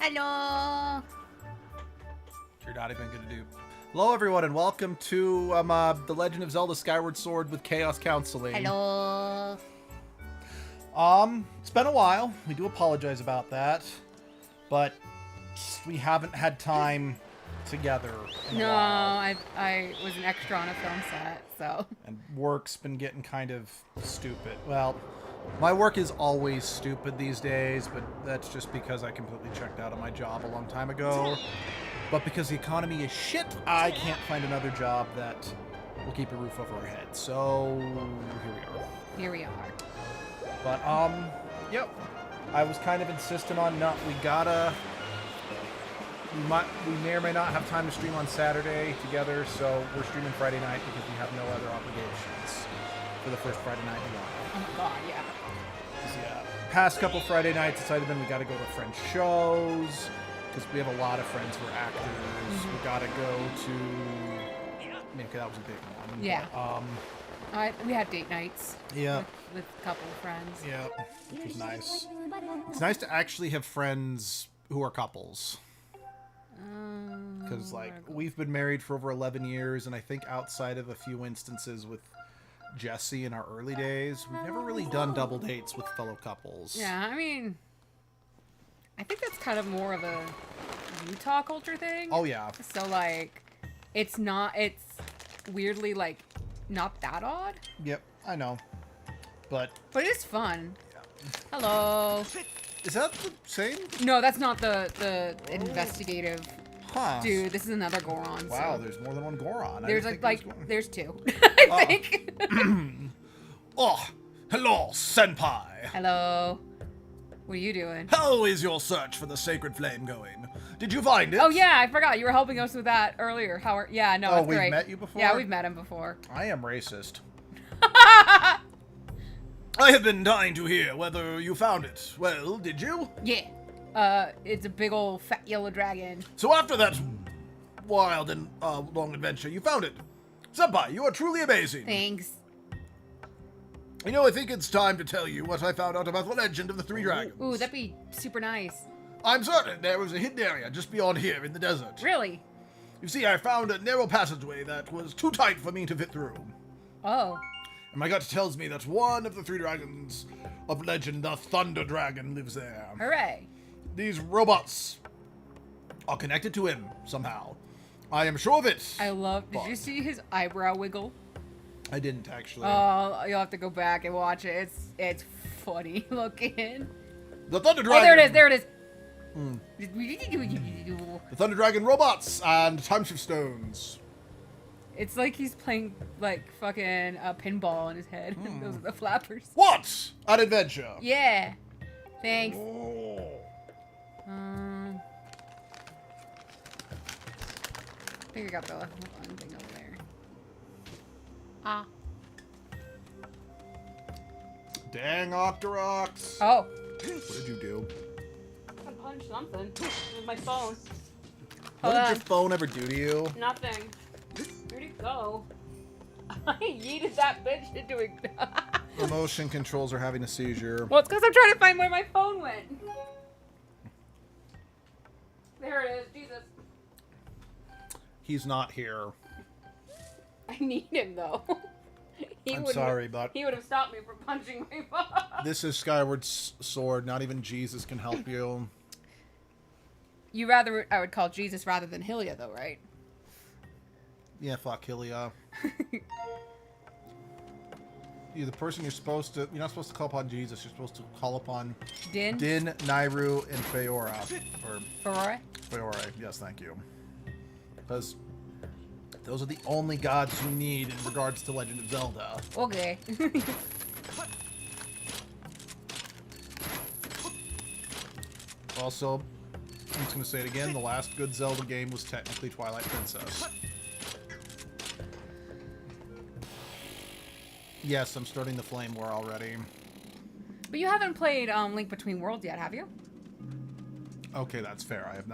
Hello. You're not even gonna do. Hello, everyone, and welcome to The Legend of Zelda: Skyward Sword with Chaos Counseling. Hello. It's been a while. We do apologize about that, but we haven't had time together. No, I was an extra on a film set, so. And work's been getting kind of stupid. Well, my work is always stupid these days, but that's just because I completely checked out of my job a long time ago. But because the economy is shit, I can't find another job that will keep a roof over our heads. So here we are. Here we are. But yep. I was kind of insistent on we may or may not have time to stream on Saturday together, so we're streaming Friday night because we have no other obligations for the first Friday night we want. Oh my god, yeah. Yeah. Past couple Friday nights, it's either been we gotta go to friends' shows, because we have a lot of friends who are actors. Mm-hmm. We gotta go to... I mean, that was a big one. Yeah. But, we had date nights. Yeah. With a couple of friends. Yeah. Which was nice. It's nice to actually have friends who are couples. Because, like, we've been married for over 11 years, and I think outside of a few instances with Jesse in our early days, we've never really done double dates with fellow couples. Yeah, I mean... I think that's kind of more of a Utah culture thing. Oh, yeah. So, like, it's weirdly, like, not that odd. Yep, I know. But it is fun. Yeah. Hello. Is that the same? No, that's not the investigative. Huh. Dude, this is another Goron. Wow, so. there's more than one Goron. There's there's two. I think. Oh, hello, Senpai. Hello. What are you doing? How is your search for the sacred flame going? Did you find it? Oh yeah, I forgot. You were helping us with that earlier. Yeah, no, it's great. We've met you before? Yeah, we've met him before. I am racist. I have been dying to hear whether you found it. Well, did you? Yeah. It's a big old fat yellow dragon. So after that wild and long adventure, you found it. Senpai, you are truly amazing. Thanks. You know, I think it's time to tell you what I found out about the legend of the three dragons. Ooh, that'd be super nice. I'm certain there was a hidden area just beyond here in the desert. Really? You see, I found a narrow passageway that was too tight for me to fit through. Oh. And my gut tells me that one of the three dragons of legend, the Thunder Dragon, lives there. Hooray. These robots are connected to him somehow. I am sure of it. Did you see his eyebrow wiggle? I didn't, actually. Oh, you'll have to go back and watch it. It's funny looking. The Thunder Dragon. Oh, there it is. The Thunder Dragon robots and time shift stones. It's like he's playing, like, fucking pinball in his head. Those are the flappers. What? An adventure. Yeah. Thanks. Oh. I think I got the one thing over there. Ah. Dang, Octorox. Oh. What did you do? I punched something with my phone. What did your phone ever do to you? Nothing. Where'd it go? I yeeted that bitch into it. The motion controls are having a seizure. Well, it's because I'm trying to find where my phone went. There it is. Jesus. He's not here. I need him, though. I'm sorry, but... He would have stopped me from punching my phone. This is Skyward Sword. Not even Jesus can help you. I would call Jesus rather than Hylia, though, right? Yeah, fuck Hylia. You're the person you're not supposed to call upon Jesus. You're supposed to call upon Din, Nairu, and Feora. Or Feora? Feora, yes, thank you. Because those are the only gods you need in regards to Legend of Zelda. Okay. Also, I'm just going to say it again, the last good Zelda game was technically Twilight Princess. Yes, I'm starting the Flame War already. But you haven't played Link Between Worlds yet, have you? Okay, that's fair.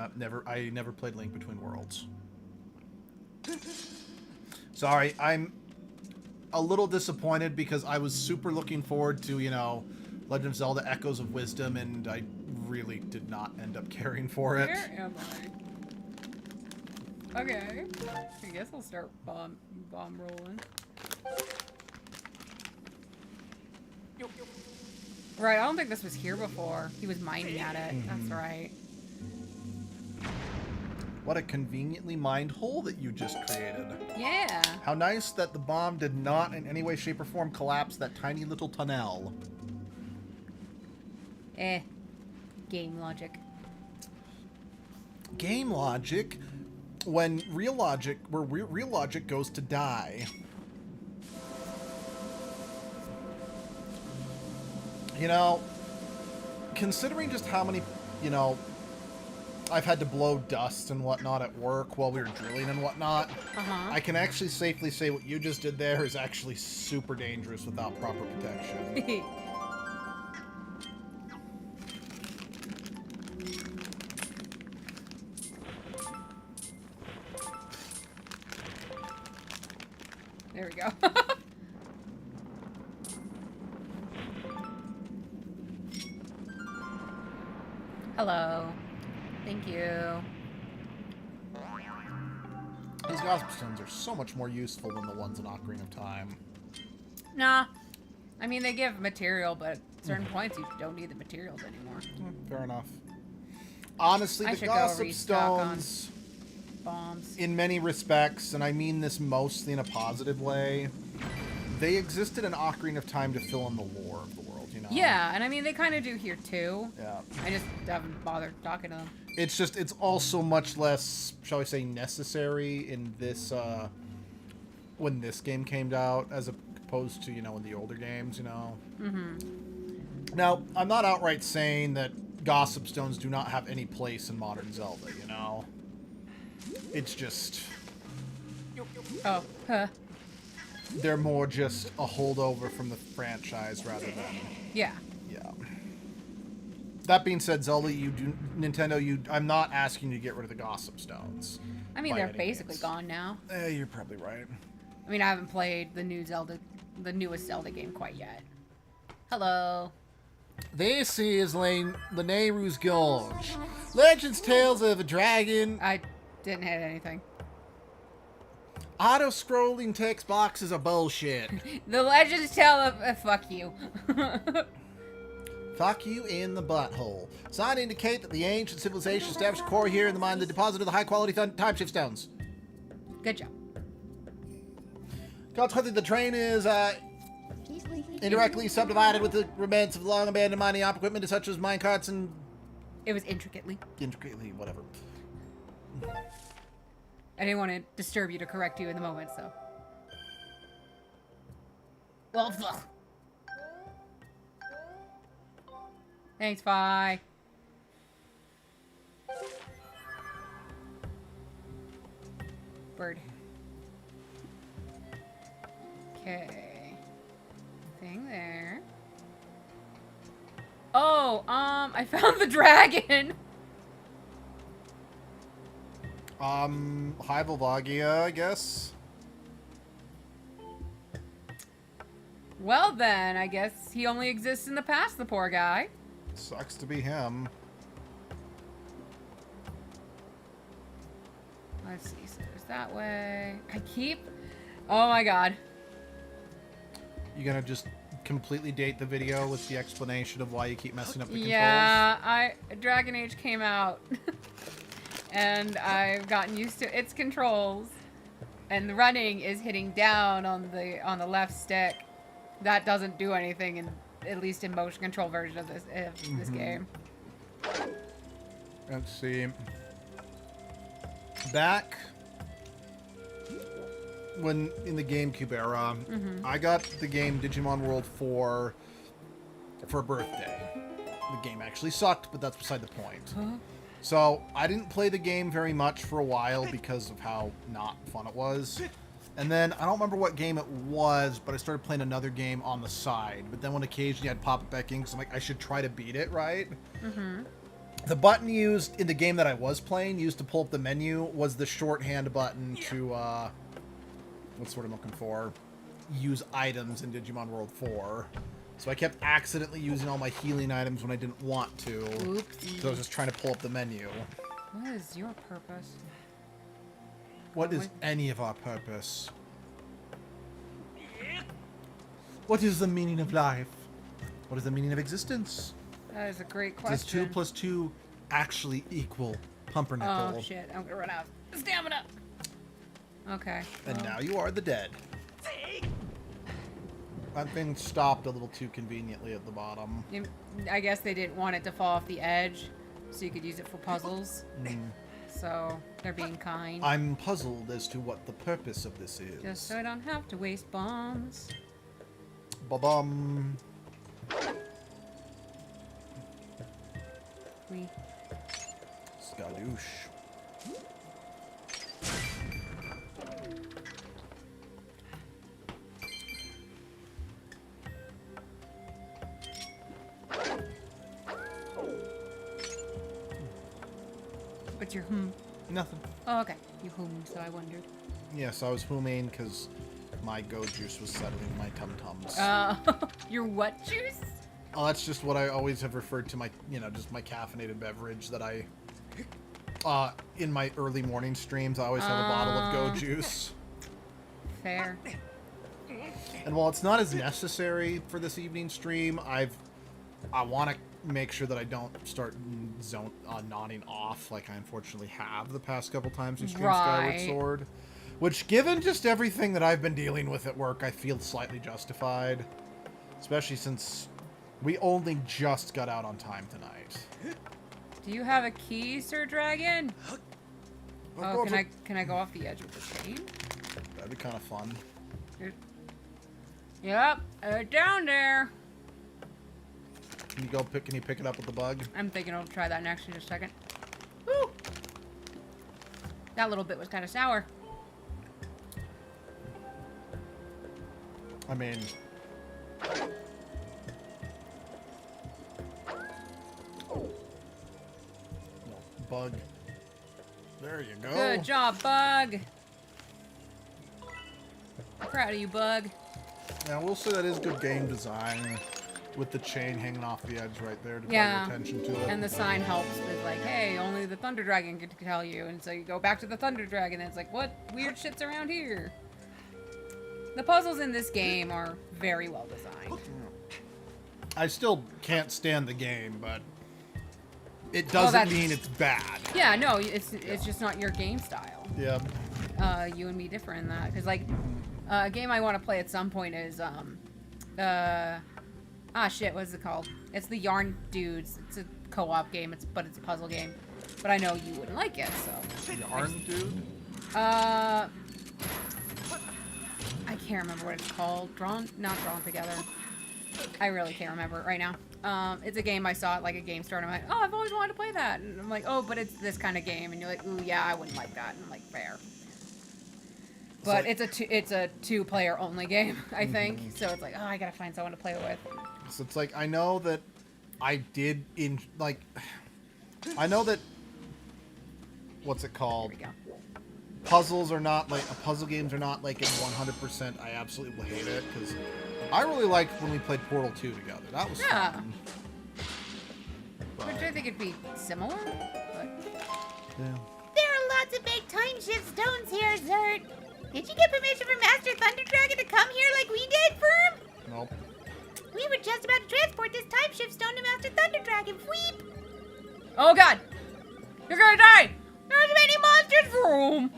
I never played Link Between Worlds. Sorry, I'm a little disappointed because I was super looking forward to, Legend of Zelda Echoes of Wisdom, and I really did not end up caring for it. Where am I? Okay. I guess I'll start bomb rolling. Right, I don't think this was here before. He was mining at it. That's right. What a conveniently mined hole that you just created. Yeah. How nice that the bomb did not in any way, shape, or form collapse that tiny little tunnel. Game logic. Game logic? When real logic, where real logic goes to die. You know, considering just how many, you know, I've had to blow dust and whatnot at work while we were drilling and whatnot, I can actually safely say what you just did there is actually super dangerous without proper protection. There we go. Hello. Thank you. These gossip stones are so much more useful than the ones in Ocarina of Time. Nah. I mean, they give material, but at certain points you don't need the materials anymore. Fair enough. Honestly, I the should go gossip restock on stones, bombs. in many respects, and I mean this mostly in a positive way, they existed in Ocarina of Time to fill in the lore of the world, you know? Yeah, and I mean, they kind of do here too. Yeah. I just haven't bothered talking to them. It's just, it's also much less, shall we say, necessary in this, when this game came out, as opposed to, you know, in the older games, you know? Now, I'm not outright saying that gossip stones do not have any place in modern Zelda, you know? It's just... Oh, huh. They're more just a holdover from the franchise rather than... Yeah. Yeah. That being said, Zelda, Nintendo, I'm not asking you to get rid of the gossip stones. I mean, they're basically gone now. You're probably right. I mean, I haven't played the newest Zelda game quite yet. Hello. This is the Nehru's Gorge. Legends Tales of a Dragon. I didn't hit anything. Auto-scrolling text boxes are bullshit. The Legends tell of fuck you. Fuck you in the butthole. Signs indicate that the ancient civilization established a core here in the mine, the deposit of the high-quality time shift stones. Good job. Consequently, the terrain is indirectly subdivided with the remains of long-abandoned mining equipment, such as minecarts and... It was intricately. Whatever. I didn't want to disturb you to correct you in the moment, so. Well, thanks, bye. Bird. Okay. Thing there. Oh, I found the dragon. High Volvagia, I guess. Well then, I guess he only exists in the past, the poor guy. Sucks to be him. Let's see, so there's that way. Oh my god. You gonna just completely date the video with the explanation of why you keep messing up the controls? Yeah, Dragon Age came out. And I've gotten used to its controls. And the running is hitting down on the left stick. That doesn't do anything at least in motion control version of this game. Let's see. Back when in the GameCube era, I got the game Digimon World 4 for a birthday. The game actually sucked, but that's beside the point. So I didn't play the game very much for a while because of how not fun it was. And then, I don't remember what game it was, but I started playing another game on the side. But then when occasionally I'd pop it back in, because I'm like, I should try to beat it, right? The button used in the game that I was playing, used to pull up the menu, was the shorthand button to, what's what I'm looking for? Use items in Digimon World 4. So I kept accidentally using all my healing items when I didn't want to. Oopsie. So I was just trying to pull up the menu. What is your purpose? What is any of our purpose? What is the meaning of life? What is the meaning of existence? That is a great Does question. 2 plus 2 actually equal pumpernickel? Oh shit! I'm gonna run out of stamina. Okay. And well, now you are the dead. That thing stopped a little too conveniently at the bottom. I guess they didn't want it to fall off the edge, so you could use it for puzzles. So they're being kind. I'm puzzled as to what the purpose of this is. Just so I don't have to waste bombs. Ba-bum. We. Skadoosh. What's your hmm? Nothing. Oh, okay. You hummed, so I wondered. Yes, I was humming because my go juice was settling my tum-tums. Your what juice? Oh, that's just what I always have referred to my, just my caffeinated beverage that I, in my early morning streams, I always have a bottle of go juice. Fair. And while it's not as necessary for this evening stream, I want to make sure that I don't start nodding off like I unfortunately have the past couple times in stream Skyward Sword. Which, given just everything that I've been dealing with at work, I feel slightly justified. Especially since we only just got out on time tonight. Do you have a key, Sir Dragon? Oh, can I go off the edge with the chain? That'd be kind of fun. Yep, down there. Can you pick it up with the bug? I'm thinking I'll try that next in just a second. Woo! That little bit was kind of sour. I mean, bug. There you go. Good job, Bug. I'm proud of you, Bug. Yeah, we'll say that is good game design with the chain hanging off the edge right there to draw Yeah. your attention to it. And the sign helps with like, hey, only the Thunder Dragon can tell you. And so you go back to the Thunder Dragon and it's like, what weird shit's around here? The puzzles in this game are very well designed. I still can't stand the game, but it doesn't mean it's bad. Yeah, no, it's just not your game style. Yep. You and me differ in that. Because, like, a game I want to play at some point is, shit, what is it called? It's the Yarn Dudes. It's a co-op game, but it's a puzzle game. But I know you wouldn't like it, so. Yarn Dude? I can't remember what it's called. Not Drawn Together. I really can't remember it right now. It's a game I saw at like a game store and I'm like, oh, I've always wanted to play that. And I'm like, oh, but it's this kind of game. And you're like, ooh, yeah, I wouldn't like that. And I'm like, fair. But it's a two-player only game, I think. So it's like, oh, I gotta find someone to play it with. So it's like, I know that what's it called? Here we go. Puzzles are not like, puzzle games are not like in 100%. I absolutely will hate it because I really liked when we played Portal 2 together. That was fun. Which I think it'd be similar, but... Yeah. There are lots of big time shift stones here, Zert. Did you get permission from Master Thunder Dragon to come here like we did, Firm? Nope. We were just about to transport this time shift stone to Master Thunder Dragon. Fweep! Oh god! You're gonna die! There's many monsters room!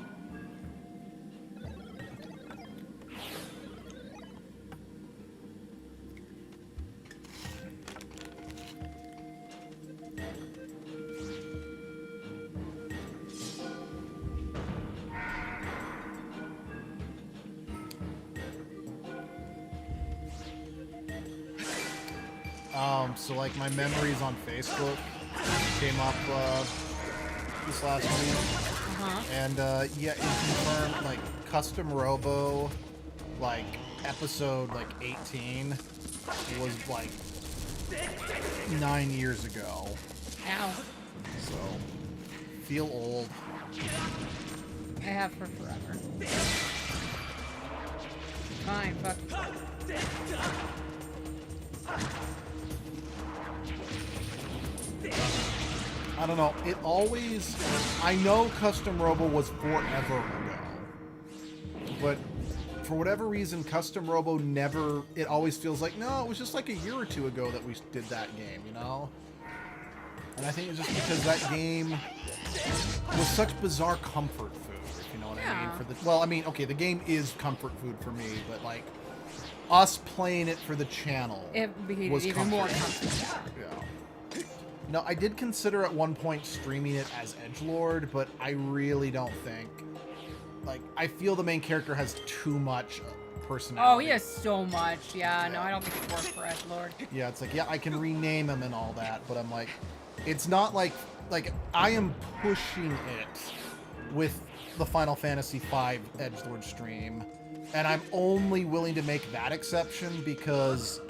So like my memories on Facebook came up this last week, and yeah, it confirmed like Custom Robo, like episode like 18 was like 9 years ago. Ow. So feel old. I have for forever. Fine, fuck. I don't know. It always... I know Custom Robo was forever ago. But for whatever reason, Custom Robo never... It always feels like, no, it was just like a year or two ago that we did that game, you know? And I think it's just because that game was such bizarre comfort food, if you know what I mean. For the, well, I mean, okay, the game is comfort food for me, but like, us playing it for the channel was even more comfort. Yeah. No, I did consider at one point streaming it as edgelord, but I really don't think... Like, I feel the main character has too much personality. Oh, he has so much. Yeah, no, I don't think it works for edgelord. Yeah, it's like, yeah, I can rename him and all that, but I'm like... It's not like I am pushing it with the Final Fantasy V edgelord stream, and I'm only willing to make that exception because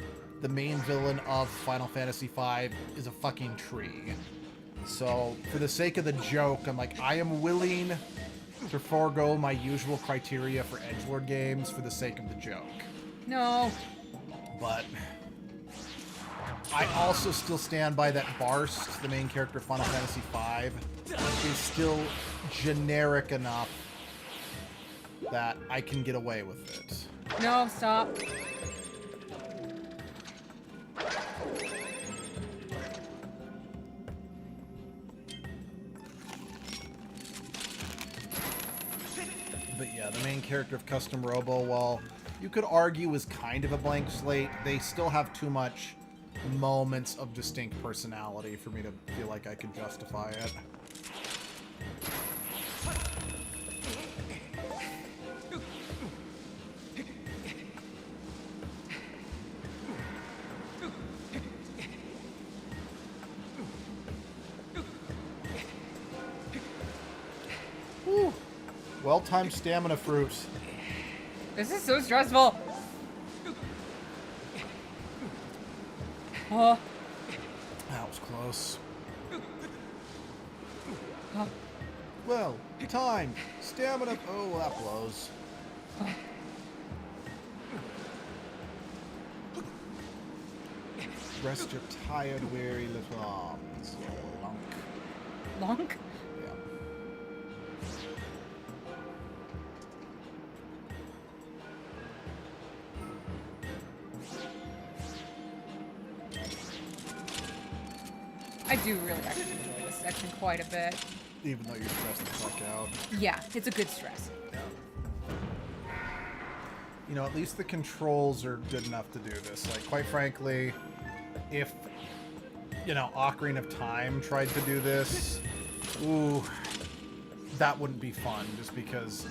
the main villain of Final Fantasy V is a fucking tree. So, for the sake of the joke, I'm like, I am willing to forego my usual criteria for edgelord games for the sake of the joke. No. But I also still stand by that Barst, the main character of Final Fantasy V, is still generic enough that I can get away with it. No, stop. But yeah, the main character of Custom Robo, while you could argue is kind of a blank slate, they still have too much moments of distinct personality for me to feel like I could justify it. Whew. Well-timed stamina fruit. This is so stressful. Oh. That was close. Oh. Well, time, stamina. Oh, that blows. Oh. Rest your tired, weary little arms, lunk. Lonk? Yeah. I do really actually enjoy this section quite a bit. Even though you're stressed the fuck out. Yeah, it's a good stress. Yeah. You know, at least the controls are good enough to do this. Like, quite frankly, if, you know, Ocarina of Time tried to do this, ooh, that wouldn't be fun, just because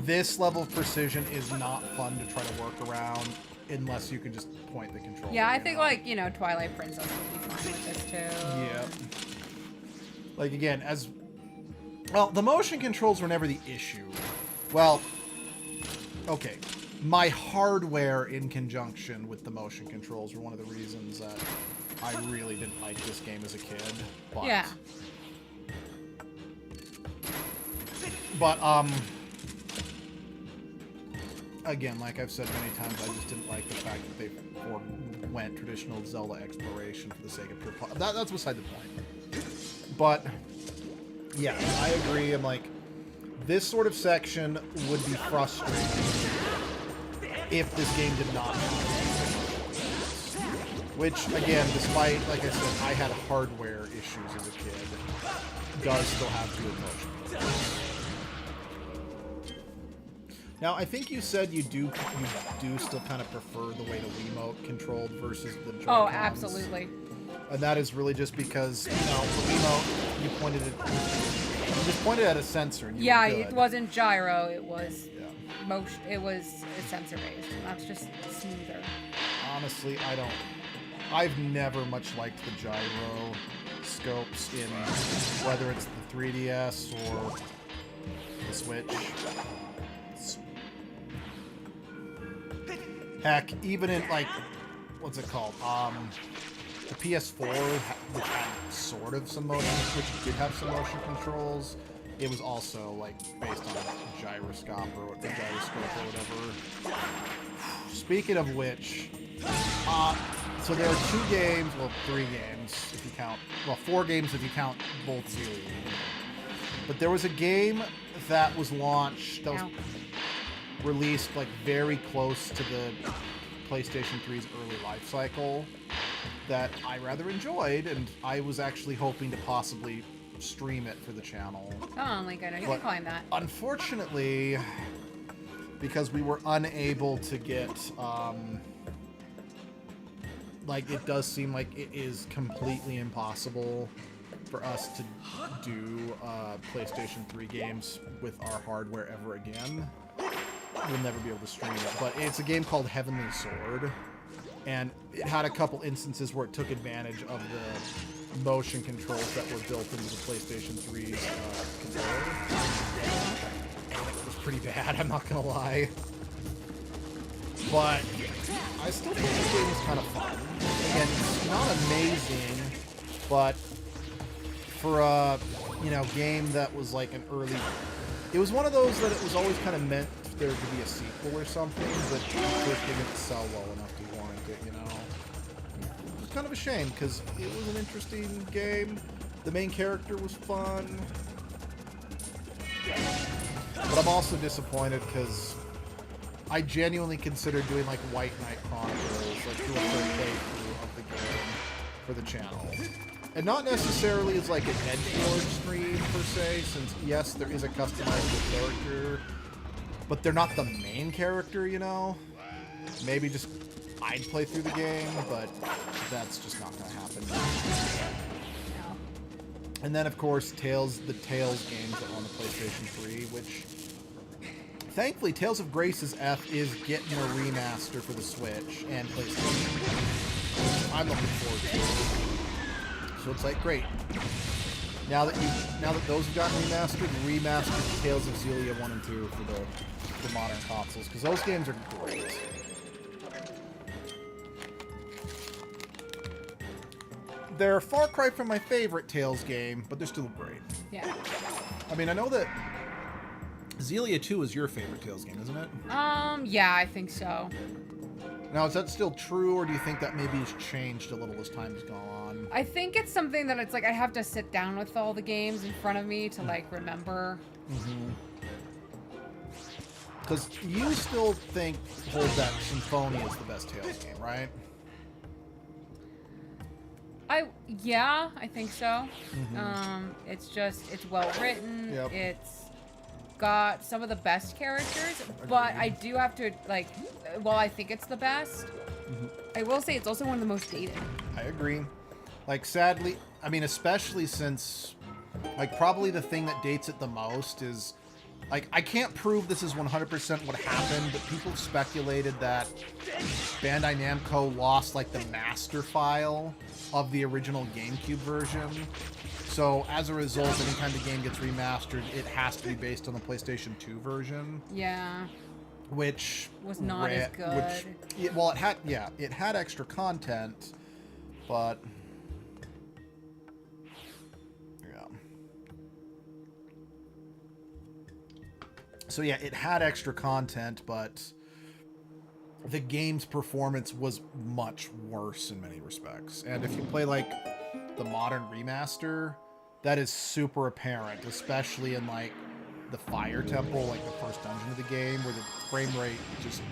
this level of precision is not fun to try to work around unless you can just point the controller. Yeah, I think, like, you know, Twilight Princess would be fine with this, too. Yeah. Like, again, as... Well, the motion controls were never the issue. Well, okay. My hardware in conjunction with the motion controls were one of the reasons that I really didn't like this game as a kid. But, yeah. But, again, like I've said many times, I just didn't like the fact that they went traditional Zelda exploration for the sake of pure plot. That's beside the point. But, yeah, I agree. I'm like, this sort of section would be frustrating if this game did not have this. Which, again, despite, like I said, I had hardware issues as a kid, does still have good motion. Now, I think you said you do still kind of prefer the way the Wiimote controlled versus the Joy-Cons. Oh, absolutely. And that is really just because, you know, the Wiimote, you just pointed at a sensor and you were good. It wasn't gyro, it was motion, it was sensor based. That's just smoother. Honestly, I've never much liked the gyro scopes in whether it's the 3DS or the Switch. Heck, even in, like, what's it called? The PS4, which had sort of some motion, which did have some motion controls, it was also, like, based on a gyroscope or whatever. Speaking of which, So there are 2 games, well, 3 games if you count, well, 4 games if you count both Zelia. But there was a game that was launched, that was released like very close to the PlayStation 3's early life cycle that I rather enjoyed, and I was actually hoping to possibly stream it for the channel. Oh my god, I can climb that. Unfortunately, because we were unable to get, like, it does seem like it is completely impossible for us to do PlayStation 3 games with our hardware ever again. We'll never be able to stream it, but it's a game called Heavenly Sword, and it had a couple instances where it took advantage of the motion controls that were built into the PlayStation 3's controller. And it was pretty bad, I'm not gonna lie. But I still think the game is kind of fun. Again, it's not amazing, but for a, you know, game that was like an early... It was one of those that it was always kind of meant there to be a sequel or something, but the first didn't sell well enough to warrant it, you know? It was kind of a shame, because it was an interesting game. The main character was fun. But I'm also disappointed, because I genuinely considered doing, like, White Knight Chronicles, like, do a full playthrough of the game for the channel. And not necessarily as, like, an edgelord stream, per se, since, yes, there is a customizable character, but they're not the main character, you know? Maybe just I'd play through the game, but that's just not going to happen. No. And then, of course, the Tales games that are on the PlayStation 3, which... Thankfully, Tales of Grace's F is getting a remaster for the Switch and PlayStation 3. I'm looking forward to it. So it's like, great. Now that those have gotten remastered Tales of Zelia 1 and 2 for the modern consoles, because those games are great. They're a far cry from my favorite Tales game, but they're still great. Yeah. I mean, I know that Zelia 2 is your favorite Tales game, isn't it? Yeah, I think so. Now, is that still true, or do you think that maybe has changed a little as time has gone on? I think it's something that it's like I have to sit down with all the games in front of me to like remember. Mm-hmm. Because you still hold that Symphonia is the best Tales game, right? Yeah, I think so. Mm-hmm. It's well written. Yep. It's got some of the best characters, but I do have to like, while I think it's the best, I will say it's also one of the most dated. I agree. Like, sadly, I mean, especially since, like, probably the thing that dates it the most is, like, I can't prove this is 100% what happened, but people speculated that Bandai Namco lost, like, the master file of the original GameCube version. So, as a result, anytime the game gets remastered, it has to be based on the PlayStation 2 version. Yeah. Which was not as good. It had extra content, but yeah. So yeah, it had extra content, but the game's performance was much worse in many respects. And if you play like the modern remaster, that is super apparent, especially in like the Fire Temple, like the first dungeon of the game, where the frame rate just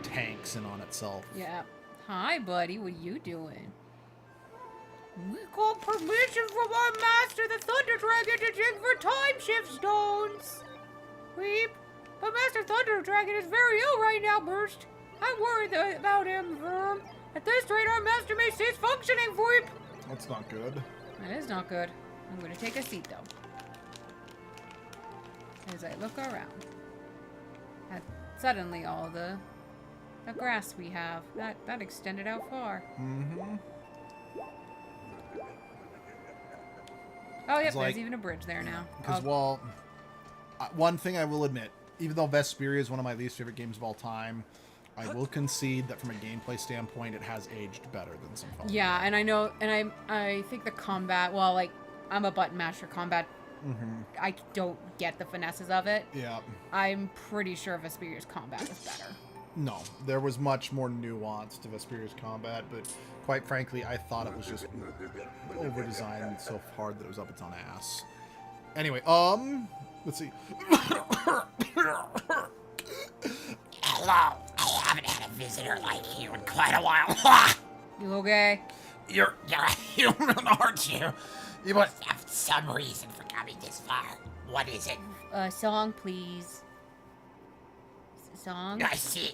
tanks in on itself. Yeah. Hi, buddy. What are you doing? We got permission from our master, the Thunder Dragon, to dig for time shift stones. Weep. But Master Thunder Dragon is very ill right now, Burst. I'm worried about him. At this rate, our master may cease functioning, Weep. That's not good. That is not good. I'm going to take a seat, though. As I look around at suddenly all the grass we have that extended out far. Mm-hmm. Oh, yep, there's even a bridge there now. Because, well, one thing I will admit, even though Vesperia is one of my least favorite games of all time, I will concede that from a gameplay standpoint, it has aged better than Symphonia. Yeah, and I know, and I think the combat, well, like, I'm a button master combat. I don't get the finesses of it. Yeah. I'm pretty sure Vesperia's combat was better. No, there was much more nuance to Vesperia's combat, but quite frankly, I thought it was just over-designed so hard that it was up its own ass. Anyway, let's see. Hello, I haven't had a visitor like you in quite a while. You okay? You're a human, aren't you? You must have some reason for coming this far. What is it? Song, please. Song? I see.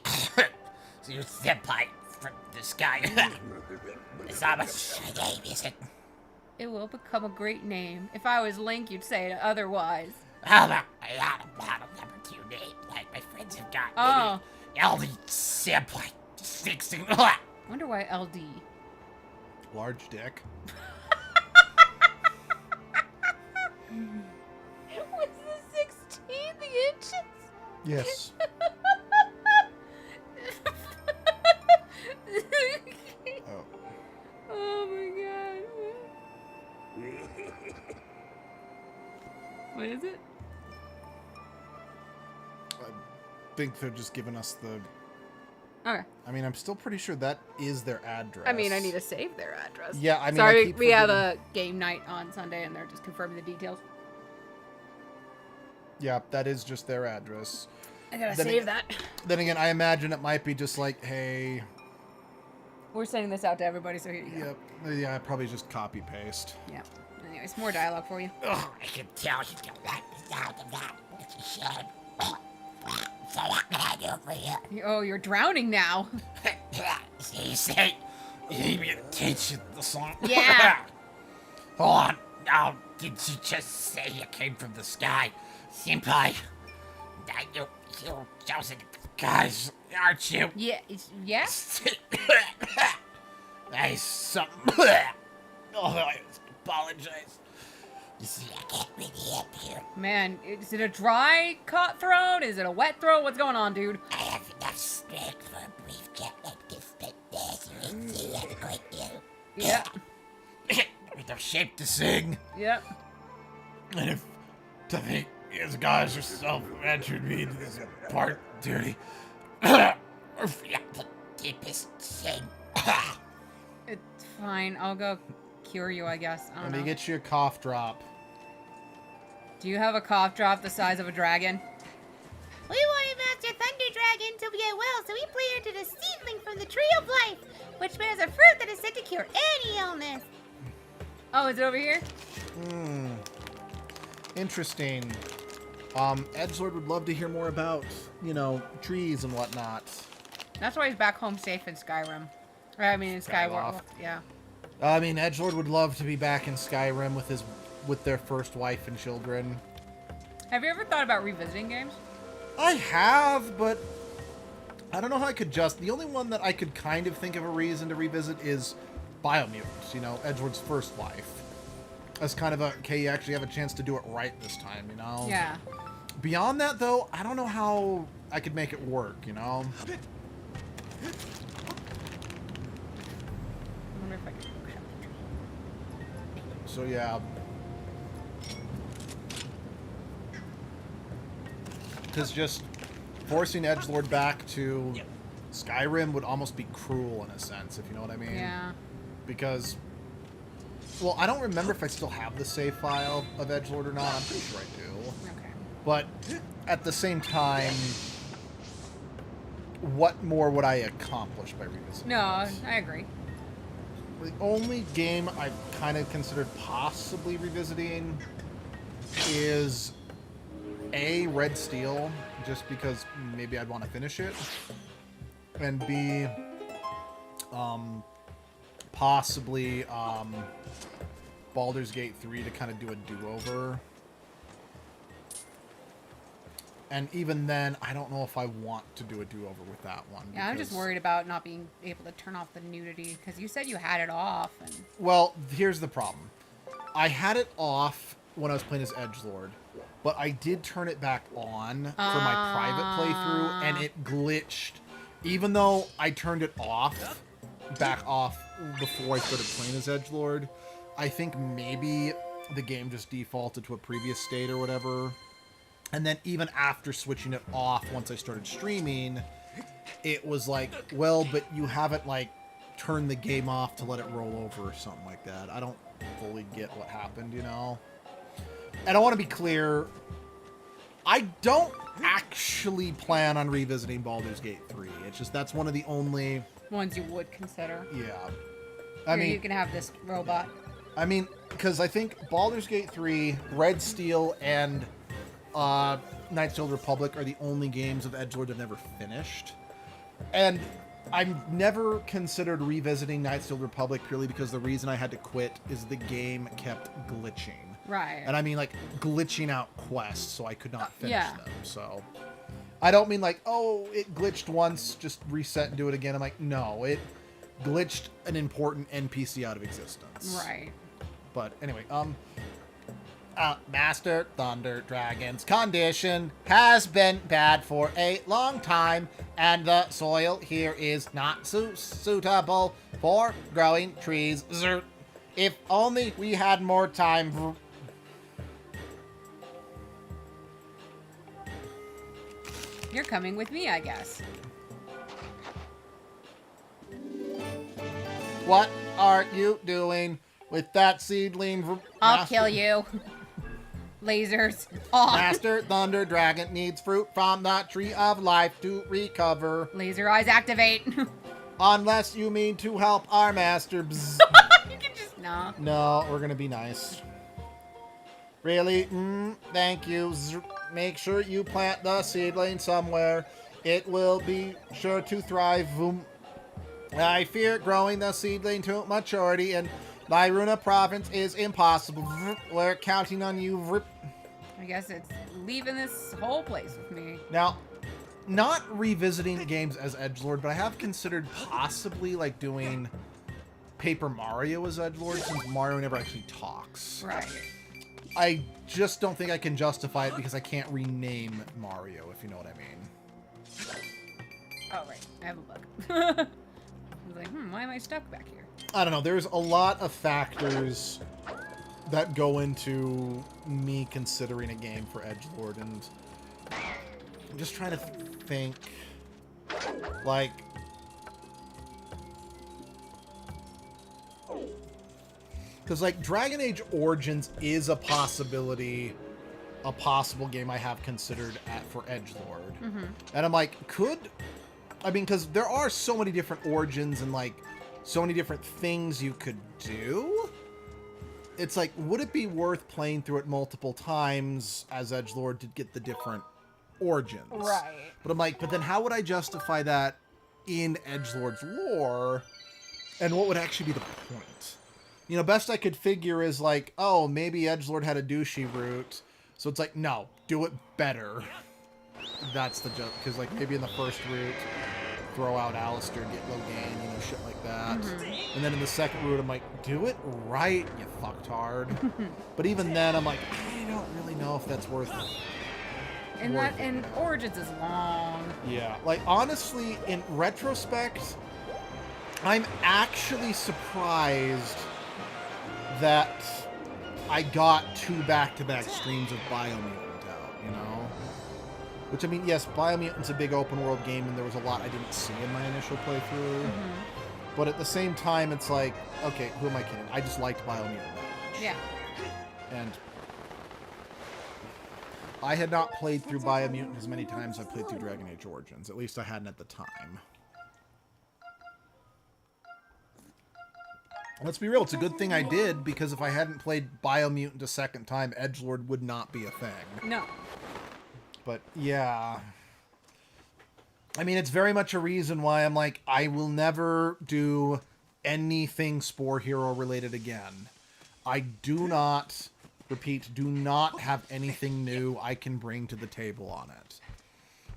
So you're Senpai from the sky. It's not much a name, is it? It will become a great name. If I was Link, you'd say it otherwise. How about I got a bottle number 2 name like my friends have got? Oh. LD Senpai. Fixing. Wonder why LD. Large dick. Was the 16 the inches? Yes. Oh. Oh my god. What is it? I think they're just giving us the... Okay. I mean, I'm still pretty sure that is their address. I mean, I need to save their address. Yeah, I mean, I Sorry, keep we have forgetting- a game night on Sunday and they're just confirming the details. Yeah, that is just their address. I gotta Then save it- that. Then again, I imagine it might be just like, hey... We're sending this out to everybody, so here you go. Yep. Yeah, probably just copy-paste. Yeah. Anyways, more dialogue for you. Ugh, I can tell you don't like the sound of that. It's a shame. So what can I do for you? Oh, you're drowning now. So you say you need me to teach you the song? Yeah. Hold on. Now, did you just say you came from the sky? Senpai, you're chosen guys, aren't you? Yeah. Yeah? Nice. Something. Oh, I apologize. You see, I can't really help you. Man, is it a dry cut throat? Is it a wet throat? What's going on, dude? I have enough strength for a brief chat like this, but as you can see, I'm quite ill. Yeah. With no shape to sing. Yep. And if to think his guys yourself entered me into this part duty, or feel the deepest shame. It's fine. I'll go cure you, I guess. I don't Let know. me get you a cough drop. Do you have a cough drop the size of a dragon? We wanted Master Thunder Dragon to get well, so we planted a seedling from the Tree of Life, which bears a fruit that is said to cure any illness. Oh, is it over here? Interesting. Edgelord would love to hear more about, you know, trees and whatnot. That's why he's back home safe in Skyrim. Or, I mean, in Skyward. Skyloft. Yeah. I mean, Edgelord would love to be back in Skyrim with their first wife and children. Have you ever thought about revisiting games? I have, but I don't know how I could the only one that I could kind of think of a reason to revisit is Biomutants, you know, Edgelord's first wife. As kind of a, okay, you actually have a chance to do it right this time, you know? Yeah. Beyond that, though, I don't know how I could make it work, you know? I wonder if I can workshop the tree. So, yeah. Because just forcing Edgelord back to Skyrim would almost be cruel in a sense, if you know what I mean. Yeah. Because, well, I don't remember if I still have the save file of Edgelord or not. I'm pretty sure I do. Okay. But at the same time, what more would I accomplish by revisiting No, this? I agree. The only game I've kind of considered possibly revisiting is A, Red Steel, just because maybe I'd want to finish it, and B, possibly Baldur's Gate 3 to kind of do a do-over. And even then, I don't know if I want to do a do-over with that one. Yeah, I'm just because- worried about not being able to turn off the nudity because you said you had it off. And Well, here's the problem. I had it off when I was playing as Edgelord, but I did turn it back on for my private playthrough, and it glitched. Even though I turned it back off before I started playing as Edgelord, I think maybe the game just defaulted to a previous state or whatever. And then even after switching it off once I started streaming, it was like, well, but you haven't, like, turned the game off to let it roll over or something like that. I don't fully get what happened, you know? And I want to be clear, I don't actually plan on revisiting Baldur's Gate 3. It's just that's one of the only... Ones you would consider. Yeah. Here, you can have this robot. I mean, because I think Baldur's Gate 3, Red Steel, and Knights of the Old Republic are the only games of Edgelord I've never finished. And I've never considered revisiting Knights of the Old Republic purely because the reason I had to quit is the game kept glitching. Right. And I mean, like, glitching out quests, so I could not finish Yeah. them. So I don't mean like, oh, it glitched once, just reset and do it again. I'm like, no, it glitched an important NPC out of existence. Right. But anyway, Master Thunder Dragon's condition has been bad for a long time, and the soil here is not suitable for growing trees. If only we had more time. You're coming with me, I guess. What are you doing with that seedling? I'll kill you. Lasers. On. Master Thunder Dragon needs fruit from the Tree of Life to recover. Laser eyes activate. Unless you mean to help our master. Bzz. You can just... Nah. No, we're gonna be nice. Really? Thank you. Make sure you plant the seedling somewhere. It will be sure to thrive. I fear growing the seedling to maturity in Lyruna province is impossible. We're counting on you. I guess it's leaving this whole place with me. Now, not revisiting the games as Edgelord, but I have considered possibly like doing Paper Mario as Edgelord since Mario never actually talks. Right. I just don't think I can justify it because I can't rename Mario, if you know what I mean. Oh, right. I have a bug. I was like, why am I stuck back here? I don't know. There's a lot of factors that go into me considering a game for Edgelord, and I'm just trying to think, like, because, like, Dragon Age Origins is a possibility, a possible game I have considered for Edgelord. And I'm like, I mean, because there are so many different Origins and, like, so many different things you could do. It's like, would it be worth playing through it multiple times as Edgelord to get the different Origins? Right. But I'm like, but then how would I justify that in Edgelord's lore? And what would actually be the point? You know, best I could figure is like, oh, maybe Edgelord had a douchey route. So it's like, no, do it better. That's the joke. Because, like, maybe in the first route, throw out Alistair, get Logain, you know, shit like that. And then in the second route, I'm like, do it right, you fucktard. But even then, I'm like, I don't really know if that's worth it. And Origins is long. Yeah. Like, honestly, in retrospect, I'm actually surprised that I got 2 back-to-back streams of Biomutant out, you know? Which, I mean, yes, Biomutant's a big open-world game, and there was a lot I didn't see in my initial playthrough. But at the same time, it's like, okay, who am I kidding? I just liked Biomutant that much. Yeah. And I had not played through Biomutant as many times as I played through Dragon Age Origins. At least I hadn't at the time. Let's be real, it's a good thing I did, because if I hadn't played Biomutant a second time, Edgelord would not be a thing. No. But, yeah. I mean, it's very much a reason why I'm like, I will never do anything Spore Hero related again. I do not, repeat, do not have anything new I can bring to the table on it.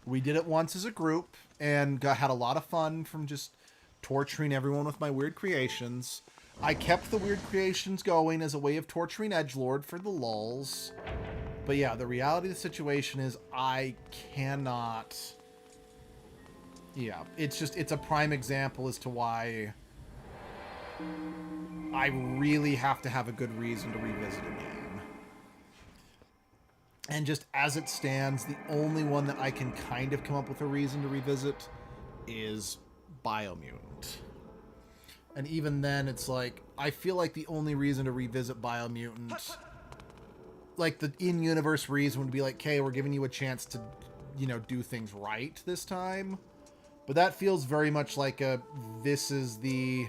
We did it once as a group, and had a lot of fun from just torturing everyone with my weird creations. I kept the weird creations going as a way of torturing Edgelord for the lulz. But yeah, the reality of the situation is I cannot... Yeah, it's a prime example as to why I really have to have a good reason to revisit a game. And just as it stands, the only one that I can kind of come up with a reason to revisit is Biomutant. And even then, it's like, I feel like the only reason to revisit Biomutant, like the in-universe reason would be like, okay, we're giving you a chance to, you know, do things right this time. But that feels very much like this is the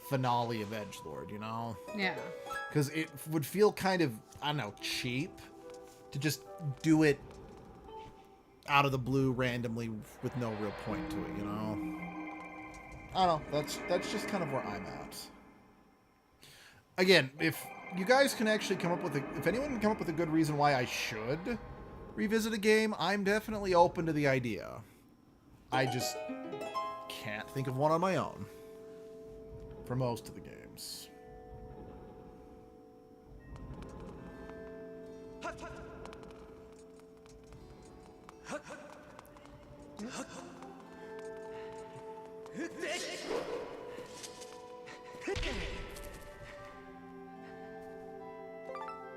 finale of Edgelord, you know? Yeah. Because it would feel kind of, I don't know, cheap to just do it out of the blue randomly with no real point to it, you know? I don't know. That's just kind of where I'm at. Again, if you guys can actually come up with if anyone can come up with a good reason why I should revisit a game, I'm definitely open to the idea. I just can't think of one on my own for most of the games.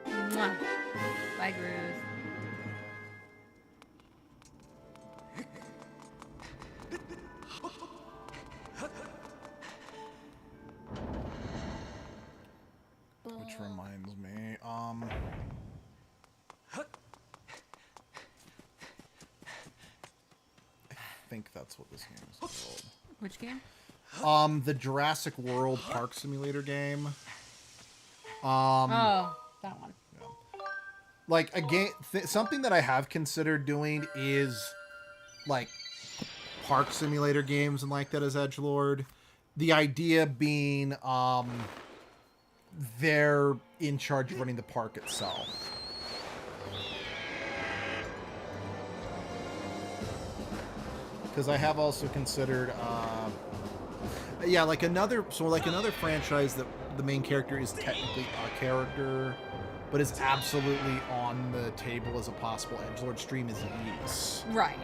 Mwah. Bye, Groove. Which reminds me, I think that's what this game is called. Which game? The Jurassic World Park Simulator game. Oh, that one. Yeah. Like a game, something that I have considered doing is like park simulator games and like that as Edgelord. The idea being, they're in charge of running the park itself. Because I have also considered, yeah, like another franchise that the main character is technically a character, but is absolutely on the table as a possible Edgelord stream is Ys. Right.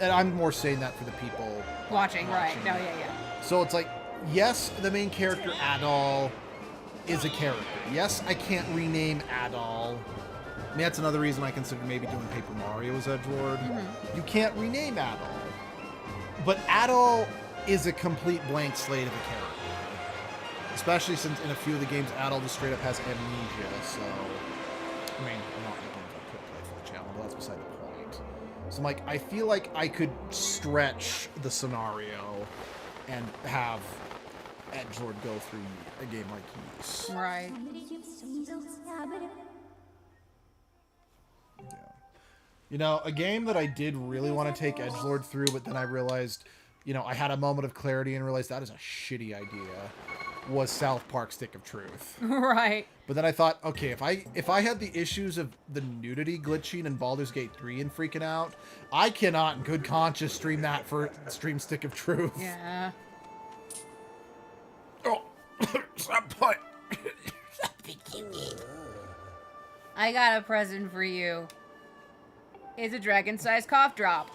And I'm more saying that for the people Watching. Right. No, yeah. So it's like, yes, the main character Adol is a character. Yes, I can't rename Adol. I mean, that's another reason I consider maybe doing Paper Mario as Edgelord. Mm-hmm. You can't rename Adol. But Adol is a complete blank slate of a character. Especially since in a few of the games, Adol just straight up has amnesia, so... I mean, not the games I could play for the channel, but that's beside the point. So I'm like, I feel like I could stretch the scenario and have Edgelord go through a game like Ys. Right. Yeah. You know, a game that I did really want to take Edgelord through, but then I realized, you know, I had a moment of clarity and realized that is a shitty idea, was South Park Stick of Truth. Right. But then I thought, okay, if I had the issues of the nudity glitching in Baldur's Gate 3 and freaking out, I cannot in good conscience stream that for Stream Stick of Truth. Yeah. Oh, Senpai. Something you need. I got a present for you. It's a dragon-sized cough drop.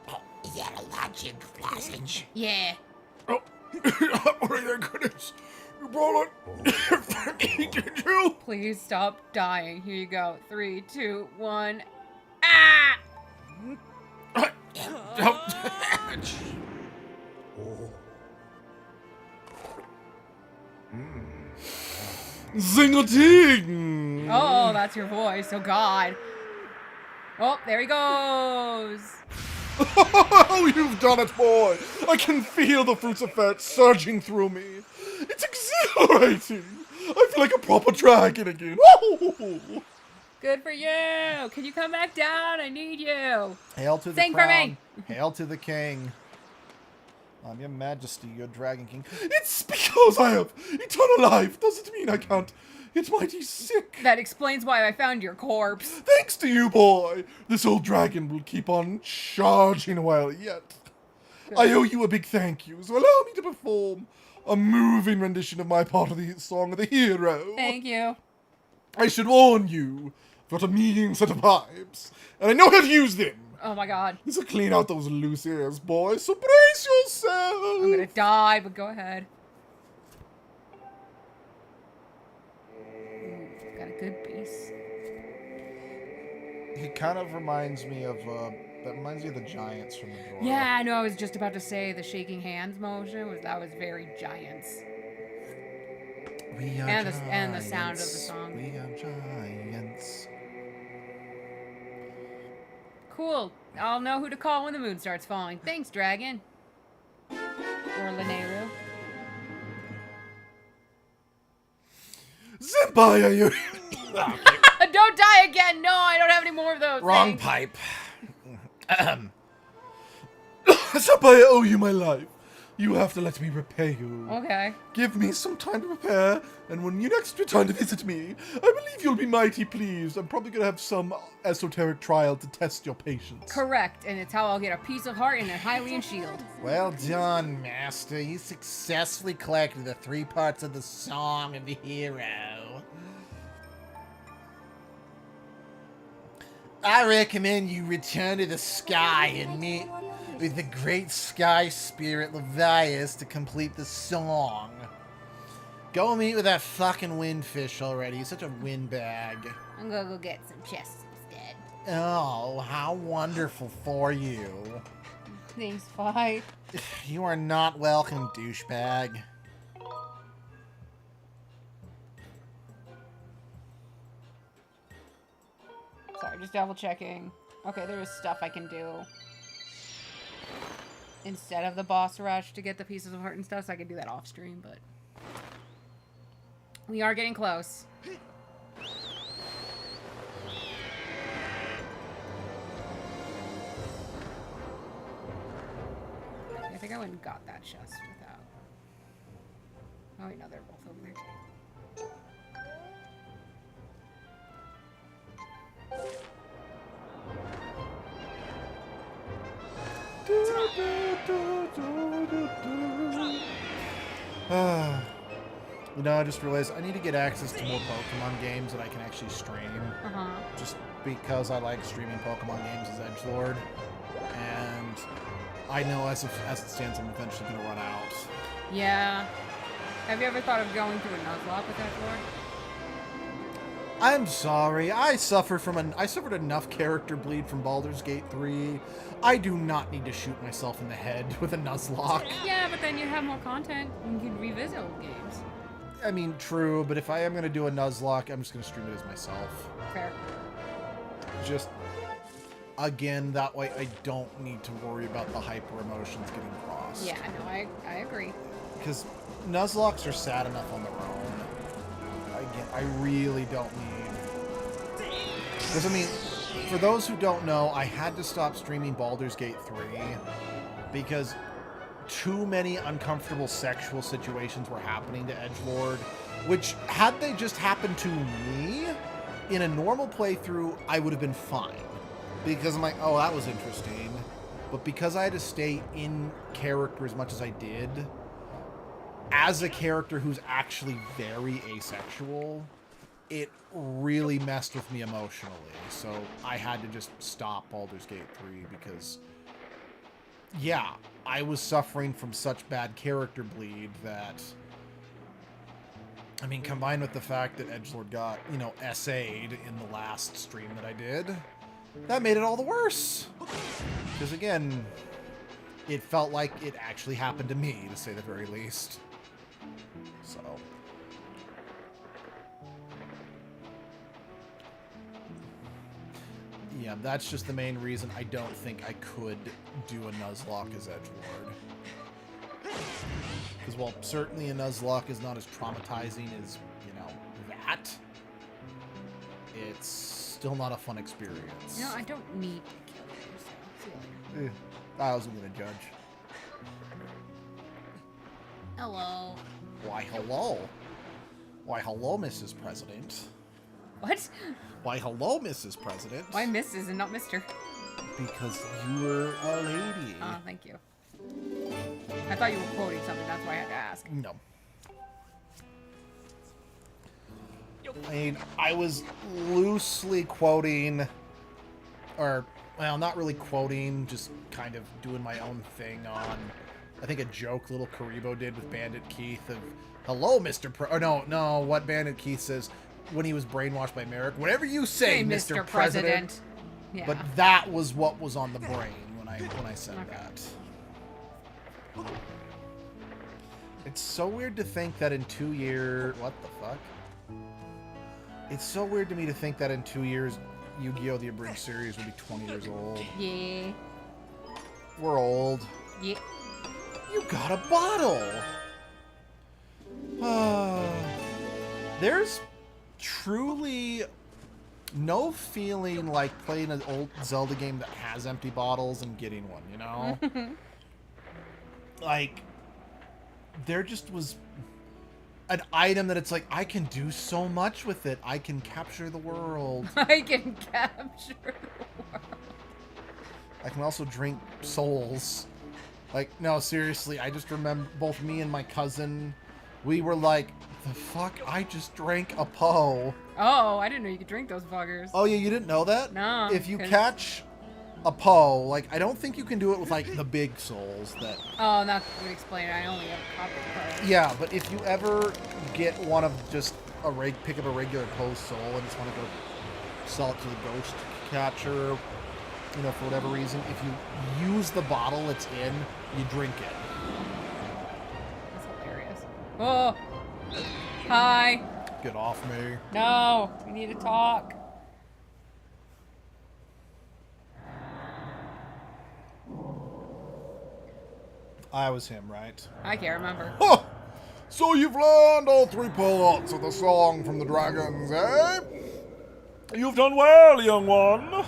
Oh, is that a logic lozenge? Yeah. Oh, oh my goodness. You brought it for me, did you? Please stop dying. Here you go. 3, 2, 1. Ah! Zing-a-ting! Oh, that's your voice. Oh, God. Oh, there he goes. Oh, you've done it, boy! I can feel the fruits of fat surging through me. It's exhilarating! I feel like a proper dragon again. Oh! Good for you. Can you come back down? I need you. Hail to the Sing for crown. me. Hail to the king. Your majesty, your dragon king. It's because I have eternal life. Doesn't mean I can't. It's mighty sick. That explains why I found your corpse. Thanks to you, boy. This old dragon will keep on charging a while yet. Good. I owe you a big thank you, so allow me to perform a moving rendition of my part of the song of the hero. Thank you. I should warn you, I've got a mean set of pipes, and I know how to use them. Oh my God. This will clean out those loose ears, boy, so brace yourself. I'm gonna die, but go ahead. Got a good bass. He kind of reminds me of That reminds me of the giants from the drawer. Yeah, I know. I was just about to say the shaking hands motion was very Giants. We are And giants. and the sound of the song. We are giants. Cool. I'll know who to call when the moon starts falling. Thanks, Dragon. Or Lineru. Senpai, are you? Don't die again! No, I don't have any more of those. Wrong Thanks. pipe. Senpai, I owe you my life. You have to let me repay you. Okay. Give me some time to prepare, and when you next return to visit me, I believe you'll be mighty pleased. I'm probably gonna have some esoteric trial to test your patience. Correct, and it's how I'll get a piece of heart and a Hylian shield. Well done, Master. You successfully collected the 3 parts of the Song of the Hero. I recommend you return to the sky and meet with the great sky spirit Levias to complete the song. Go meet with that fucking windfish already. He's such a windbag. I'm gonna go get some chests instead. Oh, how wonderful for you. Thanks, Fi. You are not welcome, douchebag. Sorry, just double checking. Okay, there is stuff I can do instead of the boss rush to get the pieces of heart and stuff, so I can do that off stream, but we are getting close. I think I went and got that chest without. Oh wait, no, they're both over there. You know, I just realized I need to get access to more Pokemon games that I can actually stream. Just because I like streaming Pokemon games as edgelord. And I know as it stands, I'm eventually going to run out. Yeah. Have you ever thought of going through a Nuzlocke with edgelord? I'm sorry. I suffered enough character bleed from Baldur's Gate 3. I do not need to shoot myself in the head with a Nuzlocke. Yeah, but then you have more content and you can revisit old games. I mean, true, but if I am going to do a Nuzlocke, I'm just going to stream it as myself. Fair. Just, again, that way I don't need to worry about the hyper emotions getting crossed. Yeah, no, I agree. Because Nuzlocks are sad enough on their own. Again, I really don't need... Because, I mean, for those who don't know, I had to stop streaming Baldur's Gate 3 because too many uncomfortable sexual situations were happening to edgelord, which, had they just happened to me, in a normal playthrough, I would have been fine. Because I'm like, oh, that was interesting. But because I had to stay in character as much as I did, as a character who's actually very asexual, it really messed with me emotionally. So I had to just stop Baldur's Gate 3 because, yeah, I was suffering from such bad character bleed that, I mean, combined with the fact that edgelord got, you know, SA'd in the last stream that I did, that made it all the worse. Because, again, it felt like it actually happened to me, to say the very least. So... yeah, that's just the main reason I don't think I could do a Nuzlocke as edgelord. Because while certainly a Nuzlocke is not as traumatizing as, you know, that, it's still not a fun experience. No, I don't need to kill you, so see you later. I wasn't going to judge. Hello. Why, hello. Why, hello, Mrs. President. What? Why, hello, Mrs. President. Why Mrs. and not Mr.? Because you were a lady. Oh, thank you. I thought you were quoting something, that's why I had to ask. No. I mean, I was loosely quoting, or, well, not really quoting, just kind of doing my own thing on, I think, a joke little Karibo did with Bandit Keith of, hello, Mr. Or no, what Bandit Keith says when he was brainwashed by Merrick. Whatever you say, Hey, Mr. President. Yeah. But that was what was on the brain when I said Okay. that. It's so weird to think that in 2 years... What the fuck? It's so weird to me to think that in 2 years, Yu-Gi-Oh! The Abridged series will be 20 years old. Yeah. We're old. Yeah. You got a bottle! There's truly no feeling like playing an old Zelda game that has empty bottles and getting one, you know? Like, there just was an item that it's like, I can do so much with it. I can capture the world. I can capture the world. I can also drink souls. Like, no, seriously, I just remember both me and my cousin, we were like, the fuck? I just drank a Poe. Oh, I didn't know you could drink those buggers. Oh, yeah, you didn't know that? No. If you 'cause- catch a Poe, like, I don't think you can do it with, like, the big souls that... Oh, that would explain it. I only have a copy of it. Yeah, but if you ever get one of just pick up a regular Poe soul and just want to go sell it to the ghost catcher, you know, for whatever reason, if you use the bottle it's in, you drink it. That's hilarious. Oh. Hi. Get off me. No. We need to talk. I was him, right? I can't remember. Huh! So you've learned all 3 parts of the song from the dragons, eh? You've done well, young one.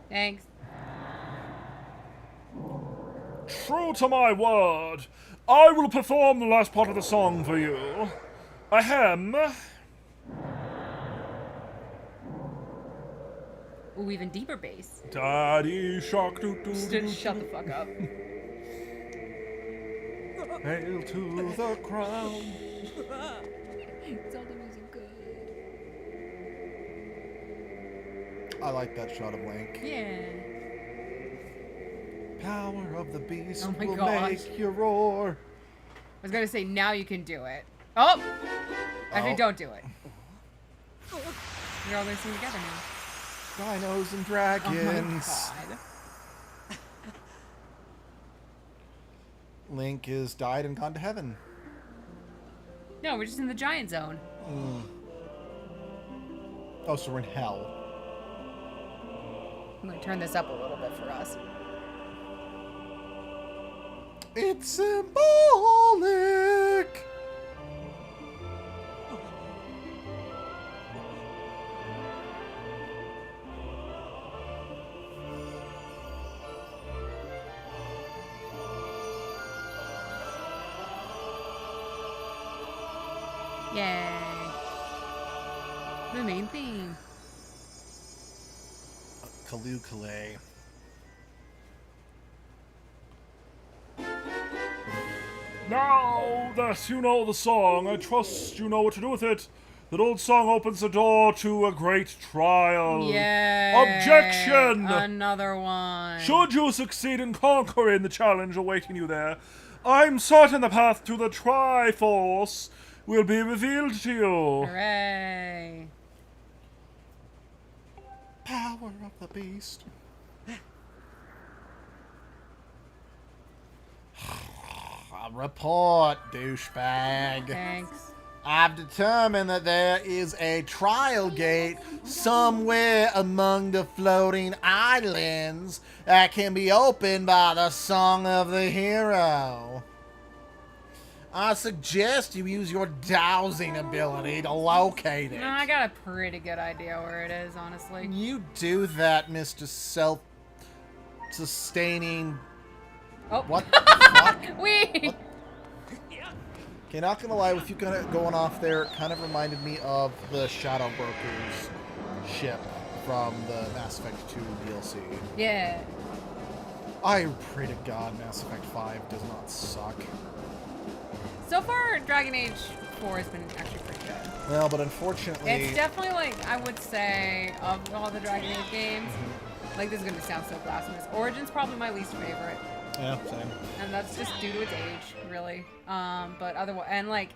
Thanks. True to my word, I will perform the last part of the song for you. Ahem. Ooh, even deeper bass. Daddy shark doo doo Just doo. shut the fuck up. Hail to the crown. Zelda music good. I like that shot of Link. Yeah. Power of the beast Oh my will gosh. make you roar. I was gonna say now you can do it. Oh! Actually, Oh. don't do it. You're all gonna sing together now. Dinos and Oh dragons. my god. Link is died and gone to heaven. No, we're just in the giant zone. Oh, so we're in hell. I'm gonna turn this up a little bit for us. It's symbolic. Yay. The main theme. Kaloo-Kalay. Now that you know the song, I trust you know what to do with it. That old song opens the door to a great trial. Yay. Objection! Another one. Should you succeed in conquering the challenge awaiting you there, I'm certain the path to the Triforce will be revealed to you. Hooray. Power of the beast. Report, douchebag. Thanks. I've determined that there is a trial gate somewhere among the floating islands that can be opened by the song of the hero. I suggest you use your dowsing ability to locate it. No, I got a pretty good idea where it is, honestly. You do that, Mr. Self-sustaining... Oh. What the fuck? Wee! Okay, not gonna lie, with you kind of going off there, it kind of reminded me of the Shadow Brokers ship from the Mass Effect 2 DLC. Yeah. I pray to God Mass Effect 5 does not suck. So far, Dragon Age 4 has been actually pretty good. Well, but unfortunately... It's definitely, like, I would say, of all the Dragon Age games, like, this is going to sound so blasphemous. Origin's probably my least favorite. Yeah, same. And that's just due to its age, really. But otherwise, and, like,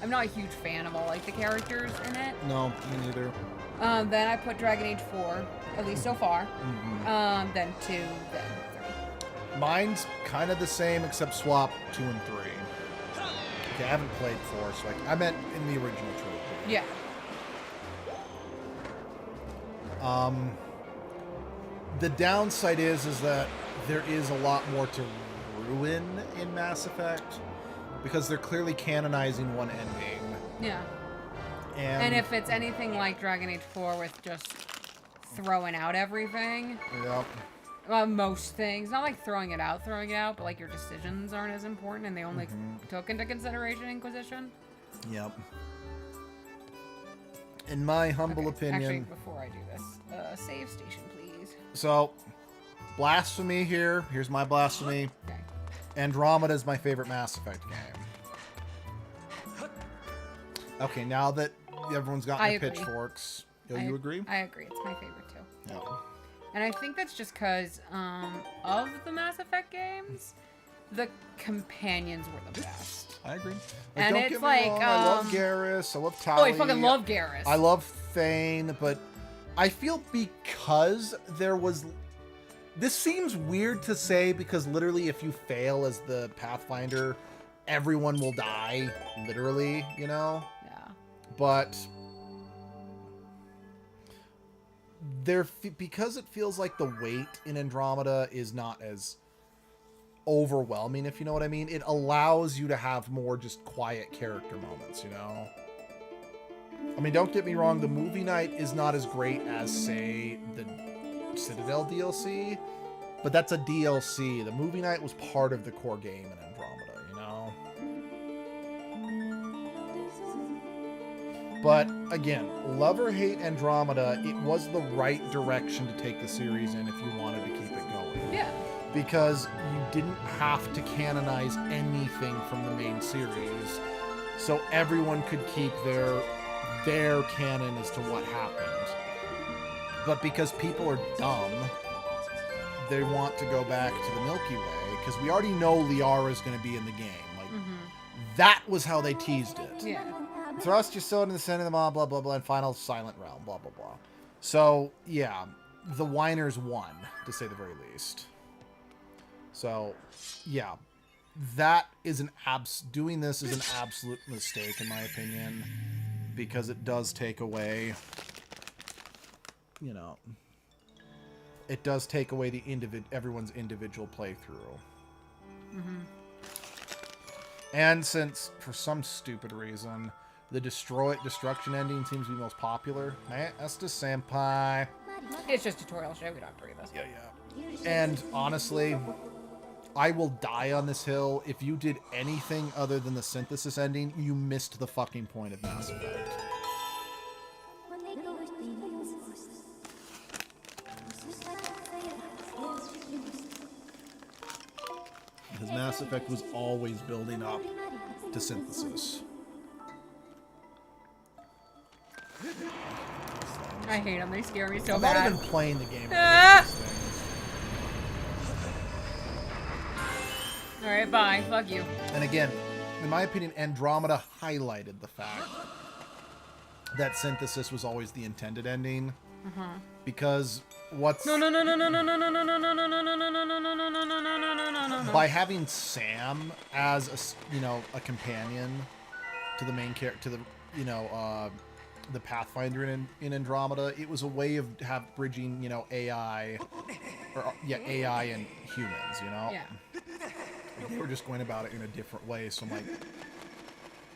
I'm not a huge fan of all, like, the characters in it. No, me neither. Then I put Dragon Age 4, at least so far. Then 2, then 3. Mine's kind of the same, except swap 2 and 3. Okay, I haven't played 4, so I meant in the original trilogy. Yeah. The downside is that there is a lot more to ruin in Mass Effect, because they're clearly canonizing one ending. Yeah. And if it's anything like Dragon Age 4 with just throwing out everything, Yep. well, most things, not like throwing it out, but like your decisions aren't as important and they only took into consideration Inquisition. Yep. In my humble opinion. Actually, before I do this, save station, please. So, blasphemy here. Here's my blasphemy. Okay. Andromeda is my favorite Mass Effect game. Okay, now that everyone's gotten I their agree. pitchforks, you agree? I agree. It's my favorite too. Yeah. And I think that's just because of the Mass Effect games, the companions were the best. I agree. And don't it's get me like, wrong, I love Garrus. I love Tali. Oh, I fucking love Garrus. I love Thane, but I feel because there was... This seems weird to say because literally if you fail as the Pathfinder, everyone will die, literally, you know? Yeah. But because it feels like the weight in Andromeda is not as overwhelming, if you know what I mean, it allows you to have more just quiet character moments, you know? I mean, don't get me wrong, the movie night is not as great as, say, the Citadel DLC, but that's a DLC. The movie night was part of the core game in Andromeda, you know? But, again, love or hate Andromeda, it was the right direction to take the series in if you wanted to keep it going. Yeah. Because you didn't have to canonize anything from the main series, so everyone could keep their canon as to what happened. But because people are dumb, they want to go back to the Milky Way, because we already know Liara is going to be in the game. Like, that was how they teased it. Yeah. Thrust your sword in the center of the blah, blah, blah, blah, and final silent realm, blah, blah, blah. So, yeah, the whiners won, to say the very least. So, yeah, that is doing this is an absolute mistake, in my opinion, because it does take away, you know, it does take away the everyone's individual playthrough. And since, for some stupid reason, the destruction ending seems to be most popular, that's just Senpai. It's just tutorial shit. We don't have to read this. Yeah. And honestly, I will die on this hill. If you did anything other than the synthesis ending, you missed the fucking point of Mass Effect. Because Mass Effect was always building up to synthesis. I hate them. They scare me so I'm bad. not even playing the game. Ah! Alright, bye. Fuck you. And again, in my opinion, Andromeda highlighted the fact that synthesis was always the intended ending. Because what's... No. By having Sam as a companion to the main character, to the the Pathfinder in Andromeda, it was a way of bridging AI, AI and humans. Yeah. They were just going about it in a different way. So I'm like,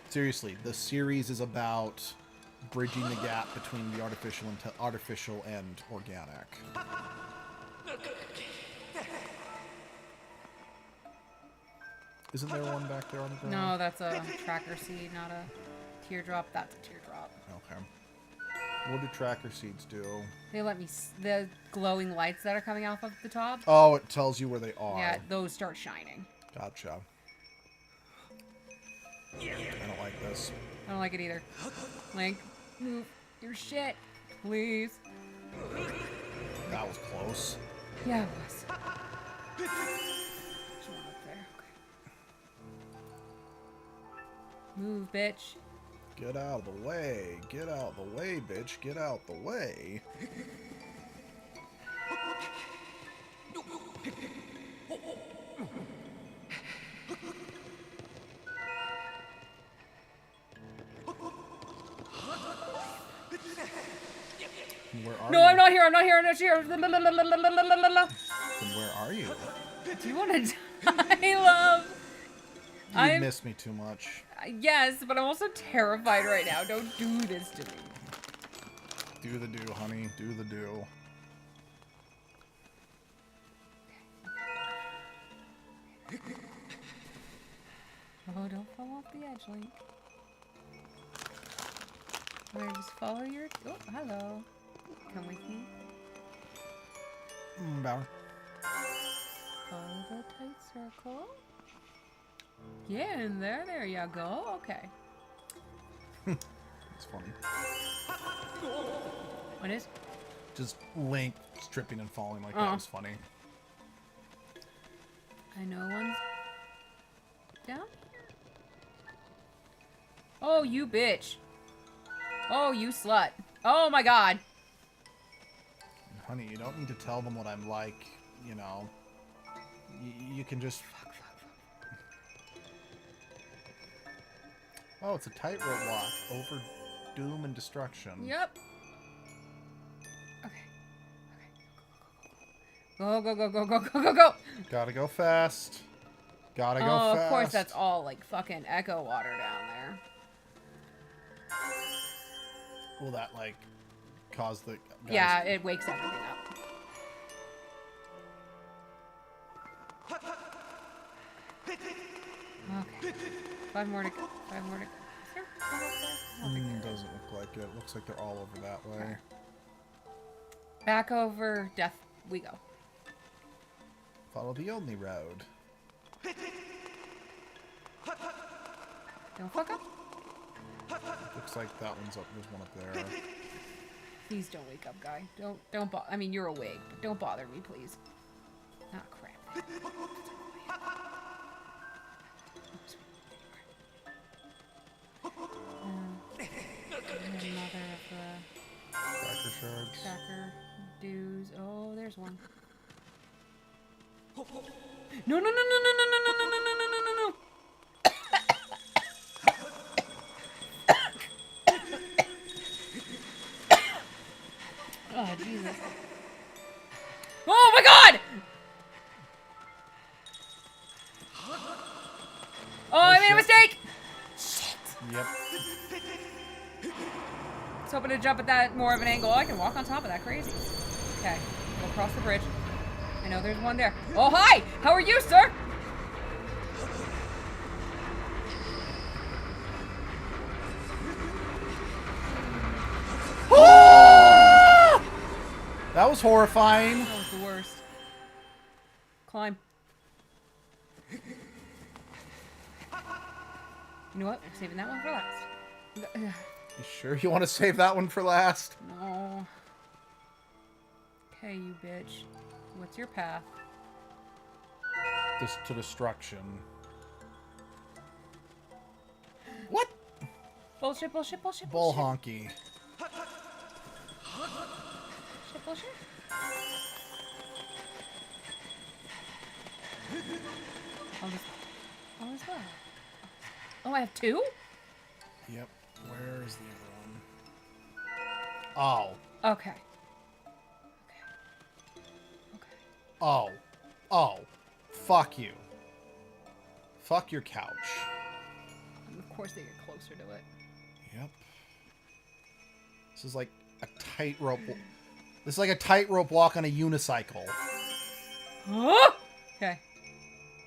seriously, the series is about bridging the gap between the artificial and organic. Isn't there one back there on the ground? No, that's a tracker seed, not a teardrop. That's a teardrop. Okay. What do tracker seeds do? They let me... The glowing lights that are coming off of the top. Oh, it tells you where they are. Yeah, those start shining. Gotcha. I don't like this. I don't like it either. Link, move your shit, please. That was close. Yeah, it was. There's one up there. Okay. Move, bitch. Get out of the way. Get out of the way, bitch. Get out the way. Where are No, you? I'm not here. I'm not here. I'm not here. Then where are you? Do you want to die, love? You miss me too much. Yes, but I'm also terrified right now. Don't do this to me. Do the do, honey. Do the do. Oh, don't fall off the edge, Link. Wait, just follow your... Oh, hello. Come with me. Bower. Follow the tight circle. Get in there. There you go. Okay. It's funny. What is? Just Link stripping and falling like that was funny. I know one's down here. Oh, you bitch. Oh, you slut. Oh my god. Honey, you don't need to tell them what I'm like, you know. You can just... Oh, it's a tightrope walk over doom and destruction. Yep. Okay. Go, go, go, go, go, go, go, go. Gotta go fast. Gotta go fast. Of course, that's all like fucking echo water down there. Will that, like, cause the... guys Yeah, it wakes everything up. Okay. 5 more to go. 5 more to go. Is there one up there? I don't think there is. Doesn't look like it. Looks like they're all over that way. Back over death we go. Follow the only road. Don't fuck up. Looks like that one's up. There's one up there. Please don't wake up, guy. Don't bother. I mean, you're awake, but don't bother me, please. Ah, crap. Mother of the Cracker shards. cracker dues. Oh, there's one. No, no, no, no, no, no, no, no, no, no, no, no, no. Oh, Jesus. Oh my god! Oh, I made a mistake! Yep. I was hoping to jump at that more of an angle. Oh, I can walk on top of that. Crazy. Okay, go across the bridge. I know there's one there. Oh, hi! How are you, sir? That was horrifying. That was the worst. Climb. You know what? I'm saving that one for last. You sure you want to save that one for last? No. Okay, you bitch. What's your path? Just to destruction. What? Bullshit, bullshit, bullshit, Bull bullshit. honky. Bullshit, bullshit. Oh, as well. Oh, I have 2? Yep. Where is the other one? Oh. Okay. Okay. Oh. Oh. Fuck you. Fuck your couch. And of course they get closer to it. Yep. This is like a tightrope. This is like a tightrope walk on a unicycle. Huh? Okay.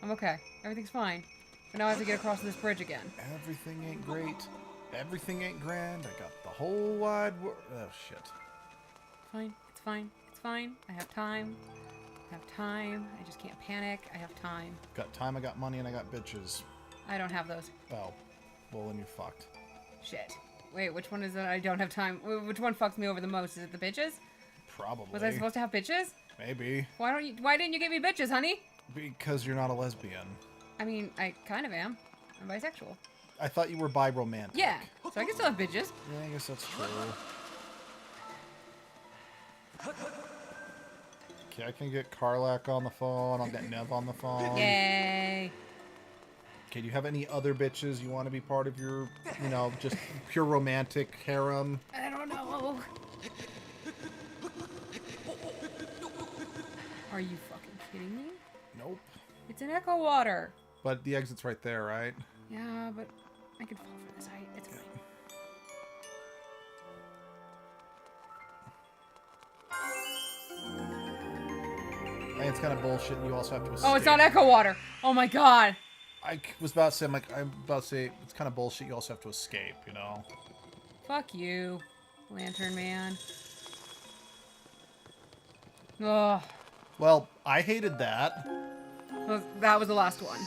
I'm okay. Everything's fine. But now I have to get across this bridge again. Everything ain't great. Everything ain't grand. I got the whole wide world. Oh, shit. Fine. It's fine. It's fine. I have time. I have time. I just can't panic. I have time. Got time, I got money, and I got bitches. I don't have those. Oh. Well, then you fucked. Shit. Wait, which one is it? I don't have time. Which one fucks me over the most? Is it the bitches? Probably. Was I supposed to have bitches? Maybe. Why didn't you give me bitches, honey? Because you're not a lesbian. I mean, I kind of am. I'm bisexual. I thought you were bi-romantic. Yeah, so I can still have bitches. Yeah, I guess that's true. Okay, I can get Karlak on the phone. I'll get Nev on the phone. Yay. Okay, do you have any other bitches you want to be part of your, just pure romantic harem? I don't know. Are you fucking kidding me? Nope. It's an echo water. But the exit's right there, right? Yeah, but I could fall for this height. It's fine. I think it's kind of bullshit. You also have to escape. Oh, it's not echo water. Oh my god. I was about to say, I'm about to say, it's kind of bullshit. You also have to escape, Fuck you, Lantern Man. Ugh. Well, I hated that. Well, that was the last one.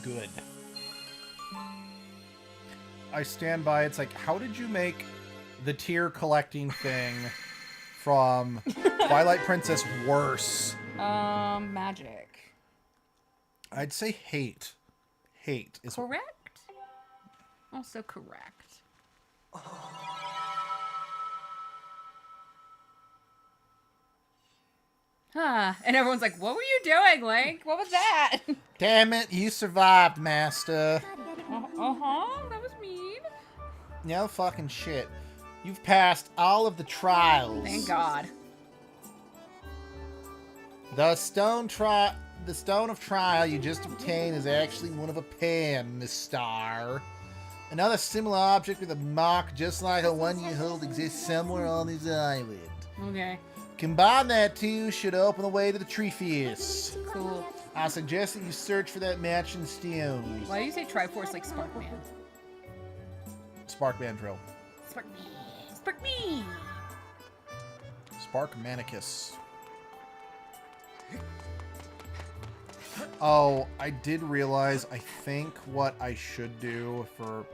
Good. I stand by. It's like, how did you make the tier collecting thing from Twilight Princess worse? Magic. I'd say hate. Hate is Correct? Also correct. Huh. And everyone's like, what were you doing, Link? What was that? Damn it, you survived, Master. Uh-huh. That was mean. No fucking shit. You've passed all of the trials. Thank God. The stone of trial you just obtained is actually one of a pair, Miss Star. Another similar object with a mark just like the one you hold exists somewhere on this island. Okay. Combine that two should open the way to the Treefius. Cool. I suggest that you search for that matching stone. Why do you say Triforce like Sparkman? Spark Mandrill. Spark me. Spark me. Spark Manicus. Oh, I did realize, I think what I should do for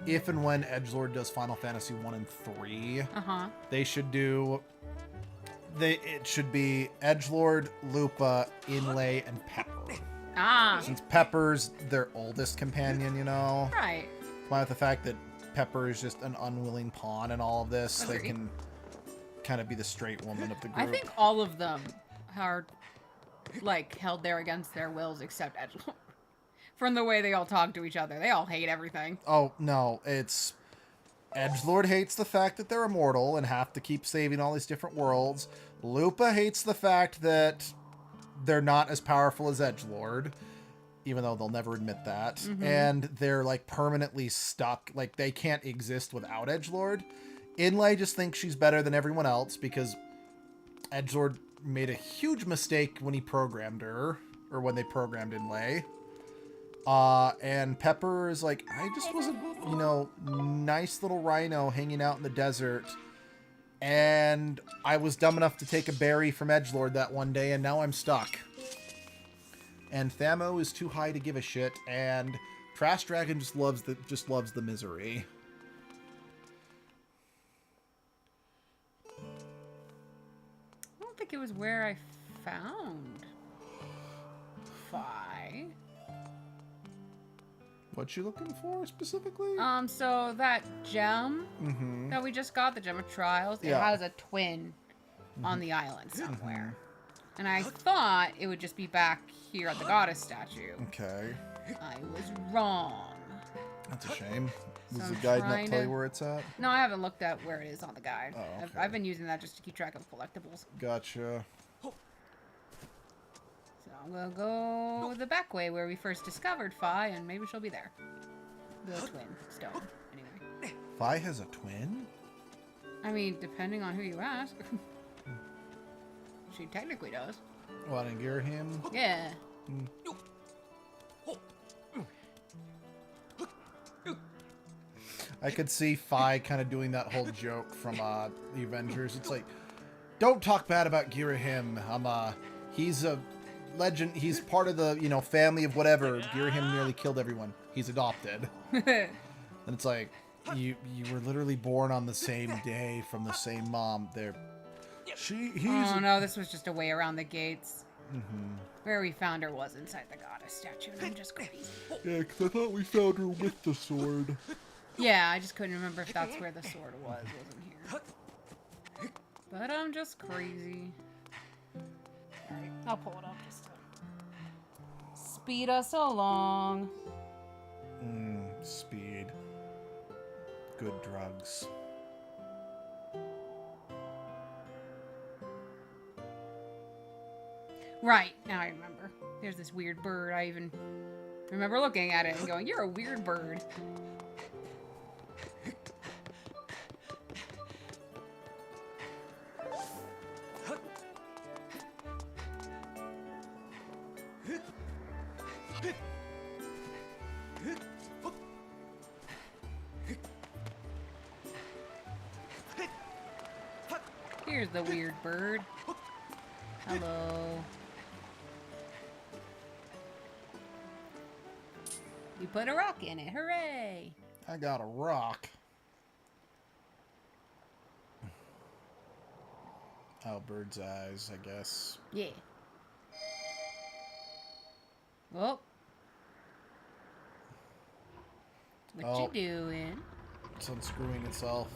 if and when Edgelord does Final Fantasy 1 and 3, Uh-huh. they should do... It should be Edgelord, Lupa, Inlay, and Pepper. Ah. Since Pepper's their oldest companion, Right. combined with the fact that Pepper is just an unwilling pawn in all of this, they Agreed. can kind of be the straight woman of the group. I think all of them are, like, held there against their wills except Edgelord. From the way they all talk to each other. They all hate everything. Oh, no, it's... Edgelord hates the fact that they're immortal and have to keep saving all these different worlds. Lupa hates the fact that they're not as powerful as Edgelord, even though they'll never admit that. Mm-hmm. And they're, like, permanently stuck. Like, they can't exist without Edgelord. Inlay just thinks she's better than everyone else because Edgelord made a huge mistake when he programmed her, or when they programmed Inlay. And Pepper is like, I just was a, nice little rhino hanging out in the desert. And I was dumb enough to take a berry from Edgelord that one day, and now I'm stuck. And Thamo is too high to give a shit, and Trash Dragon just loves the misery. I don't think it was where I found Fi. What you looking for specifically? So that gem Mm-hmm. that we just got, the Gem of Trials, it Yeah. has a twin on the island somewhere. And I thought it would just be back here at the goddess statue. Okay. I was wrong. That's a shame. So Does I'm the guide not trying tell to- you where it's at? No, I haven't looked at where it is on the guide. Oh, okay. I've been using that just to keep track of collectibles. Gotcha. So I'm gonna go the back way where we first discovered Fi, and maybe she'll be there. The twin stone, anyway. Vi has a twin? I mean, depending on who you ask. She technically does. What, in Girahim? Yeah. I could see Fi kind of doing that whole joke from the Avengers. It's like, don't talk bad about Girahim. He's a legend. He's part of the, family of whatever. Girahim nearly killed everyone. He's adopted. And it's like, you were literally born on the same day from the same mom. He's Oh no, this was just a way around the gates. Where we found her was inside the goddess statue, and I'm just crazy. Yeah, 'cause I thought we found her with the sword. Yeah, I just couldn't remember if that's where the sword was. Wasn't here. But I'm just crazy. Alright, I'll pull it up just to speed us along. Speed. Good drugs. Right, now I remember. There's this weird bird. I even remember looking at it and going, "You're a weird bird." Here's the weird bird. Hello. You put a rock in it. Hooray! I got a rock. Oh, bird's eyes, I guess. Yeah. Oh. What you doing? It's unscrewing itself.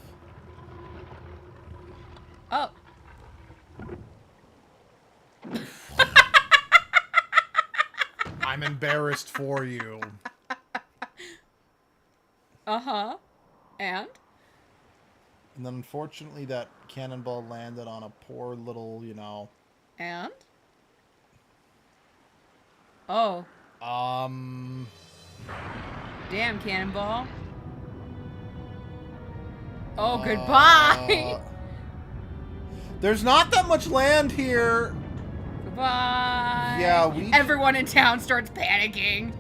Oh. I'm embarrassed for you. Uh-huh. And? And then unfortunately that cannonball landed on a poor little, you know... And? Oh. Damn, cannonball. Oh, goodbye! There's not that much land here. Goodbye! Yeah, Everyone in town starts panicking.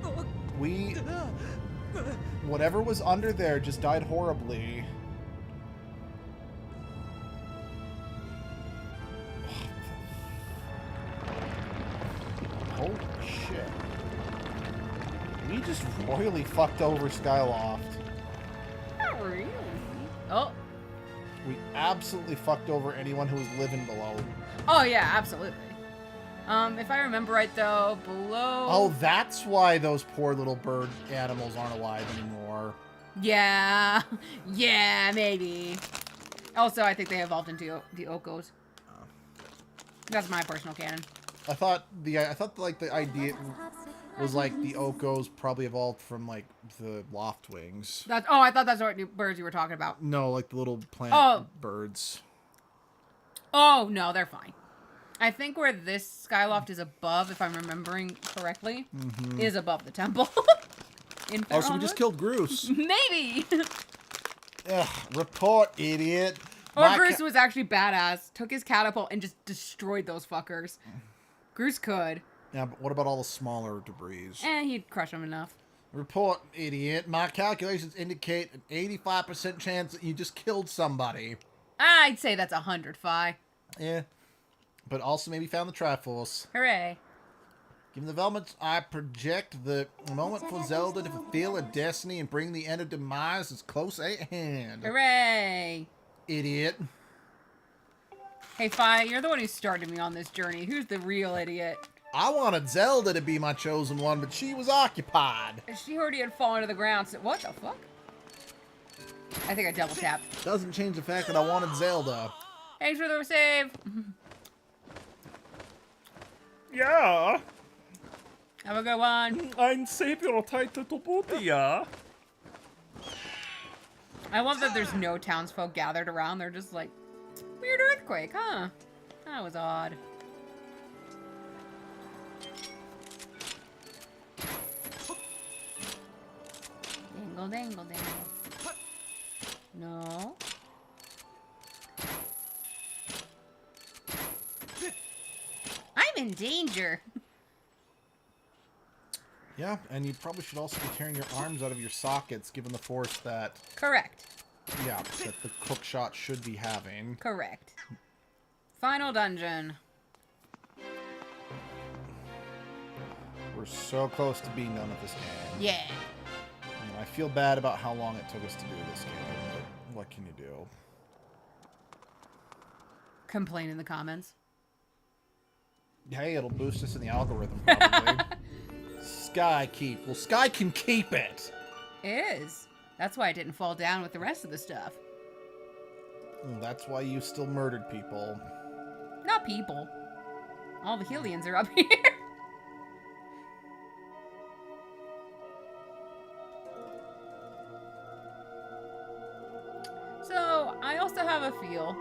Whatever was under there just died horribly. Holy shit. We just royally fucked over Skyloft. Not really. Oh. We absolutely fucked over anyone who was living below. Oh, yeah, absolutely. If I remember right, though, below... Oh, that's why those poor little bird animals aren't alive anymore. Yeah. Yeah, maybe. Also, I think they evolved into the Okos. That's my personal canon. I thought like the idea was like the Okos probably evolved from like the Loftwings. I thought that's what birds you were talking about. No, like the little plant birds. Oh, no, they're fine. I think where this Skyloft is above, if I'm remembering correctly, is above the temple. Oh, so we just killed Groose. Maybe. Ugh, report, idiot. Or Groose was actually badass. Took his catapult and just destroyed those fuckers. Groose could. Yeah, but what about all the smaller debris? He'd crush them enough. Report, idiot. My calculations indicate an 85% chance that you just killed somebody. I'd say that's 100, Phi. Yeah. But also maybe found the Triforce. Hooray. Given the developments, I project the moment for Zelda to fulfill her destiny and bring the end of demise is close at hand. Hooray. Idiot. Hey, Phi, you're the one who started me on this journey. Who's the real idiot? I wanted Zelda to be my chosen one, but she was occupied. She already had fallen to the ground. So what the fuck? I think I double tapped. Doesn't change the fact that I wanted Zelda. Thanks for the save. Yeah. Have a good one. Ein Savior title to booty, yeah. I love that there's no townsfolk gathered around. They're just like, weird earthquake, huh? That was odd. Dangle, dangle, dangle. No. I'm in danger. Yeah, and you probably should also be tearing your arms out of your sockets, given the force that... Correct. Yeah, that the cook shot should be having. Correct. Final dungeon. We're so close to being done with this game. Yeah. And I feel bad about how long it took us to do this game, but what can you do? Complain in the comments. Hey, it'll boost us in the algorithm, probably. Sky keep. Well, Sky can keep it. It is. That's why it didn't fall down with the rest of the stuff. That's why you still murdered people. Not people. All the Hellions are up here. So, I also have a feel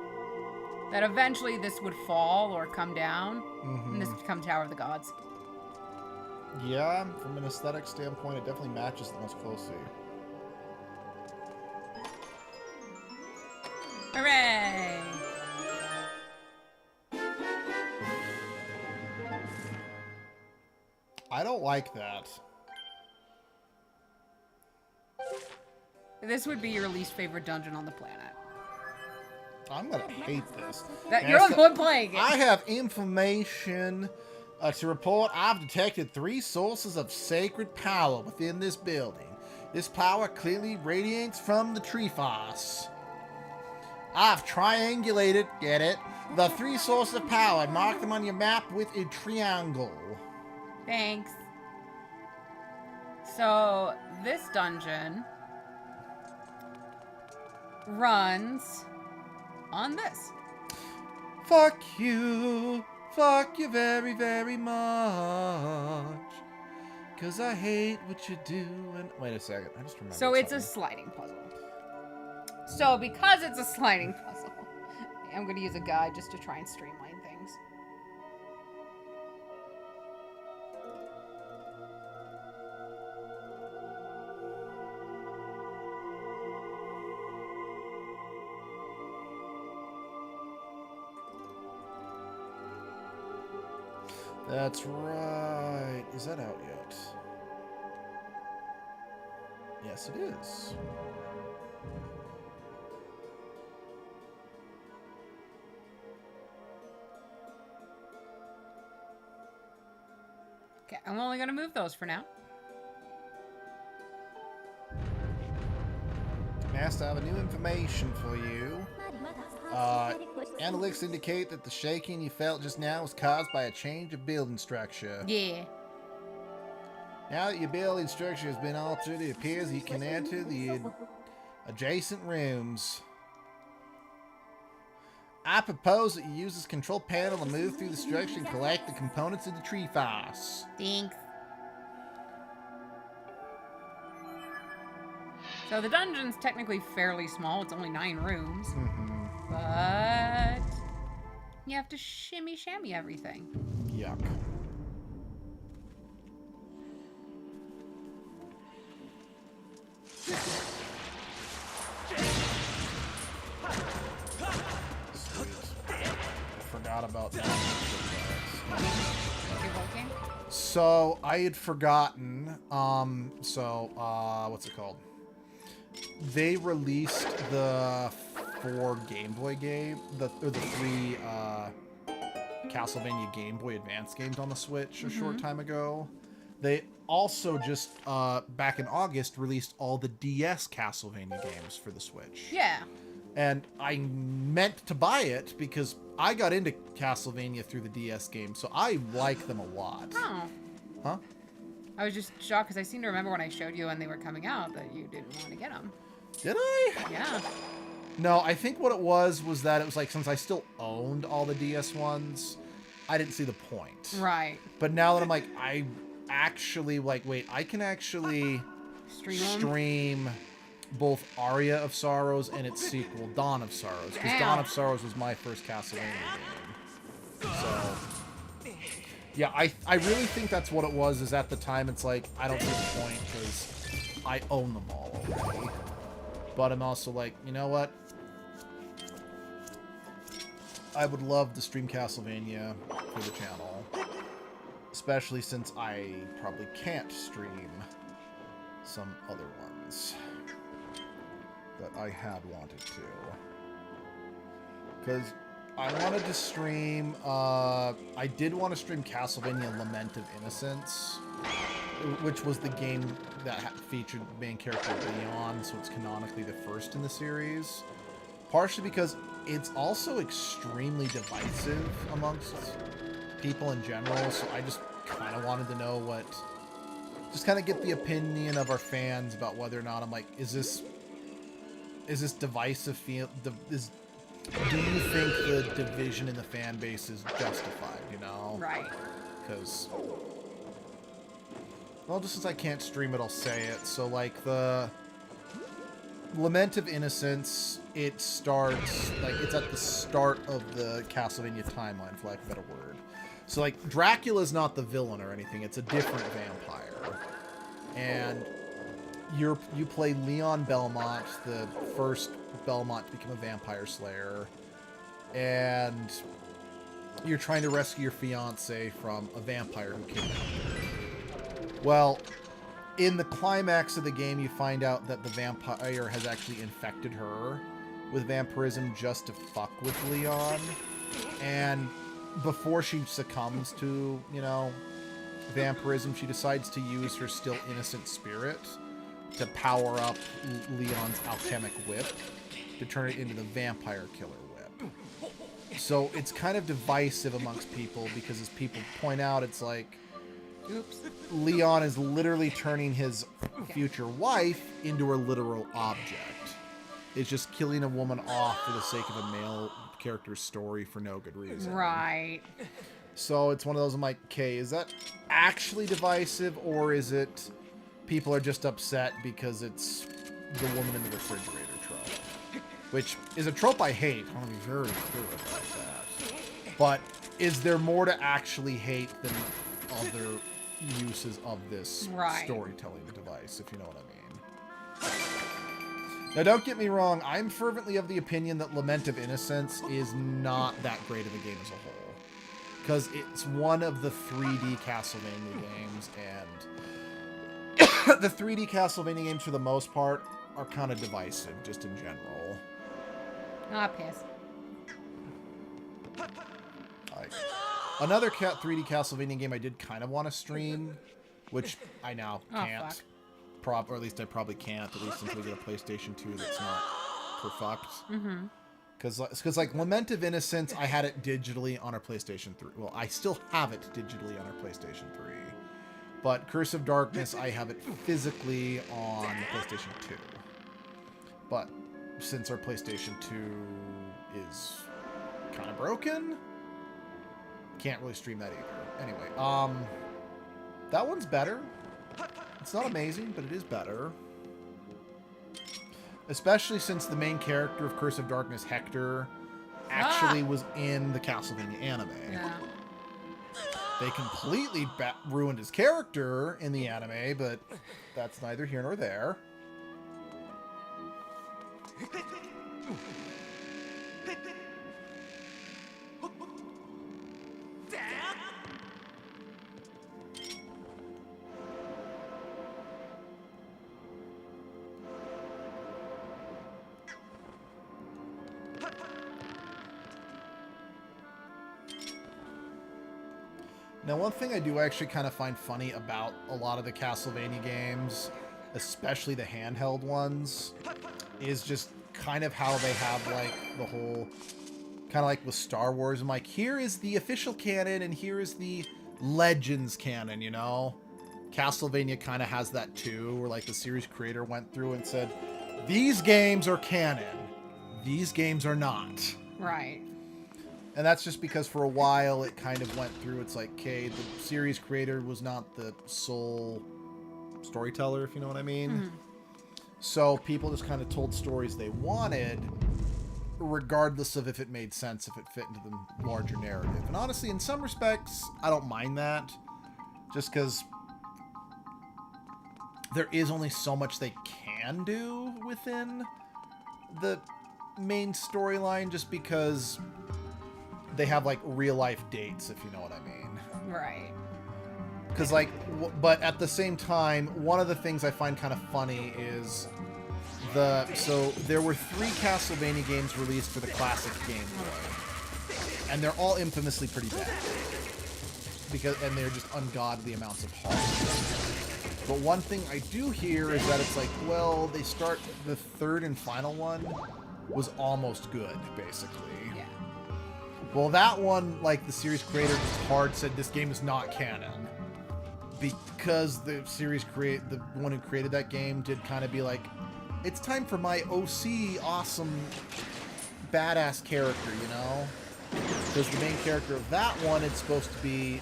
that eventually this would fall or come down, and this would become Tower of the Gods. Yeah, from an aesthetic standpoint, it definitely matches the most closely. Hooray! I don't like that. This would be your least favorite dungeon on the planet. I'm gonna hate this. That you're the one playing it. I have information to report. I've detected 3 sources of sacred power within this building. This power clearly radiates from the Treefoss. I've triangulated, get it, the 3 sources of power and marked them on your map with a triangle. Thanks. So, this dungeon runs on this. Fuck you very, very much. 'Cause I hate what you do and... Wait a second, I just remembered So it's a something. sliding puzzle. So because it's a sliding puzzle, I'm going to use a guide just to try and streamline things. That's right. Is that out yet? Yes, it is. Okay, I'm only going to move those for now. Master, I have a new information for you. Analytics indicate that the shaking you felt just now was caused by a change of building structure. Yeah. Now that your building structure has been altered, it appears you can enter the adjacent rooms. I propose that you use this control panel to move through the structure and collect the components of the Treefoss. Thanks. So the dungeon's technically fairly small. It's only 9 rooms. But you have to shimmy shammy everything. Yuck. Forgot about that. So I had forgotten. What's it called? They released the 4 Game Boy game, the 3 Castlevania Game Boy Advance games on the Switch a short time ago. They also just back in August released all the DS Castlevania games for the Switch. Yeah. And I meant to buy it because I got into Castlevania through the DS game, so I like them a lot. Oh. Huh? I was just shocked because I seem to remember when I showed you when they were coming out that you didn't want to get them. Did I? Yeah. No, I think what it was that it was like, since I still owned all the DS ones, I didn't see the point. Right. But now that I'm like, I actually, like, wait, I can actually stream both Aria of Sorrows and its sequel, Dawn of Sorrows. Because Dawn of Sorrows was my first Castlevania game. So, yeah, I really think that's what it was, is at the time it's like, I don't see the point because I own them all already. But I'm also like, you know what? I would love to stream Castlevania for the channel. Especially since I probably can't stream some other ones that I had wanted to. Because I wanted to stream, I did want to stream Castlevania Lament of Innocence, which was the game that featured the main character Leon, so it's canonically the first in the series. Partially because it's also extremely divisive amongst people in general, so I just kind of wanted to know what... Just kind of get the opinion of our fans about whether or not I'm like, is this divisive do you think the division in the fan base is justified, you know? Right. Because, well, just since I can't stream it, I'll say it. So, like, the Lament of Innocence, it starts, like, it's at the start of the Castlevania timeline, for lack of a better word. So, like, Dracula's not the villain or anything. It's a different vampire. And you play Leon Belmont, the first Belmont to become a vampire slayer. And you're trying to rescue your fiancé from a vampire who killed her. Well, in the climax of the game, you find out that the vampire has actually infected her with vampirism just to fuck with Leon. And before she succumbs to, you know, vampirism, she decides to use her still innocent spirit to power up Leon's alchemic whip to turn it into the vampire killer whip. So it's kind of divisive amongst people because, as people point out, it's like, Oops. Leon is literally turning his future wife into a literal object. It's just killing a woman off for the sake of a male character's story for no good reason. Right. So it's one of those, I'm like, okay, is that actually divisive, or is it people are just upset because it's the woman in the refrigerator trope? Which is a trope I hate. I want to be very clear about that. But is there more to actually hate than other uses of this storytelling device, if you know what I mean? Now, don't get me wrong. I'm fervently of the opinion that Lament of Innocence is not that great of a game as a whole. Because it's one of the 3D Castlevania games, and the 3D Castlevania games, for the most part, are kind of divisive, just in general. Ah, piss. Like, another 3D Castlevania game I did kind of want to stream, which I now can't. Or at least I probably can't, at least until we get a PlayStation 2 that's not perfect. Mm-hmm. Because, like, Lament of Innocence, I had it digitally on our PlayStation 3. Well, I still have it digitally on our PlayStation 3. But Curse of Darkness, I have it physically on PlayStation 2. But since our PlayStation 2 is kind of broken, can't really stream that either. Anyway, that one's better. It's not amazing, but it is better. Especially since the main character of Curse of Darkness, Hector, actually was in the Castlevania anime. Yeah. They completely ruined his character in the anime, but that's neither here nor there. Now, one thing I do actually kind of find funny about a lot of the Castlevania games, especially the handheld ones, is just kind of how they have, like, the whole, kind of like with Star Wars, I'm like, here is the official canon and here is the Legends canon, you know? Castlevania kind of has that too, where, like, the series creator went through and said, these games are canon, these games are not. Right. And that's just because for a while it kind of went through, it's like, okay, the series creator was not the sole storyteller, if you know what I mean. Mm-hmm. So people just kind of told stories they wanted, regardless of if it made sense, if it fit into the larger narrative. And honestly, in some respects, I don't mind that, just because there is only so much they can do within the main storyline, just because they have, like, real-life dates, if you know what I mean. Right. Because, like, but at the same time, one of the things I find kind of funny is so there were 3 Castlevania games released for the classic Game Boy, and they're all infamously pretty bad, and they're just ungodly amounts of heart. But one thing I do hear is that it's like, well, the 3rd and final one was almost good, basically. Yeah. Well, that one, like the series creator just hard said this game is not canon. Because the the one who created that game did kind of be like, it's time for my OC awesome badass character, you know? Because the main character of that one, it's supposed to be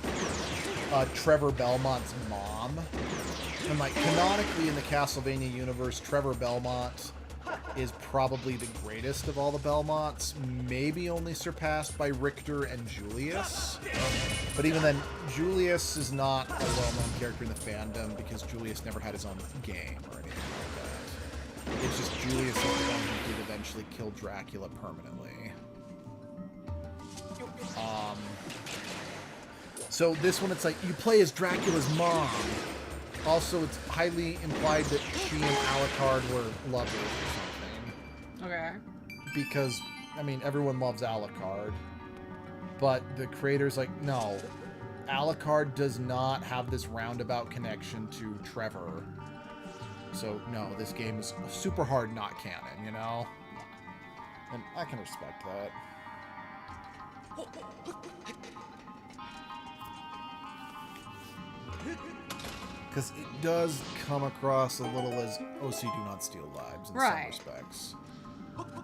Trevor Belmont's mom. And like canonically in the Castlevania universe, Trevor Belmont is probably the greatest of all the Belmonts, maybe only surpassed by Richter and Julius. But even then, Julius is not a well-known character in the fandom because Julius never had his own game or anything like that. It's just Julius is the one who did eventually kill Dracula permanently. So this one, it's like, you play as Dracula's mom. Also, it's highly implied that she and Alucard were lovers or something. Okay. Because, I mean, everyone loves Alucard. But the creator's like, no. Alucard does not have this roundabout connection to Trevor. So, no, this game is super hard not canon, you know? And I can respect that. Because it does come across a little as OC Do Not Steal Lives in some respects.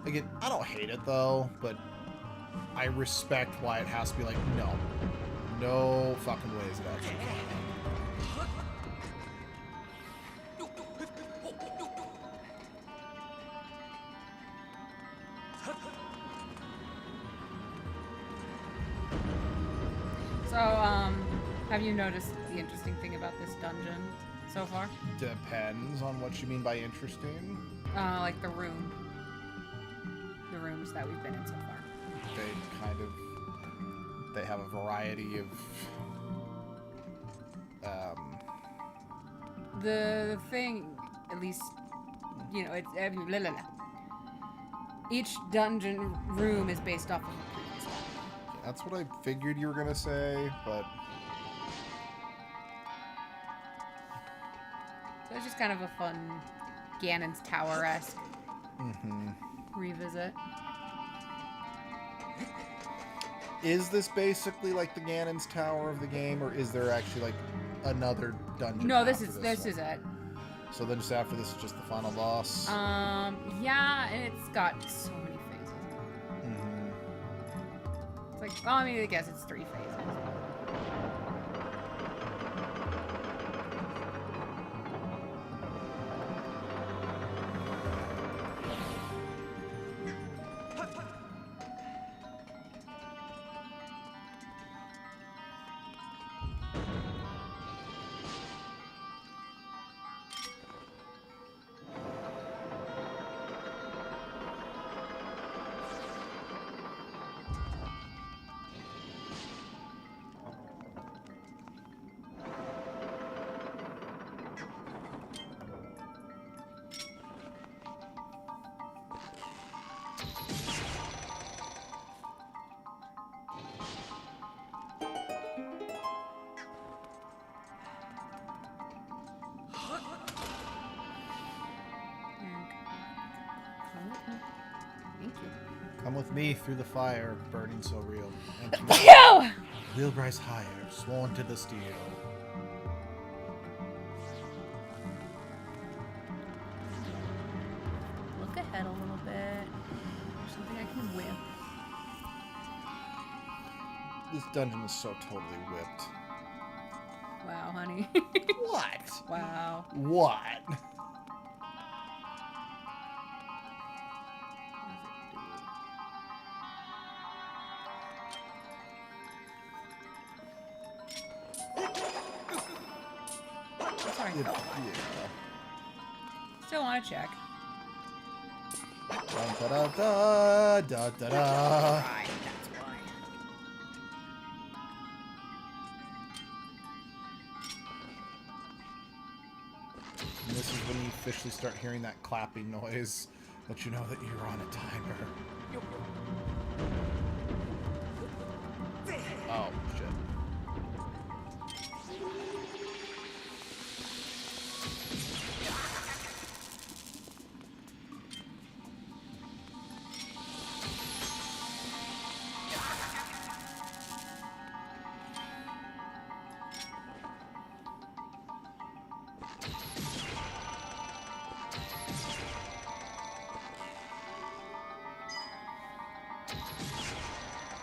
Again, I don't hate it though, but I respect why it has to be like, no fucking way is it actually canon. So, have you noticed the interesting thing about this dungeon so far? Depends on what you mean by interesting. Like the rooms that we've been in so far. They have a variety of the thing, at least, you know, it's blah, blah, blah. Each dungeon room is based off of a previous one. That's what I figured you were gonna say, but so it's just kind of a fun Ganon's Tower-esque revisit. is this basically like the Ganon's Tower of the game, or is there actually like another dungeon? No, this after is it. So then just after this is just the final boss? Yeah, and it's got so many phases. It's like, well, I mean, I guess it's 3 phases. Come with me through the fire, burning so real. Pew! We'll rise higher, sworn to the steel. Look ahead a little bit. Something I can whip. This dungeon is so totally whipped. Wow, honey. What? Wow. What? Sorry. Yeah. Still want to check. Da da da da da da. Right, that's why. And this is when you officially start hearing that clapping noise, let you know that you're on a timer. Oh, shit.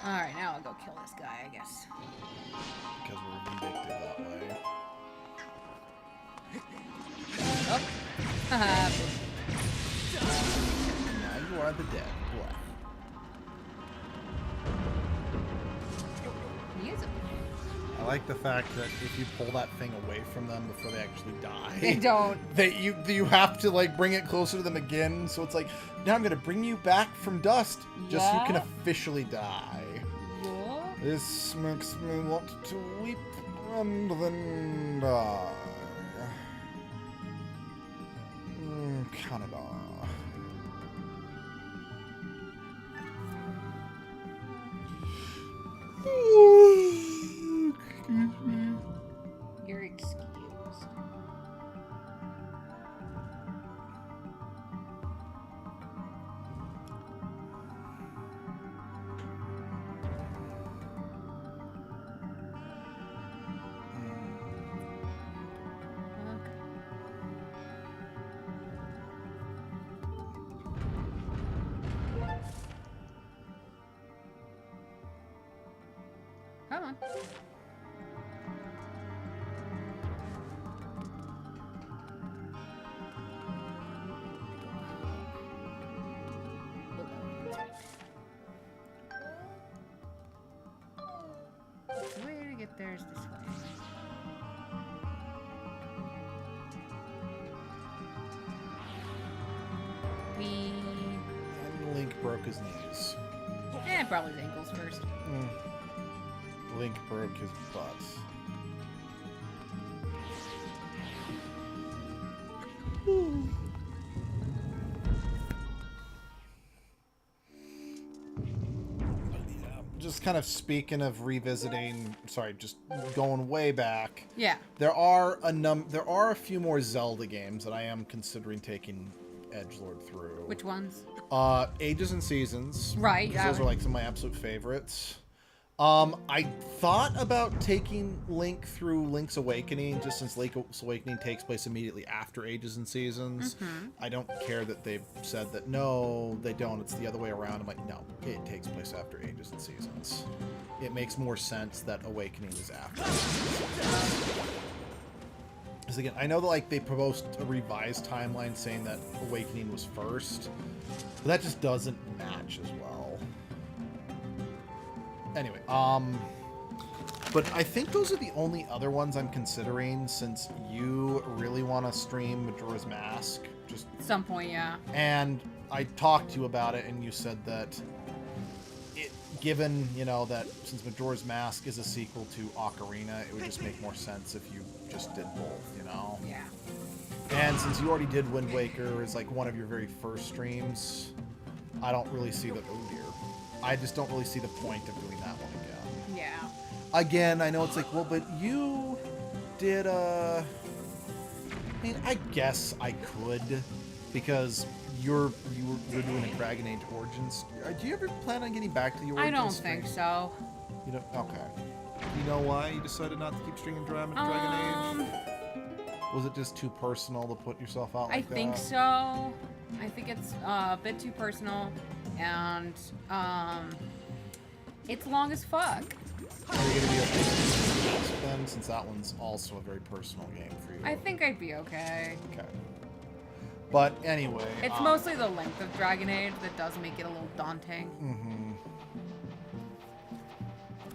Alright, now I'll go kill this guy, I guess. Because we're vindictive that way. Oh. Haha. Now you are the dead boy. He is a I like the fact that if you pull that thing away from them before they actually die, They don't. You have to like bring it closer to them again. So it's like, now I'm gonna bring you back from dust, just so you can Yeah? officially die. Yeah? This makes me want to weep and then die. Canada. Excuse me. You're excused. Okay. Come on. The way to get there is this way. We And Link broke his knees. probably his ankles first. Link broke his butt. Just kind of speaking of revisiting, sorry, just going way back. Yeah. There are a few more Zelda games that I am considering taking edgelord through. Which ones? Ages and Seasons. Right, 'cause yeah. those are like some of my absolute favorites. I thought about taking Link through Link's Awakening, just since Link's Awakening takes place immediately after Ages and Seasons. I don't care that they've said that, no, they don't, it's the other way around. I'm like, no, it takes place after Ages and Seasons. It makes more sense that Awakening is after. Because again, I know that like they proposed a revised timeline saying that Awakening was first, but that just doesn't match as well. Anyway, but I think those are the only other ones I'm considering, since you really want to stream Majora's Mask. Just At some point, yeah. and I talked to you about it, and you said that given, you know, that since Majora's Mask is a sequel to Ocarina, it would just make more sense if you just did both, you know? Yeah. And since you already did Wind Waker as like one of your very first streams, I don't really see the I just don't really see the point of doing that one again. Yeah. Again, I know it's like, well, but you did I mean, I guess I could, because you're doing a Dragon Age Origins. Do you ever plan on getting back to the Origins? I don't think so. You don't. Okay. You know why you decided not to keep streaming Dragon Age? Was it just too personal to put yourself out like that? I think so. I think it's a bit too personal, and it's long as fuck. Are you gonna be okay with then, since that one's also a very personal game for you? I think I'd be okay. Okay. But anyway, It's mostly the length of Dragon Age that does make it a little daunting.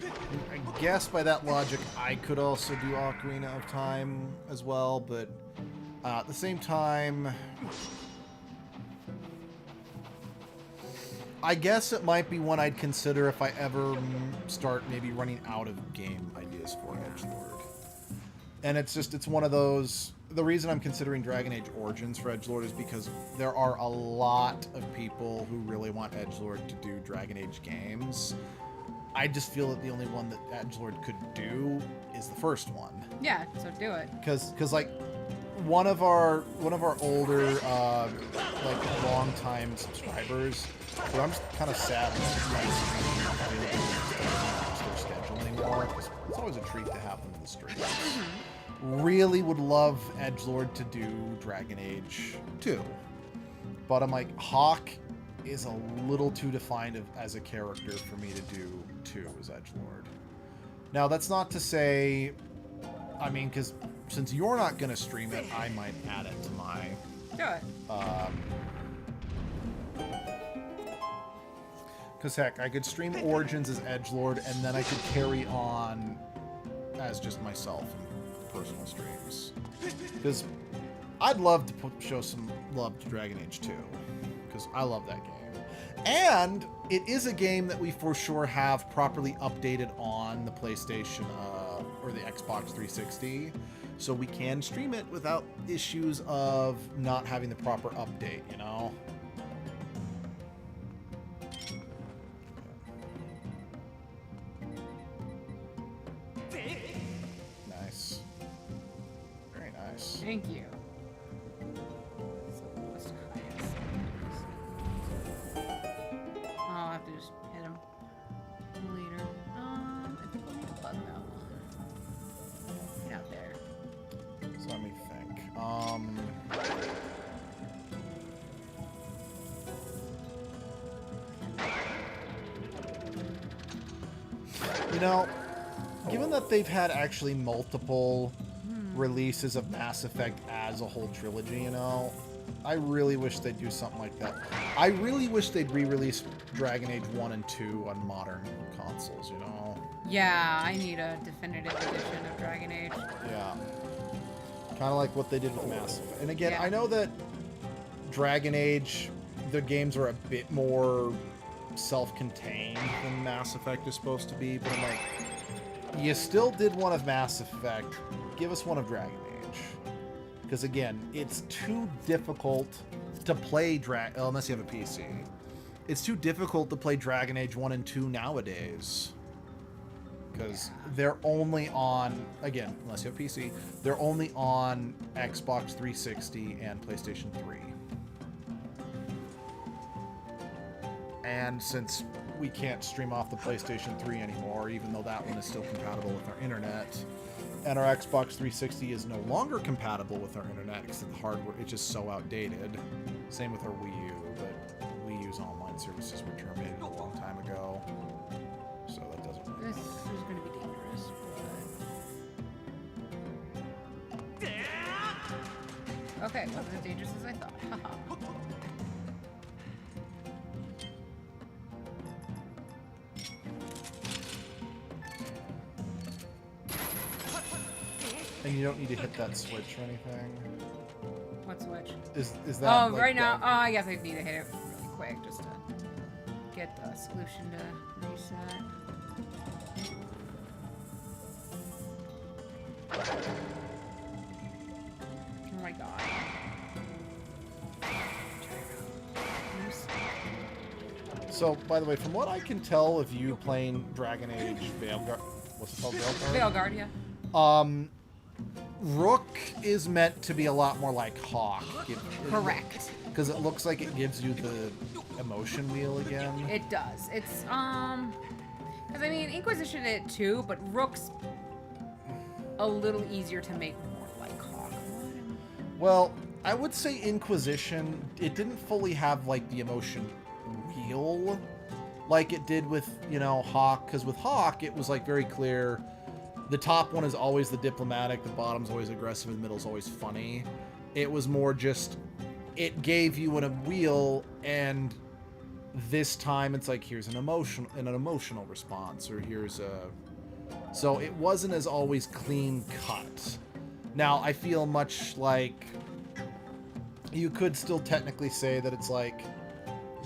I guess by that logic, I could also do Ocarina of Time as well, but at the same time, I guess it might be one I'd consider if I ever start maybe running out of game ideas for edgelord. And it's one of those. The reason I'm considering Dragon Age Origins for edgelord is because there are a lot of people who really want edgelord to do Dragon Age games. I just feel that the only one that edgelord could do is the first one. Yeah, so do it. Because like one of our older like long time subscribers, who I'm just kind of sad that my stream isn't their schedule anymore, because it's always a treat to have them in the stream. Really would love edgelord to do Dragon Age 2, but I'm like, Hawk is a little too defined as a character for me to do 2 is edgelord. Now, that's not to say... I mean, because since you're not going to stream it, I might add it to my... Do it. Because, heck, I could stream Origins as edgelord, and then I could carry on as just myself in personal streams. Because I'd love to show some love to Dragon Age 2, because I love that game. And it is a game that we for sure have properly updated on the PlayStation or the Xbox 360, so we can stream it without issues of not having the proper update, you know? Nice. Very nice. Thank you. I'll have to just hit him later. I think we'll need to bug that one. Get out there. So let me think. You know, given that they've had actually multiple releases of Mass Effect as a whole trilogy, you know, I really wish they'd do something like that. I really wish they'd re-release Dragon Age 1 and 2 on modern consoles, you know? Yeah, I need a definitive edition of Dragon Age. Yeah. Kind of like what they did with Mass Effect. And again, Yeah. I know that Dragon Age, the games are a bit more self-contained than Mass Effect is supposed to be, but I'm like, you still did one of Mass Effect. Give us one of Dragon Age. Because again, it's too difficult to play unless you have a PC. It's too difficult to play Dragon Age 1 and 2 nowadays. Because they're only on, again, unless you have a PC, they're only on Xbox 360 and PlayStation 3. And since we can't stream off the PlayStation 3 anymore, even though that one is still compatible with our internet, and our Xbox 360 is no longer compatible with our internet because the hardware is just so outdated. Same with our Wii U, but Wii U's online services were terminated a long time ago, so that doesn't really This matter. is going to be dangerous, but... Okay, wasn't as dangerous as I thought. Haha. And you don't need to hit that switch or anything. What switch? Is that? Oh, like, right now, the- I guess I need to hit it really quick just to get the solution to reset. Oh my god. So, by the way, from what I can tell of you playing Dragon Age Veilguard, what's it called? Veilguard? Veilguard, yeah. Rook is meant to be a lot more like Hawk. Correct. Because it looks like it gives you the emotion wheel again. It does. It's, because I mean, Inquisition did it too, but Rook's a little easier to make more like Hawk. Well, I would say Inquisition, it didn't fully have, like, the emotion wheel like it did with, you know, Hawk. Because with Hawk, it was, like, very clear. The top one is always the diplomatic, the bottom's always aggressive, and the middle's always funny. It was more just, it gave you a wheel, and this time it's like, here's an emotional response, or here's a... So it wasn't as always clean cut. Now, I feel much like you could still technically say that it's like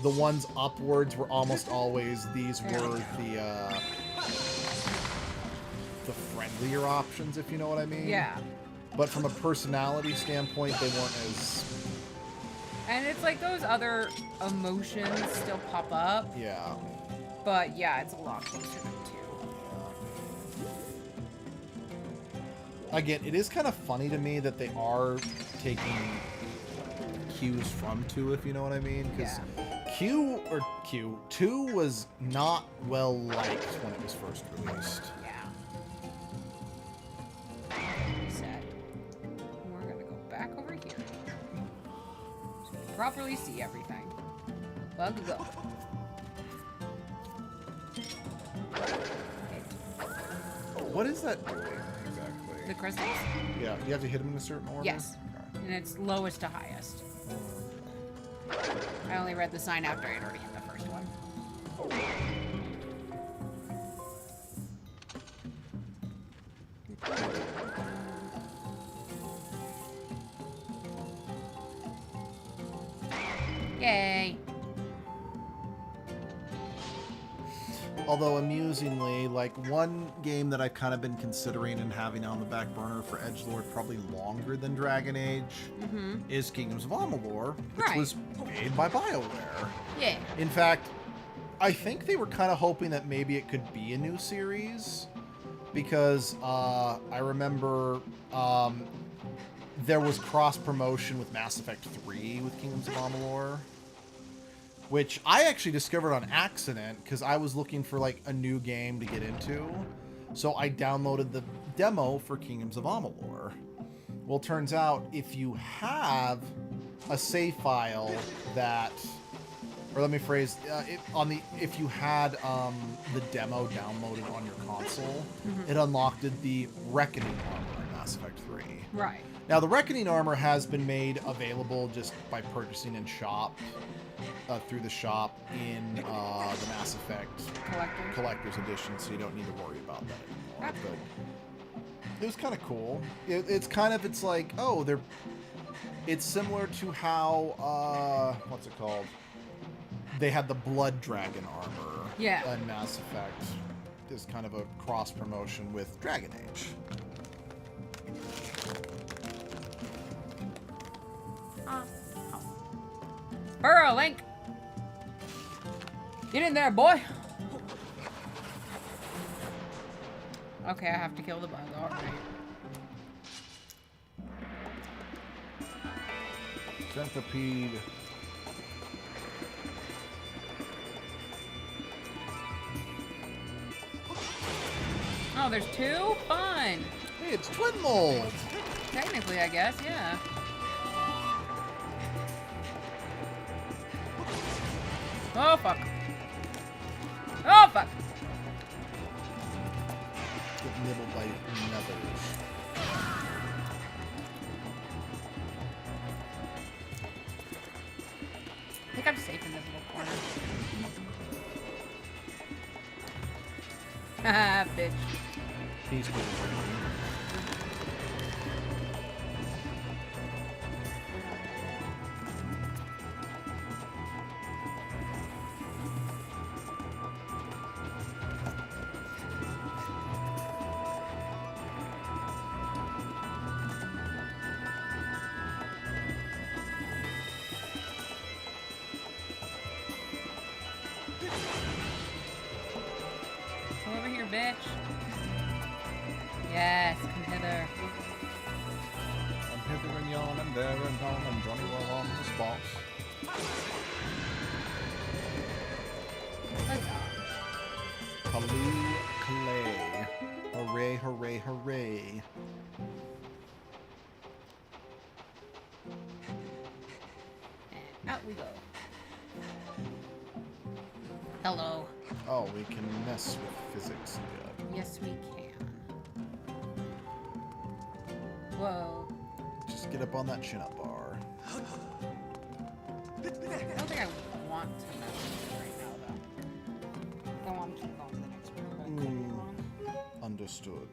the ones upwards were almost always, these were the friendlier options, if you know what I mean. Yeah. But from a personality standpoint, they weren't as... And it's like those other emotions still pop up, Yeah. but yeah, it's a lot closer to two. Again, it is kind of funny to me that they are taking cues from 2, if you know what I mean. Because Yeah. 2 was not well liked when it was first released. Yeah. Reset. We're gonna go back over here. So we can properly see everything. Bug go. What is that doing exactly? The crystals? Yeah, you have to hit them in a certain order? Yes. Okay. And it's lowest to highest. I only read the sign after I'd already hit the first one. Yay. Although amusingly, like one game that I've kind of been considering and having on the back burner for Edgelord probably longer than Dragon Age is Kingdoms of Amalur, which Right. was made by BioWare. Yeah. In fact, I think they were kind of hoping that maybe it could be a new series because I remember there was cross promotion with Mass Effect 3 with Kingdoms of Amalur, which I actually discovered on accident because I was looking for like a new game to get into. So I downloaded the demo for Kingdoms of Amalur. Well, turns out if you have a save file that, or let me phrase, if you had the demo downloaded on your console, it unlocked the Reckoning armor in Mass Effect 3. Right. Now, the Reckoning armor has been made available just by purchasing in shop, through the shop in the Mass Effect Collector's Edition, so you don't need to worry about that anymore. But it was kind of cool. It's like, oh, it's similar to how, what's it called? They had the Blood Dragon armor in Mass Effect. It's kind of a cross promotion with Dragon Age. Burrow, Link! Get in there, boy! Okay, I have to kill the bug. Alright. Centipede. Oh, there's two? Fun! Hey, it's Twin Mold! Technically, I guess, yeah. Oh, fuck. Oh, fuck. Get nibbled by nethers. I think I'm safe in this little corner. Haha, bitch. He's cool. Come over here, bitch. Yes, come hither. I'm hither and yon and there and on and Johnny well on the spot. Kaloo Clay. Hooray, hooray, hooray. And out we go. Hello. Oh, we can mess with physics again. Yes, we can. Whoa. Just get up on that chin-up bar. I don't think I want to mess with it right now, though. I want to keep going to the next room, but I could be wrong. Understood.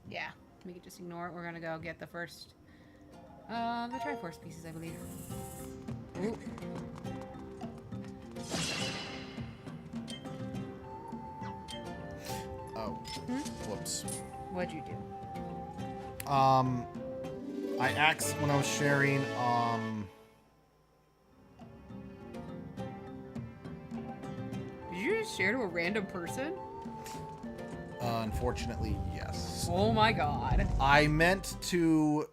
Yeah, we could just ignore it. We're gonna go get the first, the Triforce pieces, I believe. Ooh. Oh. Whoops. What'd you do? I axed when I was sharing, Did you just share to a random person? unfortunately, yes. Oh my god. I meant to,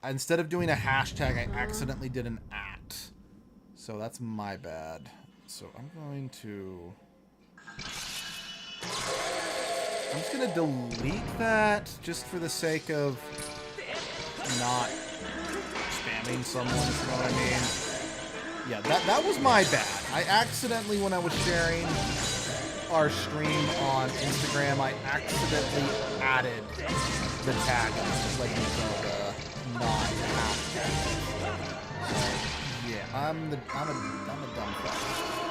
instead of doing a hashtag, I accidentally did an @ So that's my bad. So I'm going to I'm just gonna delete that just for the sake of not spamming someone, you know what I mean? Yeah, that was my bad. I accidentally, when I was sharing our stream on Instagram, I accidentally added the tag of Legend of Zelda not happening. Yeah, I'm a dumb fuck.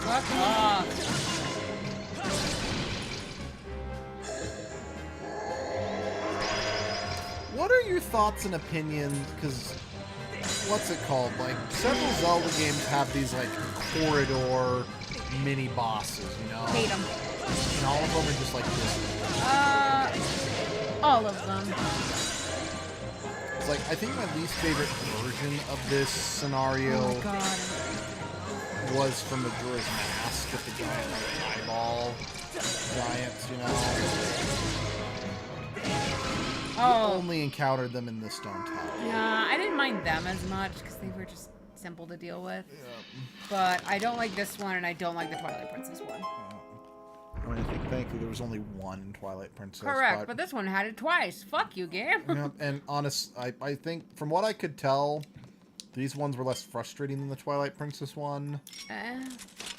Fuck off. What are your thoughts and opinions? Because, what's it called? Like, several Zelda games have these, like, corridor mini bosses, you know? Hate them. And all of them are just like this. All of them. It's like, I think my least favorite version of this scenario Oh my god. was from Majora's Mask with the giant, like, eyeball giants, you know? Oh. Only encountered them in the stone tower. Yeah, I didn't mind them as much because they were just simple to deal with. But I don't like this one, and I don't like the Twilight Princess one. I mean, I think, thankfully, there was only one in Twilight Princess. Correct, but this one had it twice. Fuck you, game. Yeah, and honest, I think, from what I could tell, these ones were less frustrating than the Twilight Princess one.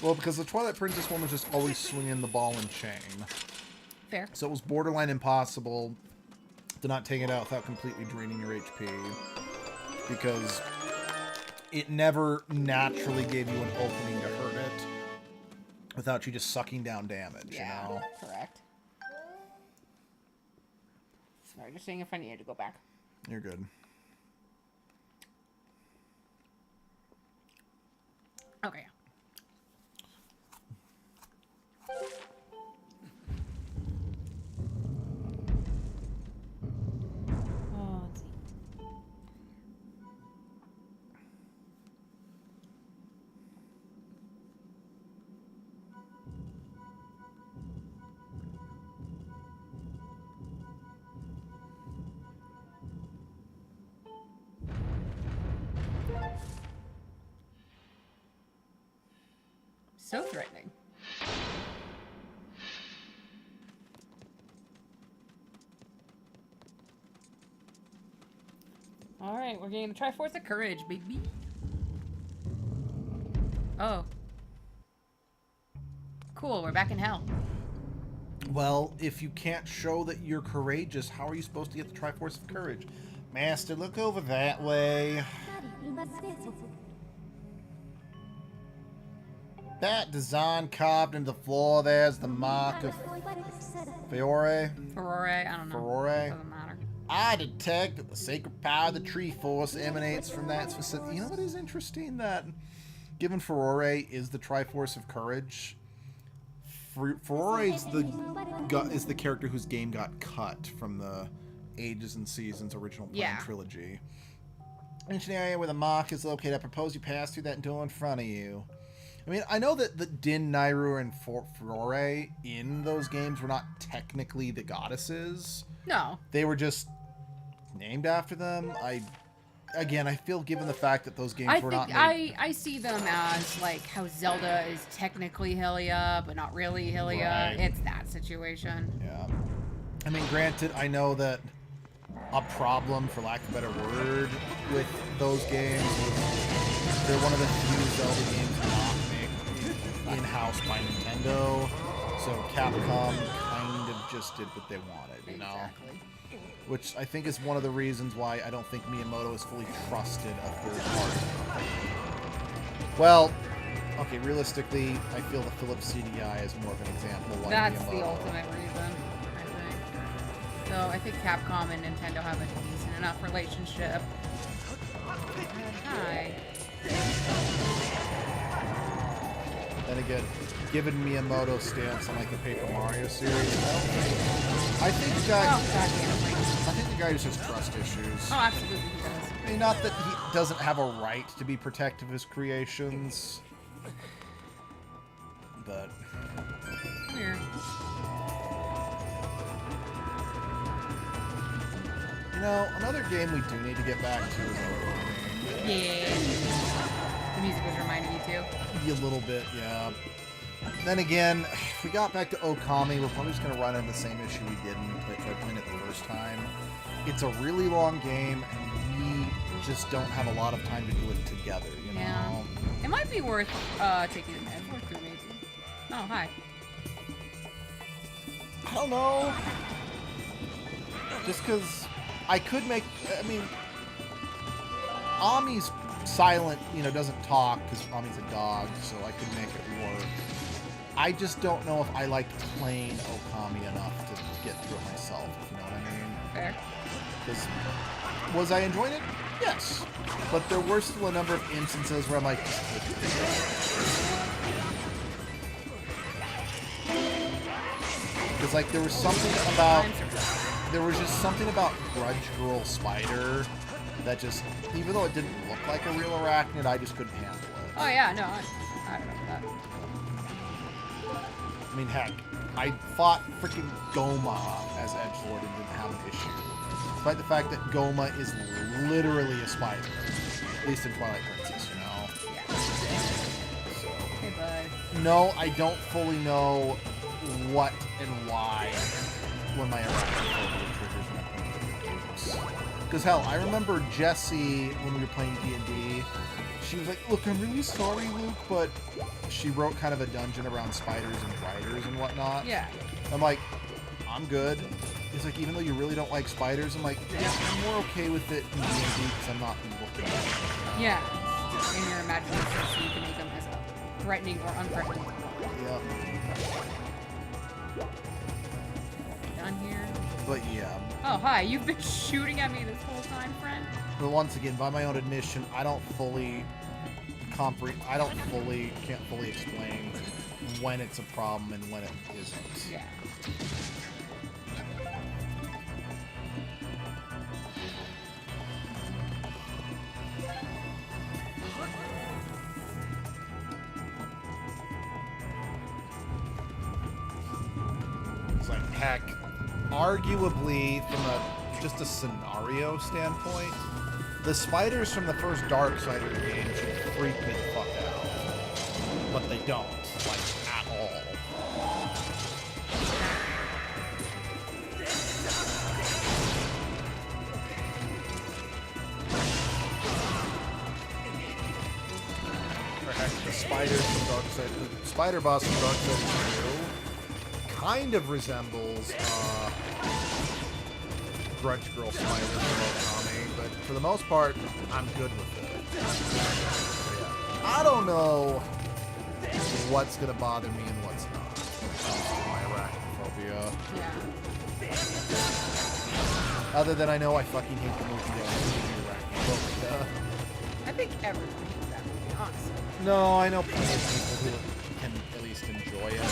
Well, because the Twilight Princess one was just always swinging the ball and chain. Fair. So it was borderline impossible to not take it out without completely draining your HP. Because it never naturally gave you an opening to hurt it without you just sucking down damage, Yeah, you know? correct. Sorry, just seeing if I needed to go back. You're good. Okay. Oh, let's see. So threatening. Alright, we're getting the Triforce of Courage, baby. Oh. Cool, we're back in hell. Well, if you can't show that you're courageous, how are you supposed to get the Triforce of Courage? Master, look over that way. That design carved into the floor there's the mark of Fiore. Ferrore, I don't know. Ferrore. Doesn't matter. I detect that the sacred power of the tree force emanates from that specific... You know what is interesting? That given Ferrore is the Triforce of Courage, Ferrore is the character whose game got cut from the Ages and Seasons original Plan trilogy. Ancient area where the mark is located. I propose you pass through that door in front of you. I mean, I know that the Din, Nairu, and Ferrore in those games were not technically the goddesses. No. They were just named after them. I feel given the fact that those games were not made... I see them as like how Zelda is technically Hylia, but not really Hylia. Right. It's that situation. Yeah. I mean, granted, I know that a problem, for lack of a better word, with those games was they're one of the few Zelda games not made in-house by Nintendo. So Capcom kind of just did what they wanted, you know? Exactly. Which I think is one of the reasons why I don't think Miyamoto has fully trusted a third party. Well, okay, realistically, I feel the Philips CDI is more of an example of why That's Miyamoto. the ultimate reason, I think. So I think Capcom and Nintendo have a decent enough relationship. Hi. Then again, given Miyamoto's stance on like the Paper Mario series, I think the guy, Oh, God damn it. I think the guy just has trust issues. Oh, absolutely he does. I mean, not that he doesn't have a right to be protective of his creations, but You know, another game we do need to get back to is Okami. Yeah. The music was reminding you too. A little bit, yeah. Then again, if we got back to Okami, we're probably just going to run into the same issue we did when we tried playing it the first time. It's a really long game, and we just don't have a lot of time to do it together, you know? Yeah. It might be worth taking the med for maybe. Oh, hi. I don't know. Just because I could make... I mean, Ami's silent, you know, doesn't talk because Ami's a dog, so I could make it work. I just don't know if I liked playing Okami enough to get through it myself, if you know what I mean. Fair. Because was I enjoying it? Yes. But there were still a number of instances where I'm like, because like there was something about, there was just something about Grudge Girl Spider that just, even though it didn't look like a real arachnid, I just couldn't handle it. Oh yeah, no, I don't know that. I mean, heck, I fought freaking Goma as edgelord and didn't have an issue. Despite the fact that Goma is literally a spider. At least in Twilight Princess, you know? Yeah. So, Hey, bud. no, I don't fully know what and why when my arachnophobia triggers when because hell, I remember Jessie when we were playing D&D. She was like, "Look, I'm really sorry, Luke, but..." She wrote kind of a dungeon around spiders and spiders and whatnot. Yeah. I'm like, I'm good. He's like, even though you really don't like spiders, I'm like, yeah, I'm more okay with it in D&D because I'm not looking at it. Yeah. In your imagination, so you can make them as a threatening or unthreatening. Yeah. Done here. But yeah. Oh, hi. You've been shooting at me this whole time, friend? But once again, by my own admission, I don't fully can't fully explain when it's a problem and when it isn't. Yeah. It's like, heck, arguably from just a scenario standpoint, the spiders from the first Darksider game should freak me the fuck out. But they don't, like, at all. Or heck, the spiders from Darksider, the spider boss from Darksider 2 kind of resembles, Grudge Girl Spider from Okami, but for the most part, I'm good with it. So, yeah. I don't know what's gonna bother me and what's not when it comes to my arachnophobia. Yeah. Other than I know I fucking hate the movie arachnophobia. I think everyone hates that movie, honestly. No, I know plenty of people who can at least enjoy it.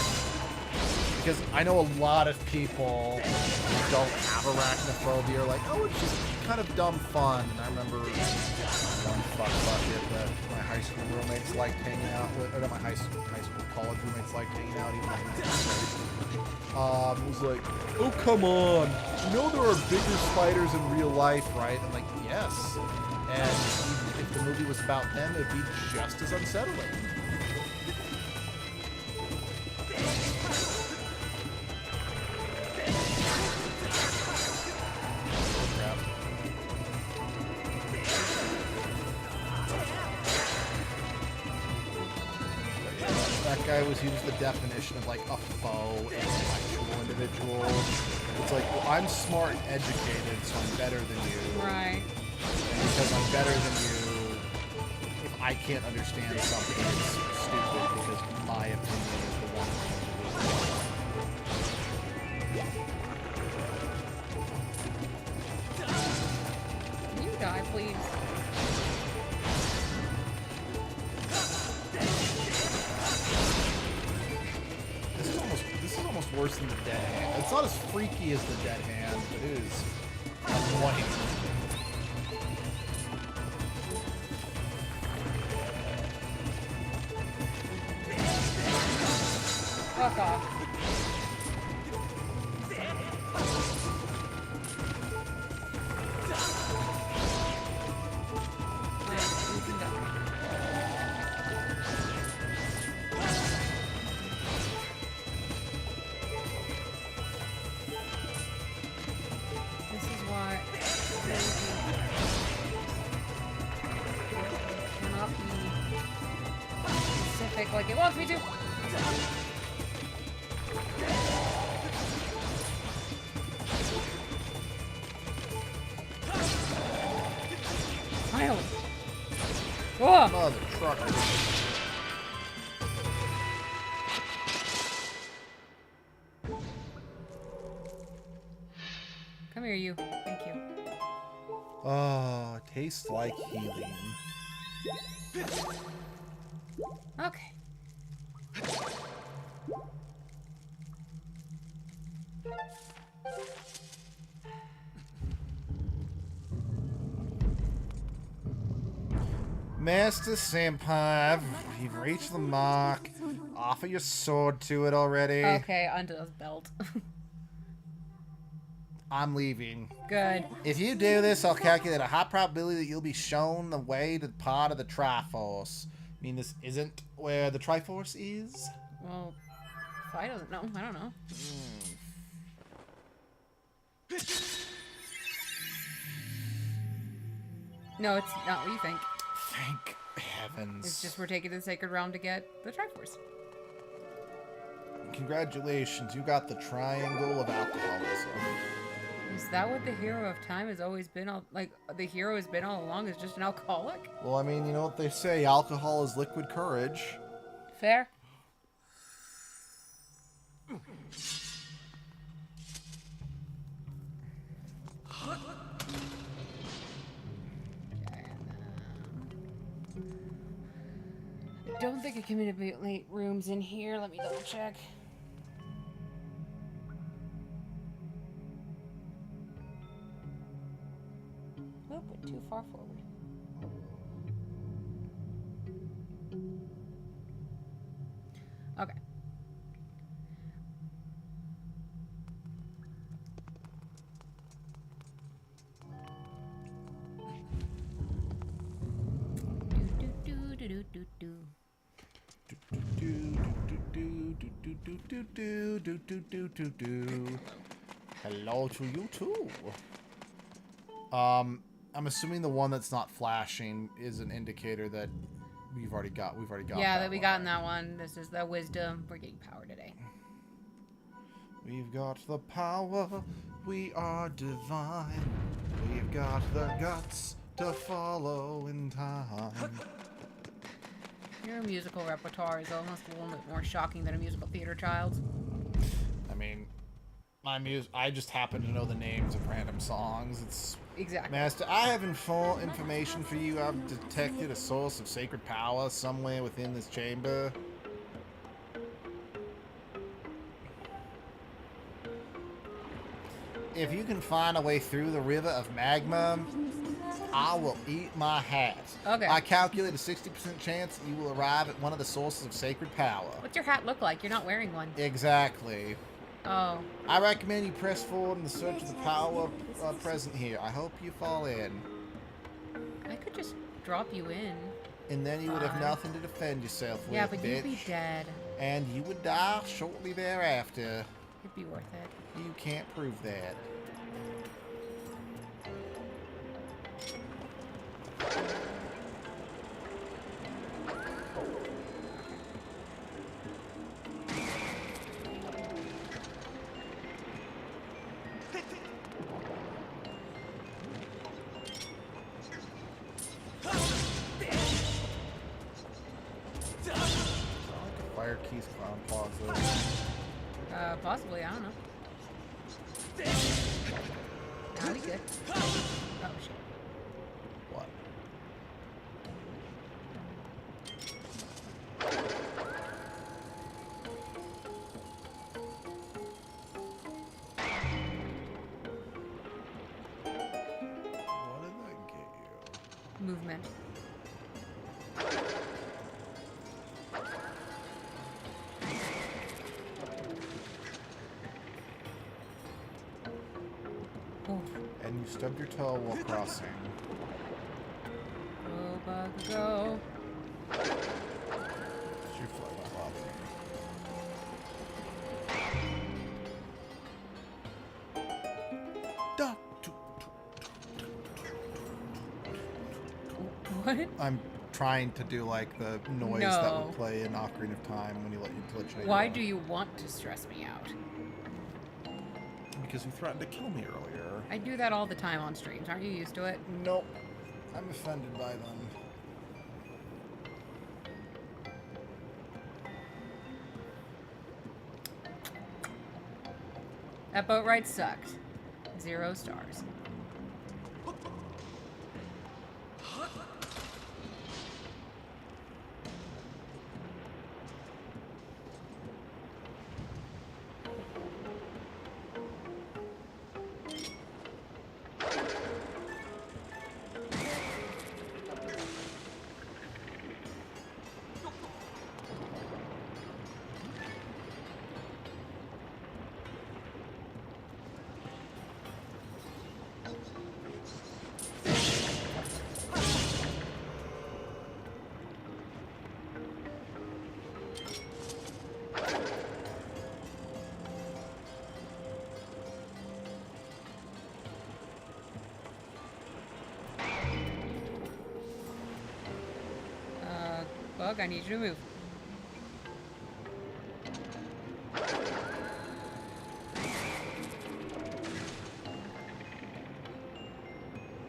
Because I know a lot of people who don't have arachnophobia are like, oh, it's just kind of dumb fun. And I remember one fuck bucket that my high school roommates liked hanging out with, or not my high school, college roommates liked hanging out even was like, oh, come on. You know there are bigger spiders in real life, right? I'm like, yes. And if the movie was about them, it would be just as unsettling. He was the definition of like a faux intellectual individual. It's like, well, I'm smart and educated, so I'm better than you. Right. And because I'm better than you, if I can't understand something, it's stupid because my opinion is the one Can you die, please? worse than the dead hand. It's not as freaky as the dead hand, but it is annoying. Fuck off. stick like it wants me to. Finally. Whoa. Mother trucker. Come here, you. Thank you. Oh, tastes like healing. Okay. Master Senpai, you've reached the mark. Offer your sword to it already. Okay, undo his belt. I'm leaving. Good. If you do this, I'll calculate a high probability that you'll be shown the way to part of the Triforce. I mean, this isn't where the Triforce is? Well, if I don't know, I don't know. No, it's not what you think. Thank heavens. It's just we're taking the Sacred Realm to get the Triforce. Congratulations, you got the Triangle of Alcoholism. Is that what the hero of time has always been? Like, the hero has been all along is just an alcoholic? Well, I mean, you know what they say, alcohol is liquid courage. Fair. I don't think I can manipulate rooms in here. Let me double check. Oh, went too far forward. Okay. Hello to you too. I'm assuming the one that's not flashing is an indicator that we've already got. Yeah, that we got in that one. This is the wisdom. We're getting power today. We've got the power. We are divine. We've got the guts to follow in time. Your musical repertoire is almost a little bit more shocking than a musical theater child's. I mean, I just happen to know the names of random songs. It's Exactly. Master, I have information for you. I've detected a source of sacred power somewhere within this chamber. If you can find a way through the river of magma, I will eat my hat. Okay. I calculate a 60% chance you will arrive at one of the sources of sacred power. What's your hat look like? You're not wearing one. Exactly. Oh. I recommend you press forward in the search of the power present here. I hope you fall in. I could just drop you in. And then you would have Fine. nothing to defend yourself with, Yeah, but bitch. you'd be dead. And you would die shortly thereafter. It'd be worth it. You can't prove that. Fire keys, clown plaza. Possibly. I don't know. That'd be good. Oh, shit. What? What did that get you? Movement. Oh. And you stubbed your toe while crossing. Go, bug, go. Your foot won't bother me. What? I'm trying to do like the noise that would play in Ocarina of Time when you let you. Why do you want to stress me out? Because you threatened to kill me earlier. I do that all the time on streams. Aren't you used to it? Nope. I'm offended by them. That boat ride sucked. 0 stars. Bug, I need you to move.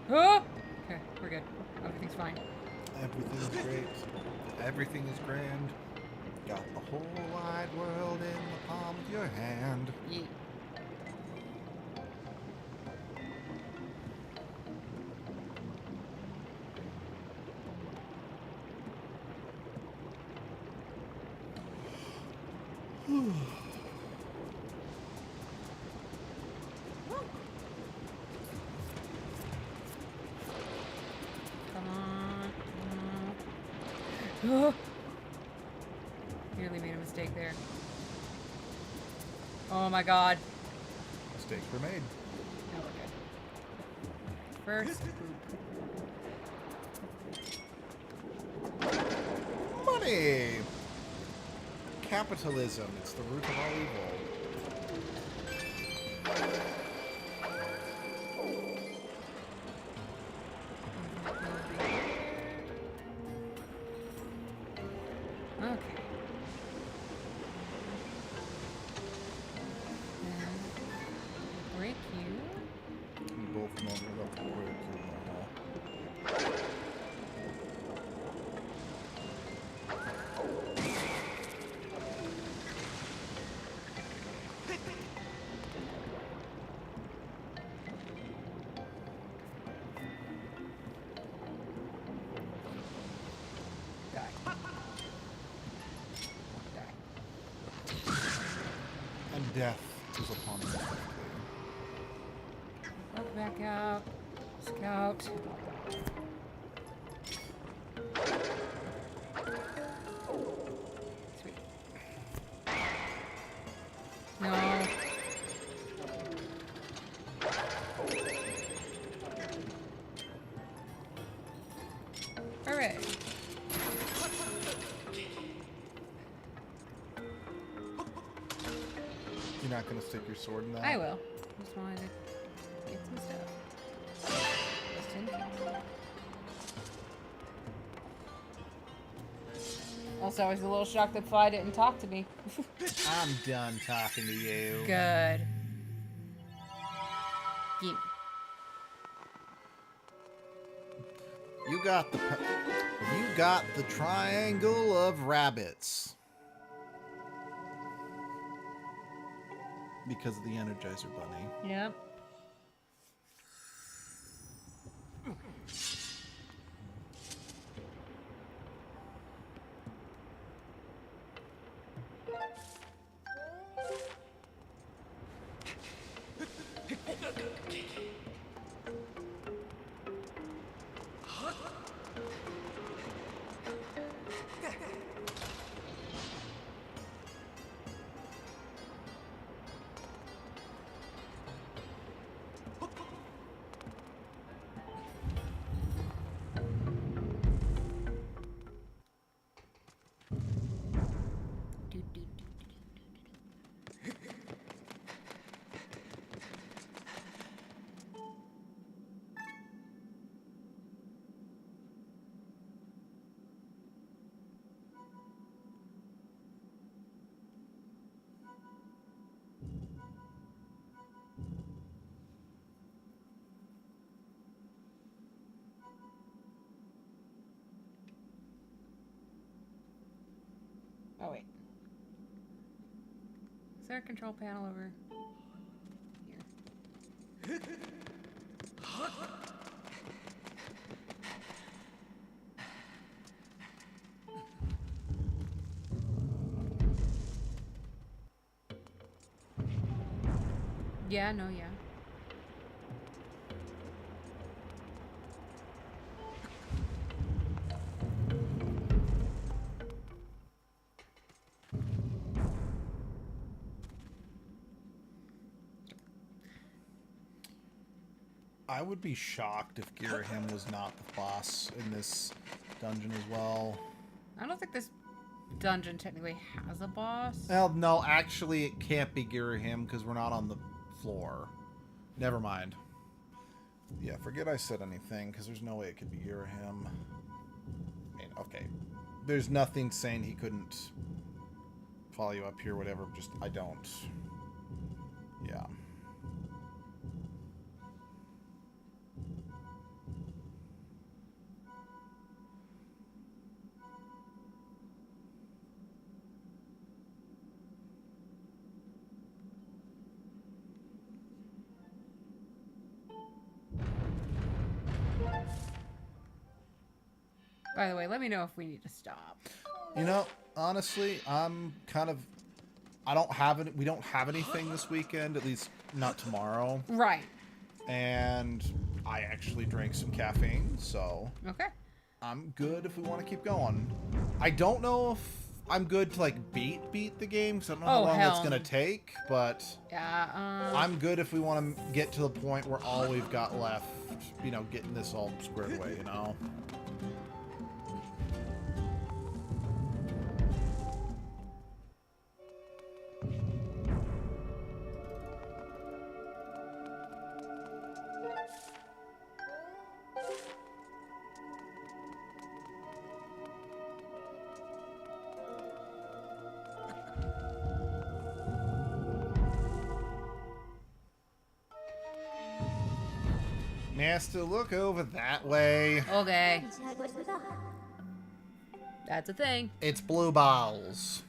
Oh! Okay, we're good. Everything's fine. Everything's great. Everything is grand. Got the whole wide world in the palm of your hand. Yeah. Nearly made a mistake there. Oh my god. Mistakes were made. No, we're good. First poop. Money! Capitalism. It's the root of all evil. Okay. Break you. We both know about the word and death is upon us. Look back out. Scout. Sweet. No. Hooray. You're not going to stick your sword in that? I will. Just wanted to get some stuff. Just in case. Also, I was a little shocked that Fly didn't talk to me. I'm done talking to you. Good. Gimme. You got the triangle of rabbits. Because of the Energizer Bunny. Yep. Oh, wait. Is there a control panel over here? Yeah, no, yeah. I would be shocked if Girahim was not the boss in this dungeon as well. I don't think this dungeon technically has a boss. Well, no, actually, it can't be Girahim because we're not on the floor. Never mind. Yeah, forget I said anything because there's no way it could be Girahim. I mean, okay. There's nothing saying he couldn't follow you up here, whatever. Just, I don't. Yeah. By the way, let me know if we need to stop. You know, honestly, I'm kind of... I don't have it. We don't have anything this weekend, at least not tomorrow. Right. And I actually drank some caffeine, so Okay. I'm good if we want to keep going. I don't know if I'm good to like beat the game because I don't know how long it's gonna take, but Yeah. I'm good if we want to get to the point where all we've got left, you know, getting this all squared away, you know. Master, look over that way. Okay. That's a thing. It's blue balls.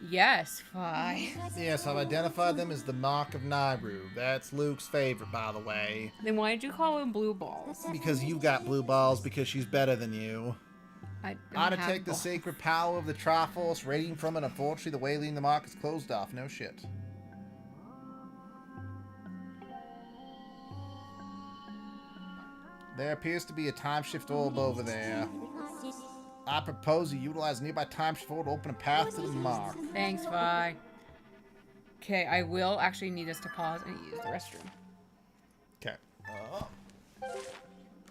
Yes, Fi. Yes, I've identified them as the Mark of Nairu. That's Luke's favorite, by the way. Then why did you call him blue balls? Because you got blue balls because she's better than you. I How to don't have take the balls. sacred power of the Triforce, radiating from it. Unfortunately, the way leading the mark is closed off. No shit. There appears to be a time shift orb over there. I propose you utilize a nearby time shift orb to open a path to the mark. Thanks, Fi. Okay, I will actually need us to pause and use the restroom. Okay.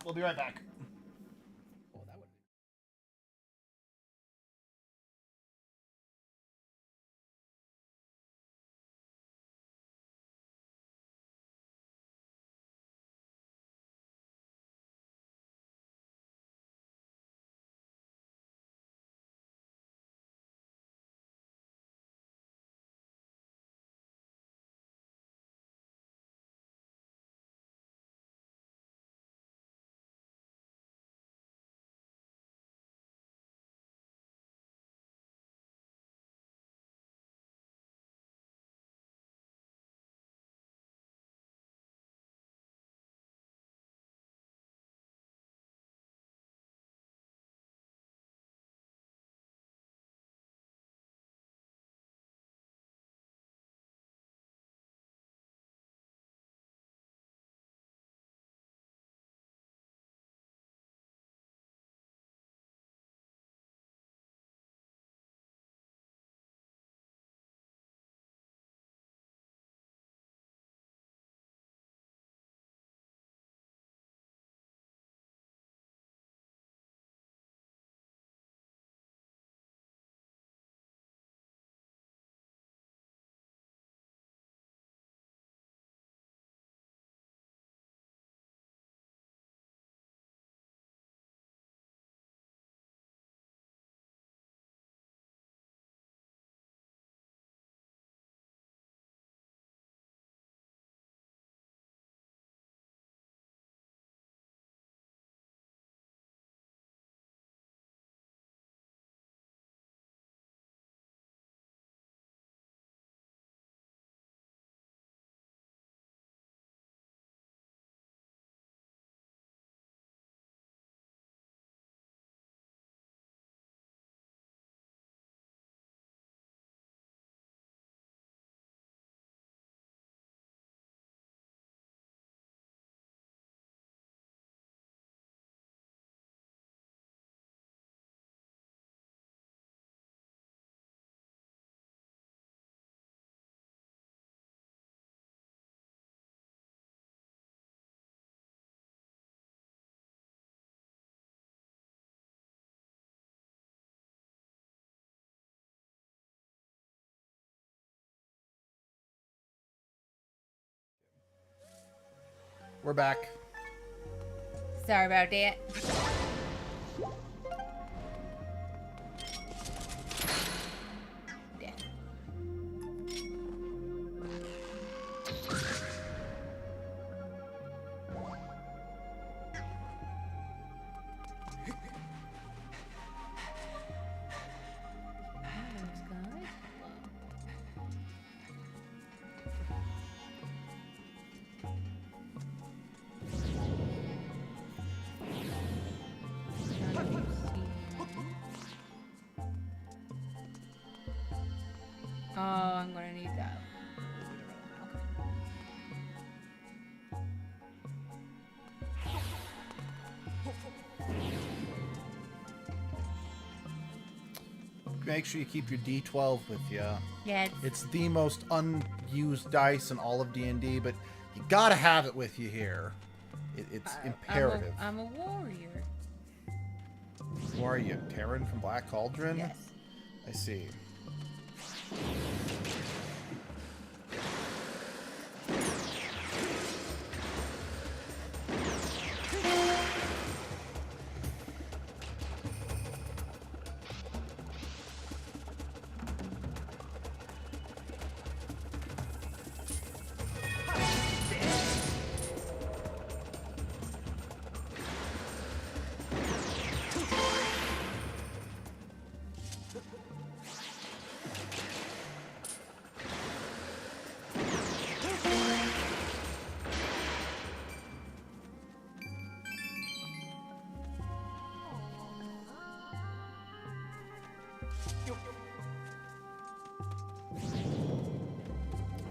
We'll be right back. We're back. Sorry about that. Yeah. Oh, I'm gonna need that. Make sure you keep your D12 with you. Yeah, It's the most unused dice in all of D&D, but you gotta have it with you here. It's imperative. I'm a warrior. Who are you? Terran from Black Cauldron? Yes. I see.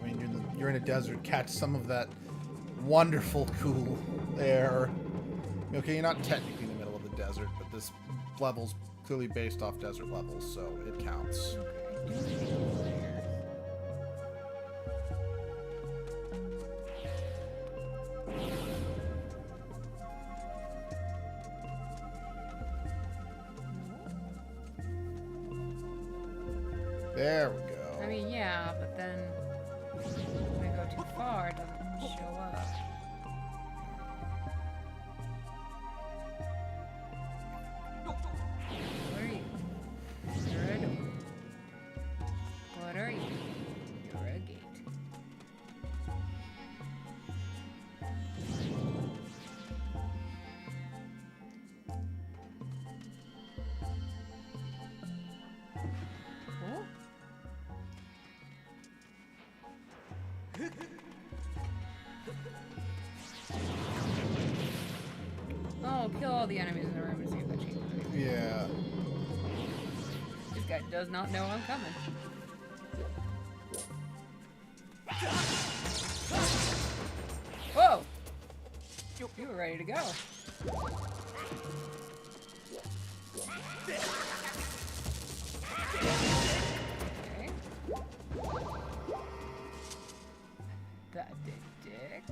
I mean, you're in a desert. Catch some of that wonderful cool air. Okay, you're not technically in the middle of the desert, but this level's clearly based off desert levels, so it counts. There we go. I mean, yeah, but then when I go too far, it doesn't show up. What are you? You're a door. What are you? You're a gate. Oh. Oh, kill all the enemies in the room and see if that changes anything. Yeah. This guy does not know I'm coming. Whoa! You were ready to go. Okay. That did dick.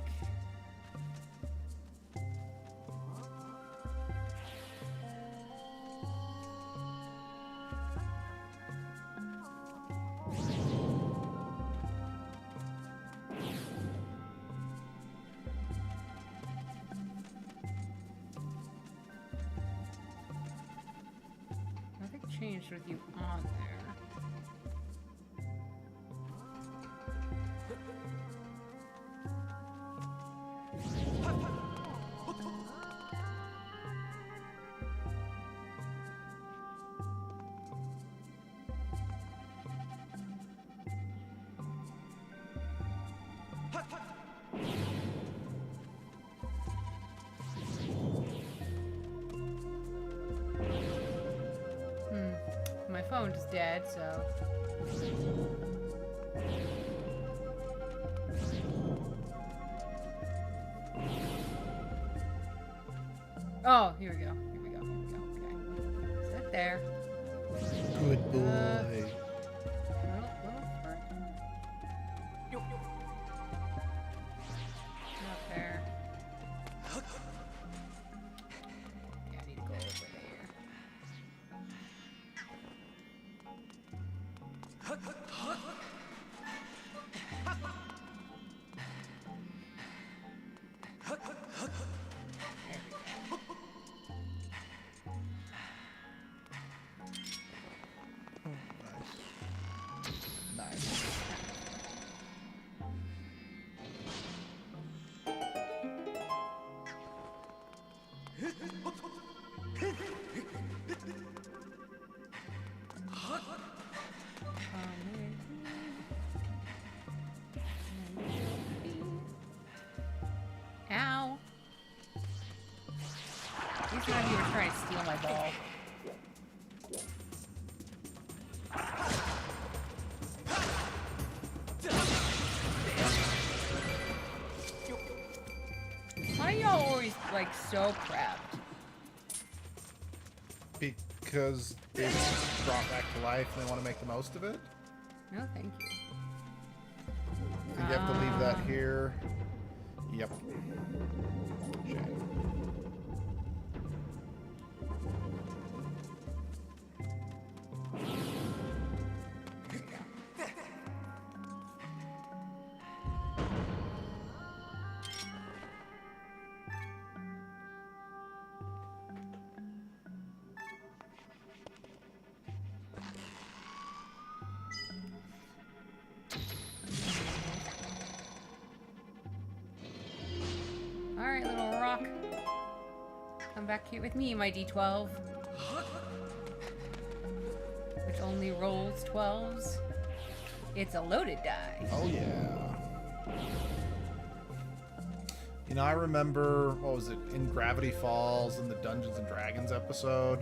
Nothing changed with you on there. My phone is dead, so. Oh, here we go. Here we go. Here we go. Okay. Sit there. Good boy. Little further. Not there. Okay, I need to go over there. Nice. Ow. At least none of you were trying to steal my ball. Why are y'all always, like, so prepped? Because it's brought back to life and they want to make the most of it. No, thank you. I think you have to leave that here. Yep. Shame. Alright, little rock. Come back here with me, my D12. Which only rolls 12s. It's a loaded die. Oh, yeah. You know, I remember, what was it, in Gravity Falls in the Dungeons and Dragons episode,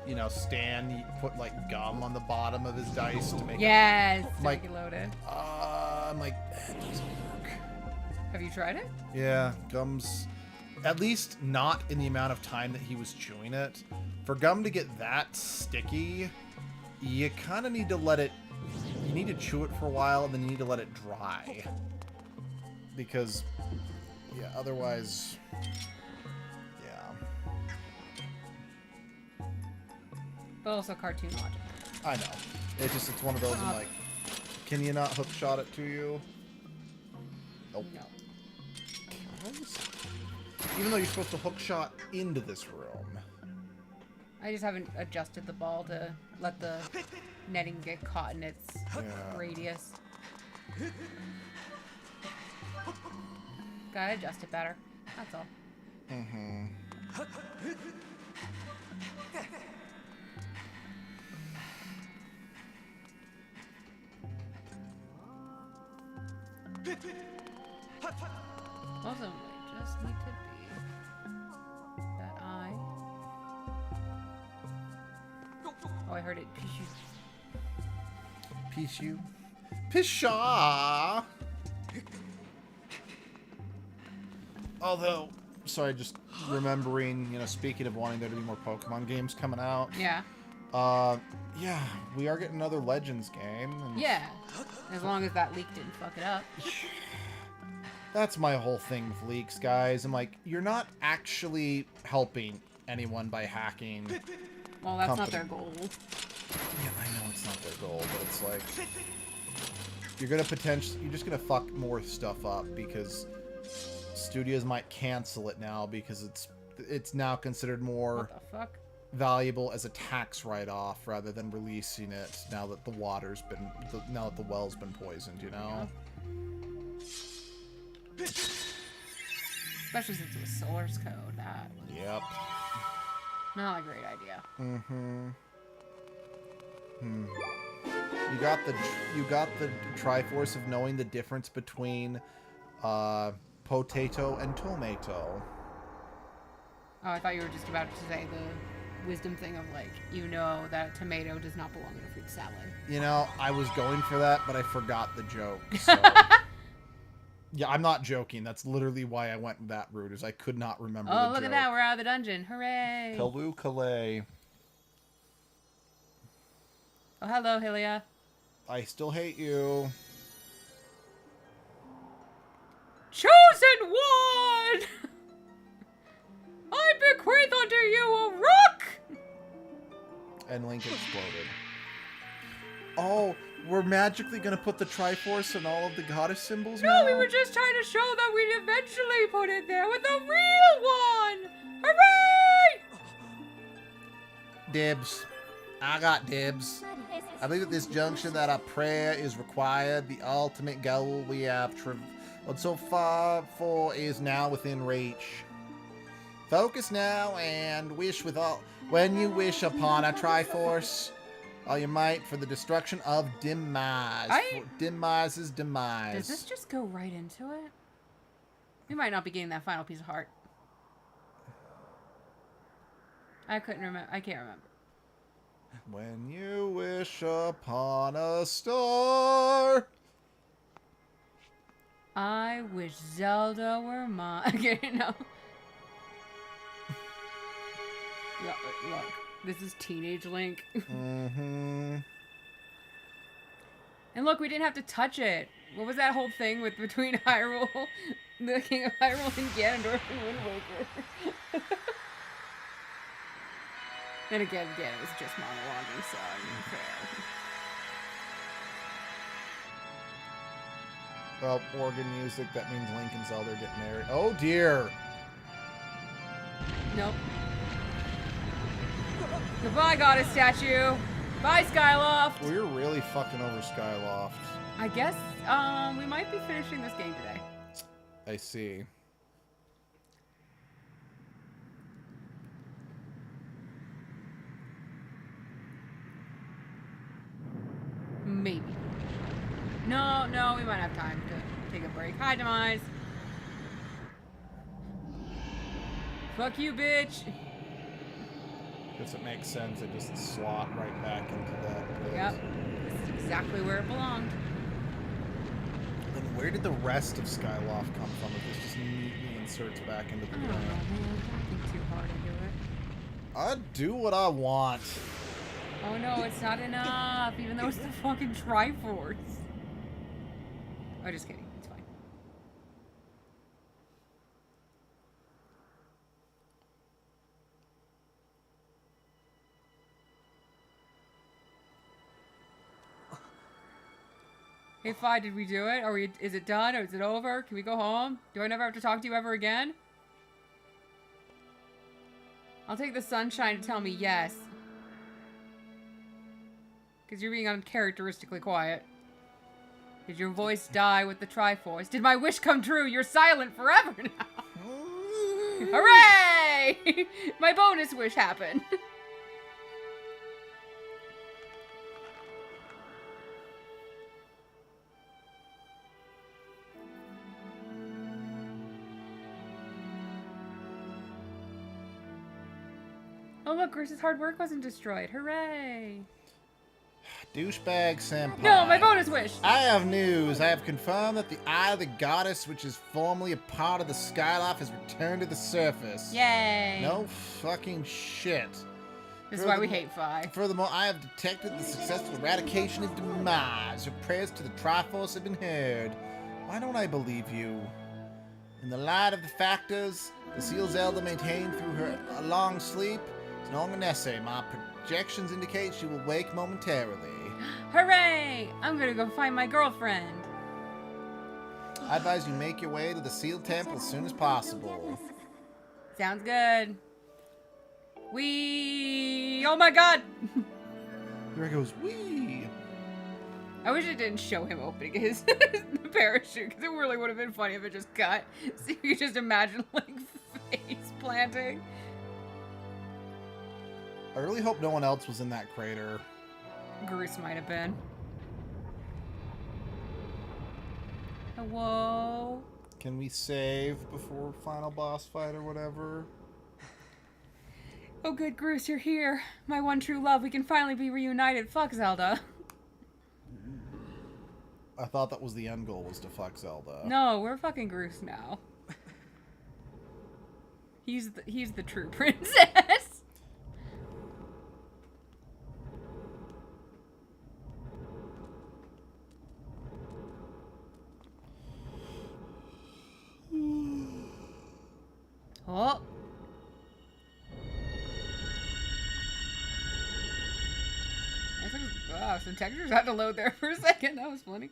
you know, Stan put, like, gum on the bottom of his dice to make Yes, it, to like, make it loaded. I'm like, that doesn't work. Have you tried it? Yeah, gum's, at least not in the amount of time that he was chewing it. For gum to get that sticky, you kind of need to let it, you need to chew it for a while and then you need to let it dry. Because, yeah, otherwise, yeah. But also cartoon logic. I know. It's one of those, I'm like, can you not hook shot it to you? Nope. No. Even though you're supposed to hook shot into this room. I just haven't adjusted the ball to let the netting get caught in its radius. Gotta adjust it better. That's all. Mm-hmm. Also, I just need to be that eye. Oh, I heard it. Pichu. Pishaw! Although, sorry, just remembering, you know, speaking of wanting there to be more Pokemon games coming out. Yeah. Yeah, we are getting another Legends game. And Yeah. As long as that leak didn't fuck it up. that's my whole thing with leaks, guys. I'm like, you're not actually helping anyone by hacking. Well, that's not their goal. Yeah, I know it's not their goal, but it's like you're just gonna fuck more stuff up because studios might cancel it now because it's now considered more What the fuck? valuable as a tax write-off rather than releasing it now that the now that the well's been poisoned, you know. Especially since it was source code. That was Yep. not a great idea. Mm-hmm. You got the Triforce of knowing the difference between potato and tomato. Oh, I thought you were just about to say the wisdom thing of, like, you know that tomato does not belong in a fruit salad. You know, I was going for that, but I forgot the joke. So. Yeah, I'm not joking. That's literally why I went that route, is I could not remember the Oh, joke. look at that. We're out of the dungeon. Hooray. Kalu Kalay. Oh, hello, Hylia. I still hate you. Chosen one! I bequeath unto you a rock! And Link exploded. Oh, We're magically gonna put the Triforce in all of the goddess symbols No, now? we were just trying to show that we'd eventually put it there with the real one! Hooray! Dibs. I got dibs. I believe at this junction that a prayer is required. The ultimate goal we have traveled so far for is now within reach. Focus now and wish with all. When you wish upon a Triforce, all your might for the destruction of Demise. For Demise's demise. Does this just go right into it? We might not be getting that final piece of heart. I couldn't remember. I can't remember. When you wish upon a star. I wish Zelda were mine. Okay, no. Look, this is Teenage Link. Mm-hmm. And look, we didn't have to touch it. What was that whole thing with between Hyrule, the King of Hyrule, and Ganondorf and Wind Waker? And again, it was just monologuing, so fair. Well, organ music, that means Link and Zelda get married. Oh dear! Nope. Goodbye, goddess statue. Bye, Skyloft. We're really fucking over Skyloft. I guess we might be finishing this game today. I see. Maybe. No, we might have time to take a break. Hi, Demise. Fuck you, bitch. Guess it makes sense. It just slot right back into that pit. Yep. This is exactly where it belonged. Then where did the rest of Skyloft come from if this just neatly inserts back into the I don't know, ground? man. Don't think too hard into it. I do what I want. Oh no, it's not enough, even though it's the fucking Triforce. Oh, just kidding. It's fine. Hey, Fi, did we do it? Is it done? Or is it over? Can we go home? Do I never have to talk to you ever again? I'll take the sunshine to tell me yes. Because you're being uncharacteristically quiet. Did your voice die with the Triforce? Did my wish come true? You're silent forever now. Hooray! My bonus wish happened. Oh look, Chris's hard work wasn't destroyed. Hooray! Douchebag Senpai. No, my bonus wish! I have news. I have confirmed that the Eye of the Goddess, which is formerly a part of the Skyloft, has returned to the surface. Yay! No fucking shit. This is why we hate Fi. Furthermore, I have detected the successful eradication of Demise. Your prayers to the Triforce have been heard. Why don't I believe you? In the light of the factors the Seal Zelda maintained through her long sleep, it's no longer necessary. My projections indicate she will wake momentarily. Hooray! I'm gonna go find my girlfriend. I advise you make your way to the Seal Temple as soon as possible. Sounds good. Oh my god! There goes, wee! I wish it didn't show him opening his parachute, because it really would have been funny if it just cut. So you could just imagine, like, face planting. I really hope no one else was in that crater. Groose might have been. Hello? Can we save before final boss fight or whatever? Oh good, Groose, you're here. My one true love, we can finally be reunited. Fuck Zelda. I thought that was the end goal, was to fuck Zelda. No, we're fucking Groose now. He's the true princess. Oh. some textures had to load there for a second. That was funny.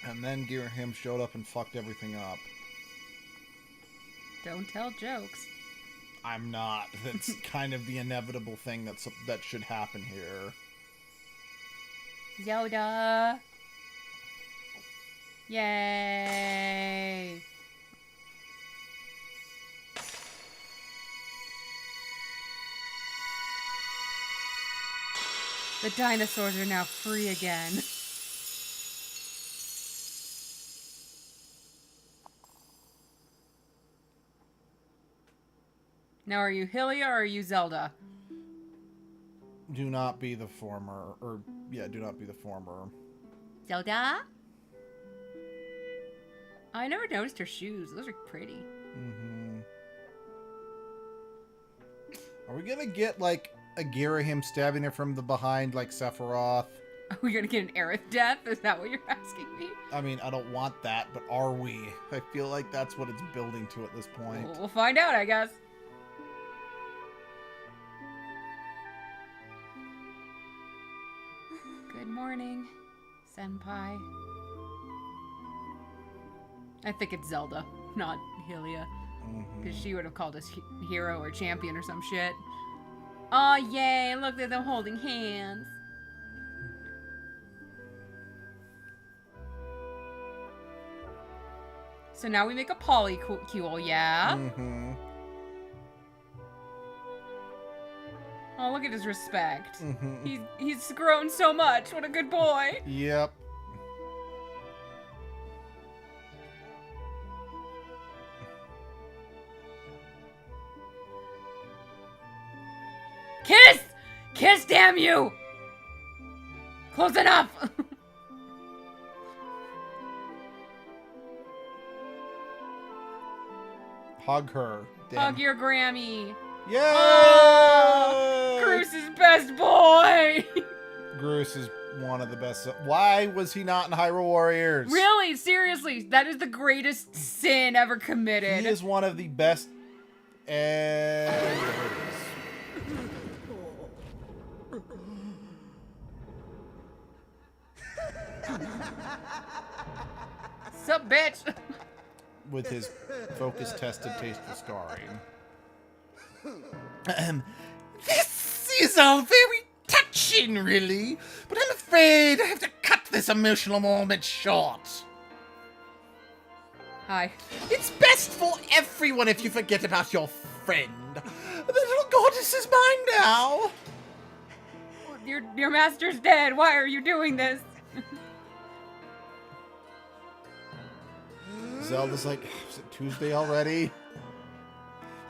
And then Girahim showed up and fucked everything up. Don't tell jokes. I'm not. That's kind of the inevitable thing that should happen here. Zelda. Yay. The dinosaurs are now free again. Now, are you Hylia or are you Zelda? Do not be the former. Or, yeah, do not be the former. Zelda? I never noticed her shoes. Those are pretty. Mm-hmm. Are we gonna get, like, a Girahim stabbing her from the behind like Sephiroth? Are we gonna get an Aerith death? Is that what you're asking me? I mean, I don't want that, but are we? I feel like that's what it's building to at this point. We'll find out, I guess. Good morning, Senpai. I think it's Zelda, not Hylia. Because she would have called us hero or champion or some shit. Oh, yay, look at them holding hands. So now we make a polycule, yeah? Mm-hmm. Oh, look at his respect. Mm-hmm. He's grown so much. What a good boy. Yep. Kiss! Kiss, damn you! Close enough! Hug her. Damn. Hug your Grammy. Yay! Oh, Groos's best boy! Groos is one of the best. Why was he not in Hyrule Warriors? Really? Seriously? That is the greatest sin ever committed. He is one of the best. Sup, bitch? With his focus tested taste for scarring. This is all very touching, really, but I'm afraid I have to cut this emotional moment short. Hi. It's best for everyone if you forget about your friend. The little goddess is mine now. Your master's dead. Why are you doing this? Zelda's like, is it Tuesday already?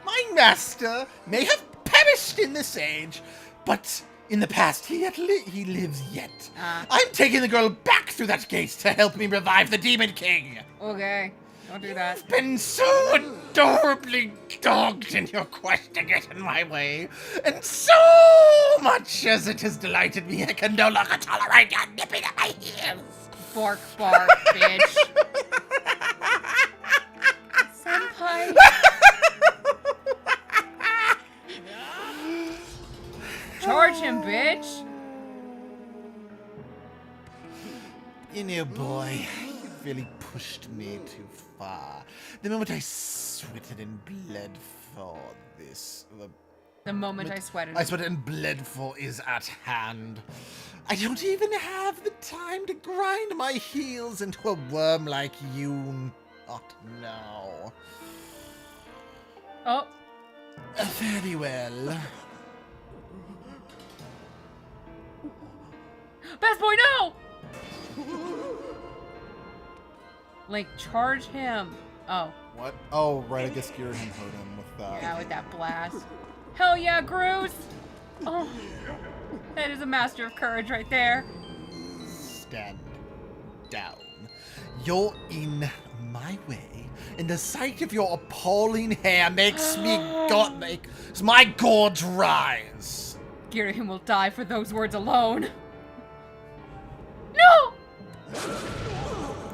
My master may have perished in this age, but in the past he lives yet. I'm taking the girl back through that gate to help me revive the Demon King. Okay. Don't do that. You've been so adorably dogged in your quest to get in my way, and so much as it has delighted me, I can no longer tolerate your nipping at my heels. Bark, bark, bitch. Senpai. Charge him, bitch. You know, boy, you really pushed me too far. The moment I sweated and bled for this... The moment I sweated. I sweated and bled for is at hand. I don't even have the time to grind my heels into a worm like you. Not now. Oh. Very well. Best boy, no! Link, charge him. Oh. What? Oh, right. I guess Girahim hurt him with that. Yeah, with that blast. Hell yeah, Groose! Oh. That is a master of courage right there. Stand down. You're in my way, and the sight of your appalling hair makes my gorge rise. Girahim will die for those words alone. No!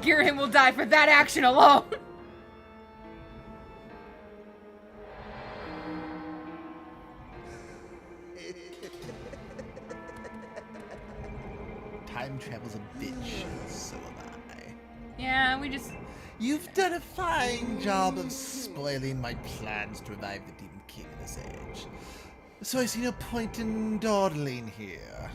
Girahim will die for that action alone. bitches, so am I. Yeah, we just... You've done a fine job of spoiling my plans to revive the Demon King in this age. So I see no point in dawdling here.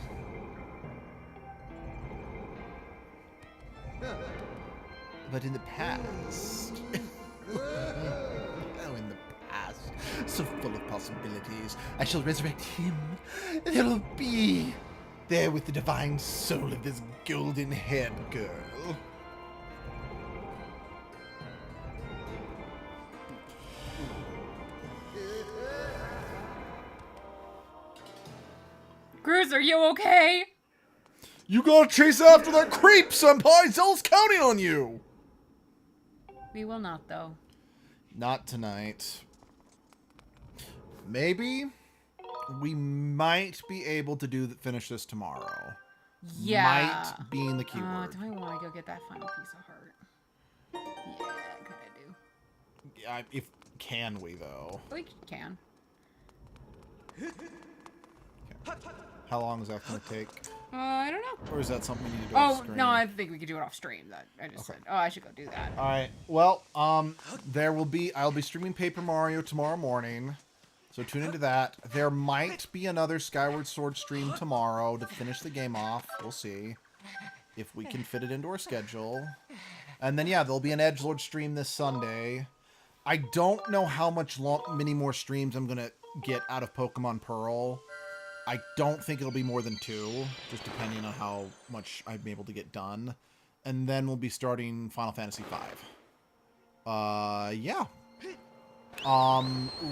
But in the past... oh, in the past, so full of possibilities, I shall resurrect him. There will be... there with the divine soul of this golden-haired girl. Cruz, are you okay? You gotta chase after that creep, Senpai! Zell's counting on you! We will not, though. Not tonight. Maybe we might be able to finish this tomorrow. Yeah. Might being the keyword. Do I want to go get that final piece of heart? Yeah, I kind of do. Yeah, if can we though? We can. How long is that going to take? I don't know. Or is that something we need to do off Oh, screen? no, I think we could do it off stream. That I just said. Oh, I should go do that. All right. Well, I'll be streaming Paper Mario tomorrow morning. So tune into that. There might be another Skyward Sword stream tomorrow to finish the game off. We'll see if we can fit it into our schedule. And then, yeah, there'll be an Edgelord stream this Sunday. I don't know how many more streams I'm going to get out of Pokemon Pearl. I don't think it'll be more than 2, just depending on how much I'm able to get done. And then we'll be starting Final Fantasy V. Yeah.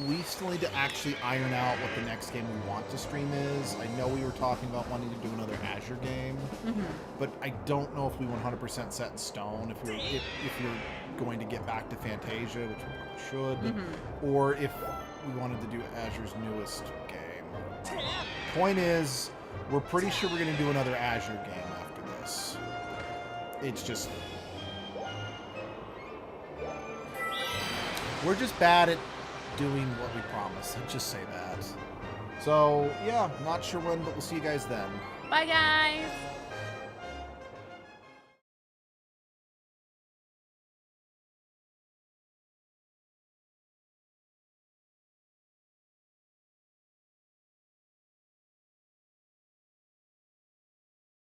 We still need to actually iron out what the next game we want to stream is. I know we were talking about wanting to do another Azure game, but I don't know if we 100% set in stone if we're going to get back to Fantasia, which we probably should, or if we wanted to do Azure's newest game. Point is, we're pretty sure we're going to do another Azure game after this. It's just... we're just bad at doing what we promise. I'd just say that. So, yeah, not sure when, but we'll see you guys then. Bye, guys.